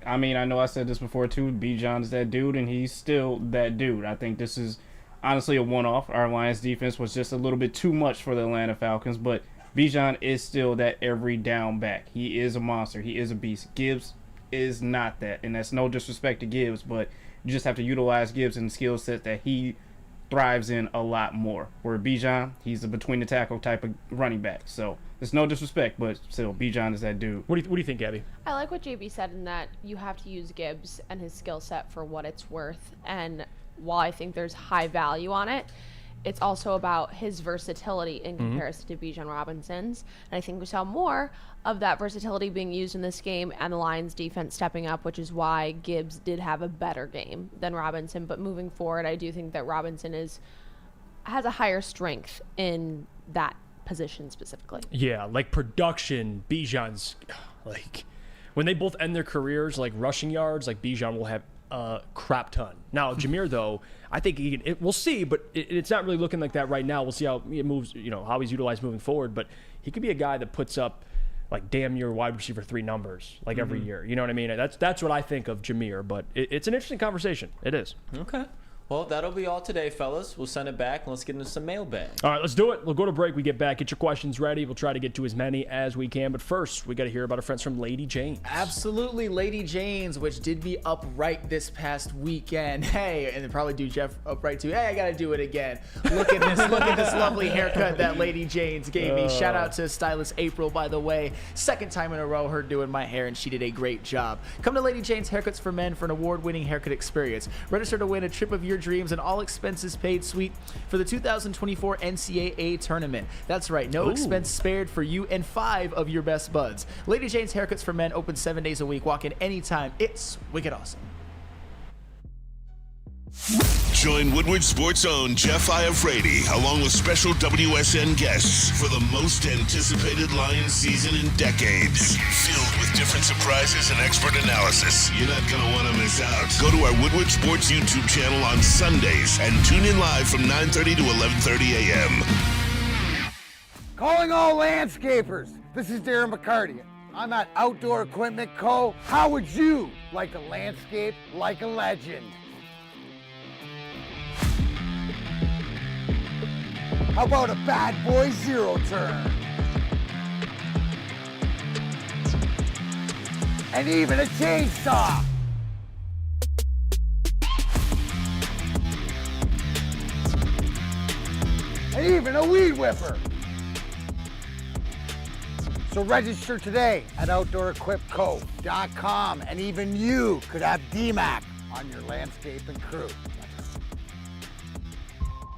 I mean, I know I said this before too. Bijan's that dude, and he's still that dude. I think this is honestly a one-off. Our Lions defense was just a little bit too much for the Atlanta Falcons, but Bijan is still that every down back. He is a monster. He is a beast. Gibbs is not that, and that's no disrespect to Gibbs, but you just have to utilize Gibbs and the skill set that he thrives in a lot more. Where Bijan, he's a between-the-tackle type of running back. So it's no disrespect, but still, Bijan is that dude. What do you think, Abby? I like what JB said in that you have to use Gibbs and his skill set for what it's worth, and while I think there's high value on it, it's also about his versatility in comparison to Bijan Robinson's. And I think we saw more of that versatility being used in this game and the Lions defense stepping up, which is why Gibbs did have a better game than Robinson. But moving forward, I do think that Robinson has a higher strength in that position specifically. Yeah, like production, Bijan's like when they both end their careers, like rushing yards, like Bijan will have a crap ton. Now Jameer, though, I think we'll see, but it's not really looking like that right now. We'll see how it moves, how he's utilized moving forward. But he could be a guy that puts up like damn near wide receiver 3 numbers like every year. You know what I mean? That's what I think of Jameer. But it's an interesting conversation. It is. Okay. Well, that'll be all today, fellas. We'll send it back, and let's get into some mailbag. All right, let's do it. We'll go to break. We get back. Get your questions ready. We'll try to get to as many as we can. But first, we got to hear about our friends from Lady Jane's. Absolutely, Lady Jane's, which did be upright this past weekend. Hey, and they probably do Jeff upright too. Hey, I got to do it again. Look at this. Look at this lovely haircut that Lady Jane's gave me. Shout out to stylist April, by the way. Second time in a row her doing my hair, and she did a great job. Come to Lady Jane's Haircuts for Men for an award-winning haircut experience. Register to win a trip of your dreams and all expenses paid suite for the 2024 NCAA tournament. That's right, no expense spared for you and 5 of your best buds. Lady Jane's Haircuts for Men open 7 days a week. Walk in anytime. It's wicked awesome. Join Woodward Sports' own Jeff Iafrate, along with special WSN guests, for the most anticipated Lions season in decades. Filled with different surprises and expert analysis. You're not going to want to miss out. Go to our Woodward Sports YouTube channel on Sundays and tune in live from 9:30 to 11:30 a.m. Calling all landscapers. This is Darren McCarty. I'm at Outdoor Equipment Co. How would you like to landscape like a legend? How about a bad boy zero turn? And even a chainsaw. And even a weed whipper. So register today at OutdoorEquipCo.com, and even you could have DMAC on your landscaping crew.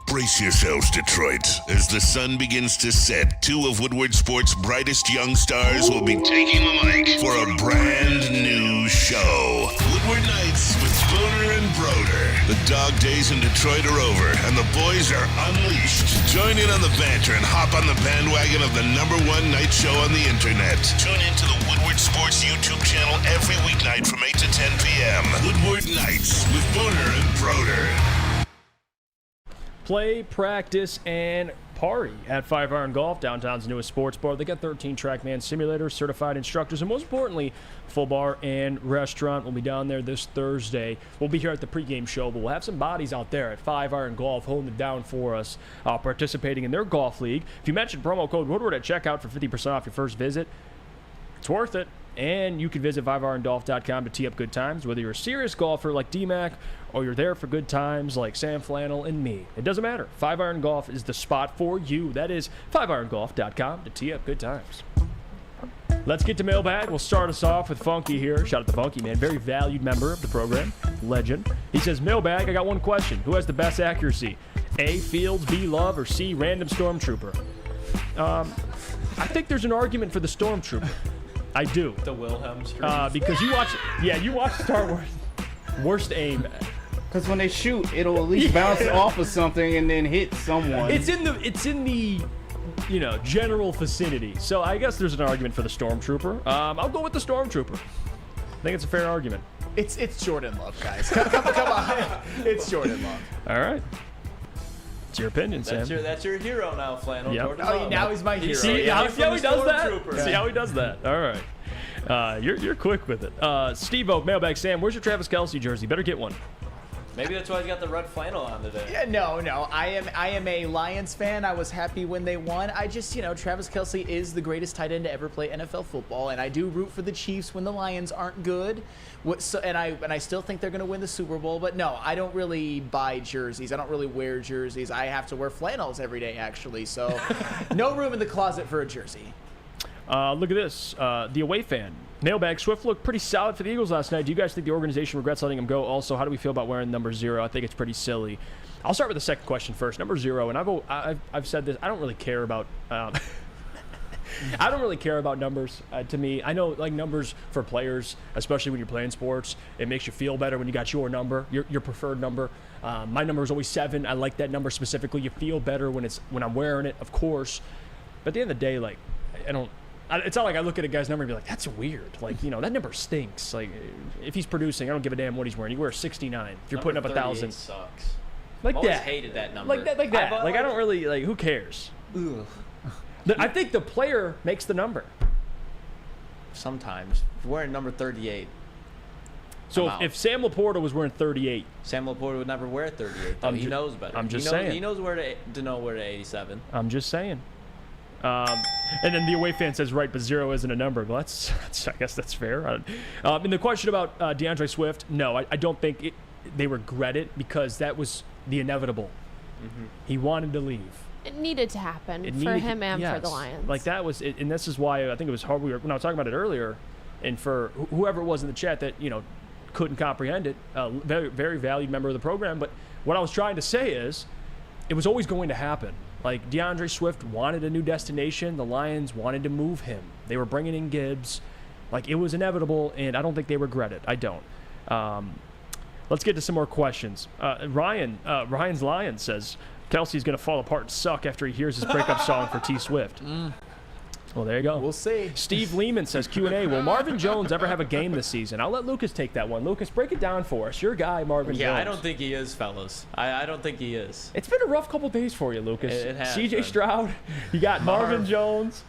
Brace yourselves, Detroit. As the sun begins to set, 2 of Woodward Sports' brightest young stars will be taking the mic for a brand new show. Woodward Nights with Spooner and Broder. The dog days in Detroit are over, and the boys are unleashed. Join in on the banter and hop on the bandwagon of the #1 night show on the internet. Tune into the Woodward Sports YouTube channel every weeknight from 8 to 10 p.m. Woodward Nights with Spooner and Broder. Play, practice, and party at 5 Iron Golf, downtown's newest sports bar. They got 13 TrackMan simulators, certified instructors, and most importantly, full bar and restaurant. We'll be down there this Thursday. We'll be here at the pregame show, but we'll have some bodies out there at 5 Iron Golf holding it down for us, participating in their golf league. If you mention promo code Woodward at checkout for 50% off your first visit, it's worth it. And you can visit 5irongolf.com to tee up good times, whether you're a serious golfer like DMAC or you're there for good times like Sam Flannel and me. It doesn't matter. 5 Iron Golf is the spot for you. That is 5irongolf.com to tee up good times. Let's get to mailbag. We'll start us off with Funky here. Shout out to Funky, man. Very valued member of the program. Legend. He says, mailbag, I got one question. Who has the best accuracy? A, Fields, B, Love, or C, random Stormtrooper? I think there's an argument for the Stormtrooper. I do. The Wilhelm scream. Because you watch Star Wars. Worst aim. Because when they shoot, it'll at least bounce off of something and then hit someone. It's in the general vicinity. So I guess there's an argument for the Stormtrooper. I'll go with the Stormtrooper. I think it's a fair argument. It's Jordan Love, guys. Come on. It's Jordan Love. All right. It's your opinion, Sam. That's your hero now, Flannel. Yep. Jordan Love. Now he's my hero. See how he does that? Yeah. See how he does that? All right. You're quick with it. Steve-O, mailbag Sam, where's your Travis Kelce jersey? Better get one. Maybe that's why he's got the red flannel on today. Yeah, no. I am a Lions fan. I was happy when they won. I just, Travis Kelce is the greatest tight end to ever play NFL football, and I do root for the Chiefs when the Lions aren't good. And I still think they're going to win the Super Bowl. But no, I don't really buy jerseys. I don't really wear jerseys. I have to wear flannels every day, actually. So no room in the closet for a jersey. Look at this. The away fan. Mailbag. Swift looked pretty solid for the Eagles last night. Do you guys think the organization regrets letting him go? Also, how do we feel about wearing number 0? I think it's pretty silly. I'll start with the second question first. Number 0, and I've said this. I don't really care about. I don't really care about numbers. To me, I know like numbers for players, especially when you're playing sports, it makes you feel better when you got your number, your preferred number. My number is always 7. I like that number specifically. You feel better when I'm wearing it, of course. But at the end of the day, like it's not like I look at a guy's number and be like, that's weird. Like, that number stinks. Like, if he's producing, I don't give a damn what he's wearing. You wear 69. If you're putting up 1,000, sucks. Like I've always that. hated that number. Like that. Like I don't really like. Who cares? Ugh. I think the player makes the number. Sometimes. If you're wearing number 38. So if Sam Laporta was wearing 38. Sam Laporta would never wear 38, though. He knows better. I'm just saying. He knows where to know where to 87. I'm just saying. And then the away fan says, right, but 0 isn't a number. Well, I guess that's fair. And the question about DeAndre Swift, no, I don't think they regret it because that was the inevitable. Mm-hmm. He wanted to leave. It needed to happen for him and for the Lions. Like that was, and this is why I think it was hard. When I was talking about it earlier, and for whoever it was in the chat that couldn't comprehend it, very very valued member of the program. But what I was trying to say is, it was always going to happen. Like DeAndre Swift wanted a new destination. The Lions wanted to move him. They were bringing in Gibbs. Like it was inevitable, and I don't think they regret it. I don't. Let's get to some more questions. Ryan's Lion says, Kelsey's going to fall apart and suck after he hears his breakup song for T Swift. Well, there you go. We'll see. Steve Lehman says, Q&A, will Marvin Jones ever have a game this season? I'll let Lucas take that one. Lucas, break it down for us. Your guy, Marvin Jones. Yeah, I don't think he is, fellas. I don't think he is. It's been a rough couple days for you, Lucas. It has CJ been. Stroud, you got Marvin Jones.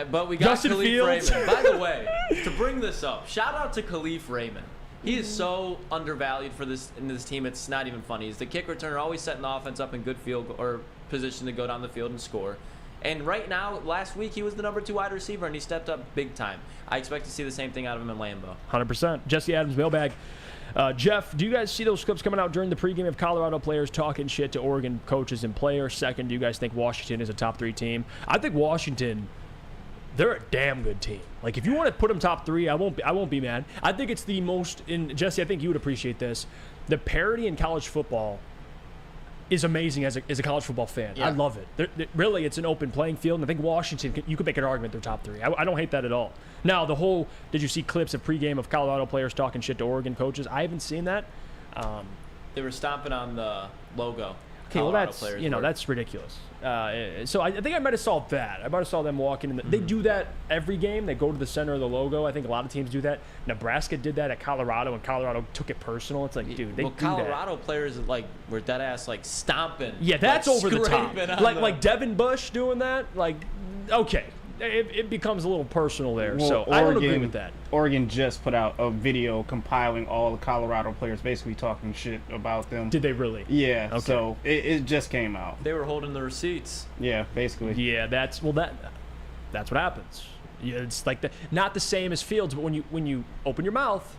But we got Justin Khalif Fields. Raymond. By the way, to bring this up, shout out to Khalif Raymond. He is so undervalued for this team. It's not even funny. He's the kick returner, always setting the offense up in good field or position to go down the field and score. And right now, last week, he was the number 2 wide receiver, and he stepped up big time. I expect to see the same thing out of him in Lambeau. 100%. Jesse Adams, mailbag. Jeff, do you guys see those clips coming out during the pregame of Colorado players talking shit to Oregon coaches and players? Second, do you guys think Washington is a top 3 team? I think Washington, they're a damn good team. Like, if you want to put them top 3, I won't be mad. I think it's the most, and Jesse, I think you would appreciate this, the parity in college football is amazing as a college football fan. Yeah. I love it. Really, it's an open playing field, and I think Washington, you could make an argument they're top 3. I don't hate that at all. Now, did you see clips of pregame of Colorado players talking shit to Oregon coaches? I haven't seen that. They were stomping on the logo. Okay, well, that's ridiculous. So I think I might have saw that. I might have saw them walking in. They do that every game. They go to the center of the logo. I think a lot of teams do that. Nebraska did that at Colorado, and Colorado took it personal. It's like, dude, they do Colorado that. players were dead ass stomping. Yeah, that's over the top. Like Devin Bush doing that. Like, okay. It becomes a little personal there, well, so Oregon, I don't agree with that. Oregon just put out a video compiling all the Colorado players basically talking shit about them. Did they really? Yeah, okay. So it just came out. They were holding the receipts. Yeah, basically. Yeah, that's what happens. Yeah, it's like not the same as Fields, but when you open your mouth,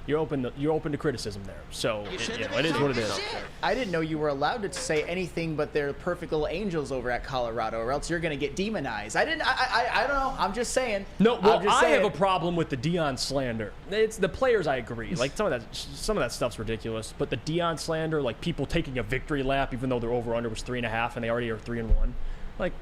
you're open to criticism there. So it is what it is. I didn't know you were allowed to say anything but they're perfect little angels over at Colorado, or else you're gonna get demonized. I don't know. I'm just saying. No, well, I have a problem with the Deion slander. It's the players. I agree. Like some of that stuff's ridiculous. But the Deion slander, like people taking a victory lap even though their over under was 3.5 and they already are 3-1. Like,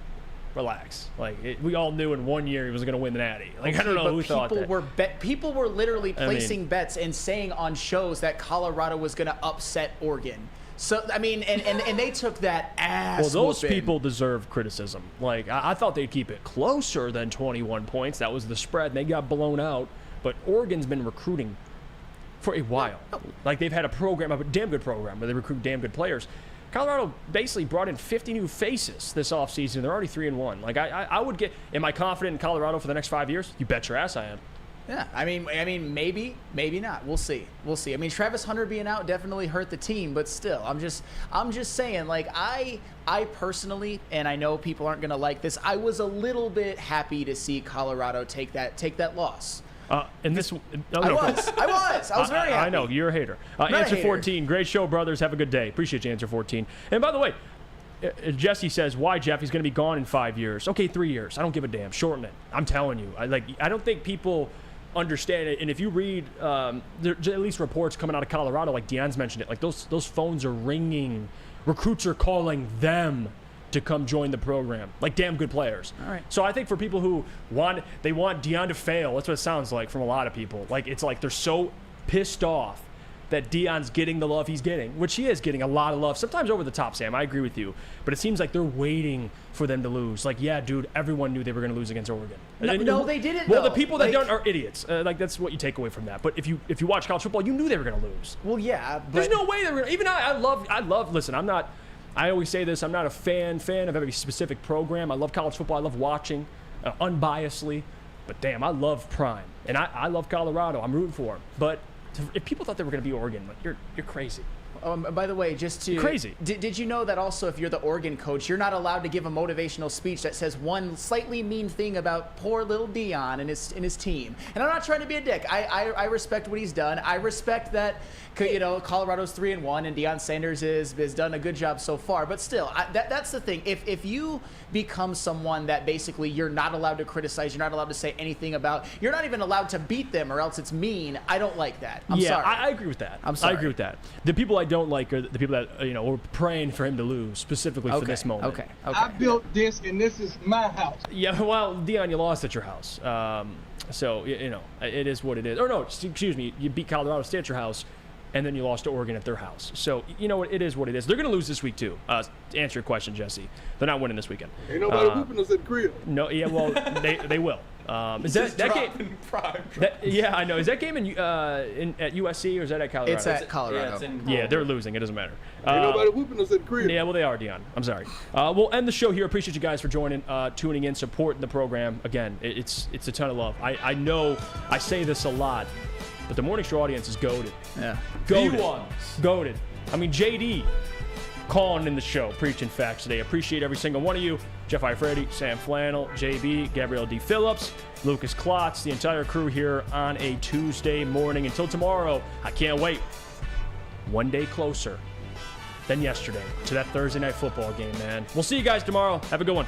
relax. Like we all knew in 1 year he was going to win the Natty. Like, okay, I don't know who thought that. People were literally placing bets and saying on shows that Colorado was going to upset Oregon. So I mean, and they took that ass. Well, those whooping. people deserve criticism. Like I thought they'd keep it closer than 21 points. That was the spread. And they got blown out. But Oregon's been recruiting for a while. Like they've had a damn good program where they recruit damn good players. Colorado basically brought in 50 new faces this offseason. They're already 3-1. Like I would get. Am I confident in Colorado for the next 5 years? You bet your ass I am. Yeah, I mean, maybe not. We'll see. I mean, Travis Hunter being out definitely hurt the team, but still, I'm just saying. Like I personally, and I know people aren't gonna like this, I was a little bit happy to see Colorado take that loss. And this, I was very happy. I know you're a hater. Answer 14, great show, brothers. Have a good day. Appreciate you, Answer 14. And by the way, Jesse says, why, Jeff? He's going to be gone in 5 years. Okay, 3 years. I don't give a damn. Shorten it. I'm telling you. I don't think people understand it. And if you read there's at least reports coming out of Colorado, like Deion's mentioned it, like those phones are ringing. Recruits are calling them to come join the program, like damn good players. All right. So I think for people who want Deion to fail, that's what it sounds like from a lot of people. Like it's like they're so pissed off that Deion's getting the love he's getting, which he is getting a lot of love, sometimes over the top, Sam. I agree with you. But it seems like they're waiting for them to lose. Like, yeah, dude, everyone knew they were going to lose against Oregon. No, they didn't. Well, though. the people that don't are idiots. Like, that's what you take away from that. But if you watch college football, you knew they were going to lose. Well, yeah. But there's no way they were going to. Even I love, listen, I always say this, I'm not a fan of every specific program. I love college football. I love watching unbiasedly. But damn, I love Prime. And I love Colorado. I'm rooting for them. But if people thought they were going to be Oregon, like you're crazy. By the way, just to crazy. Did you know that also if you're the Oregon coach, you're not allowed to give a motivational speech that says one slightly mean thing about poor little Deion and his team? And I'm not trying to be a dick. I respect what he's done. I respect that, you know, Colorado's 3-1 and Deion Sanders has done a good job so far. But still, that's the thing. If you become someone that basically you're not allowed to criticize, you're not allowed to say anything about, you're not even allowed to beat them or else it's mean. I don't like that. I'm sorry. I agree with that. I'm sorry. I agree with that. The people I don't like are the people that were praying for him to lose specifically for this moment. Okay. I built this, and this is my house. Yeah, well, Deion, you lost at your house. So, it is what it is. Or no, excuse me, you beat Colorado State at your house, and then you lost to Oregon at their house. So, you know what, it is what it is. They're going to lose this week, too. To answer your question, Jesse. They're not winning this weekend. Ain't nobody whooping us at the crib. No, yeah, well, they will. Is that game? Yeah, I know. Is that game at USC or is that at Colorado? It's at Colorado. Yeah, they're losing. It doesn't matter. Ain't nobody whooping us at the crib. Yeah, well, they are, Deion. I'm sorry. We'll end the show here. Appreciate you guys for joining, tuning in, supporting the program. Again, it's a ton of love. I know I say this a lot, but the Morning Show audience is goated. Yeah. Goated. I mean, JD calling in the show, preaching facts today. Appreciate every single one of you. Jeff Iafrate, Sam Flannel, JB, Gabrielle D. Phillips, Lucas Klotz, the entire crew here on a Tuesday morning. Until tomorrow, I can't wait. One day closer than yesterday to that Thursday night football game, man. We'll see you guys tomorrow. Have a good one.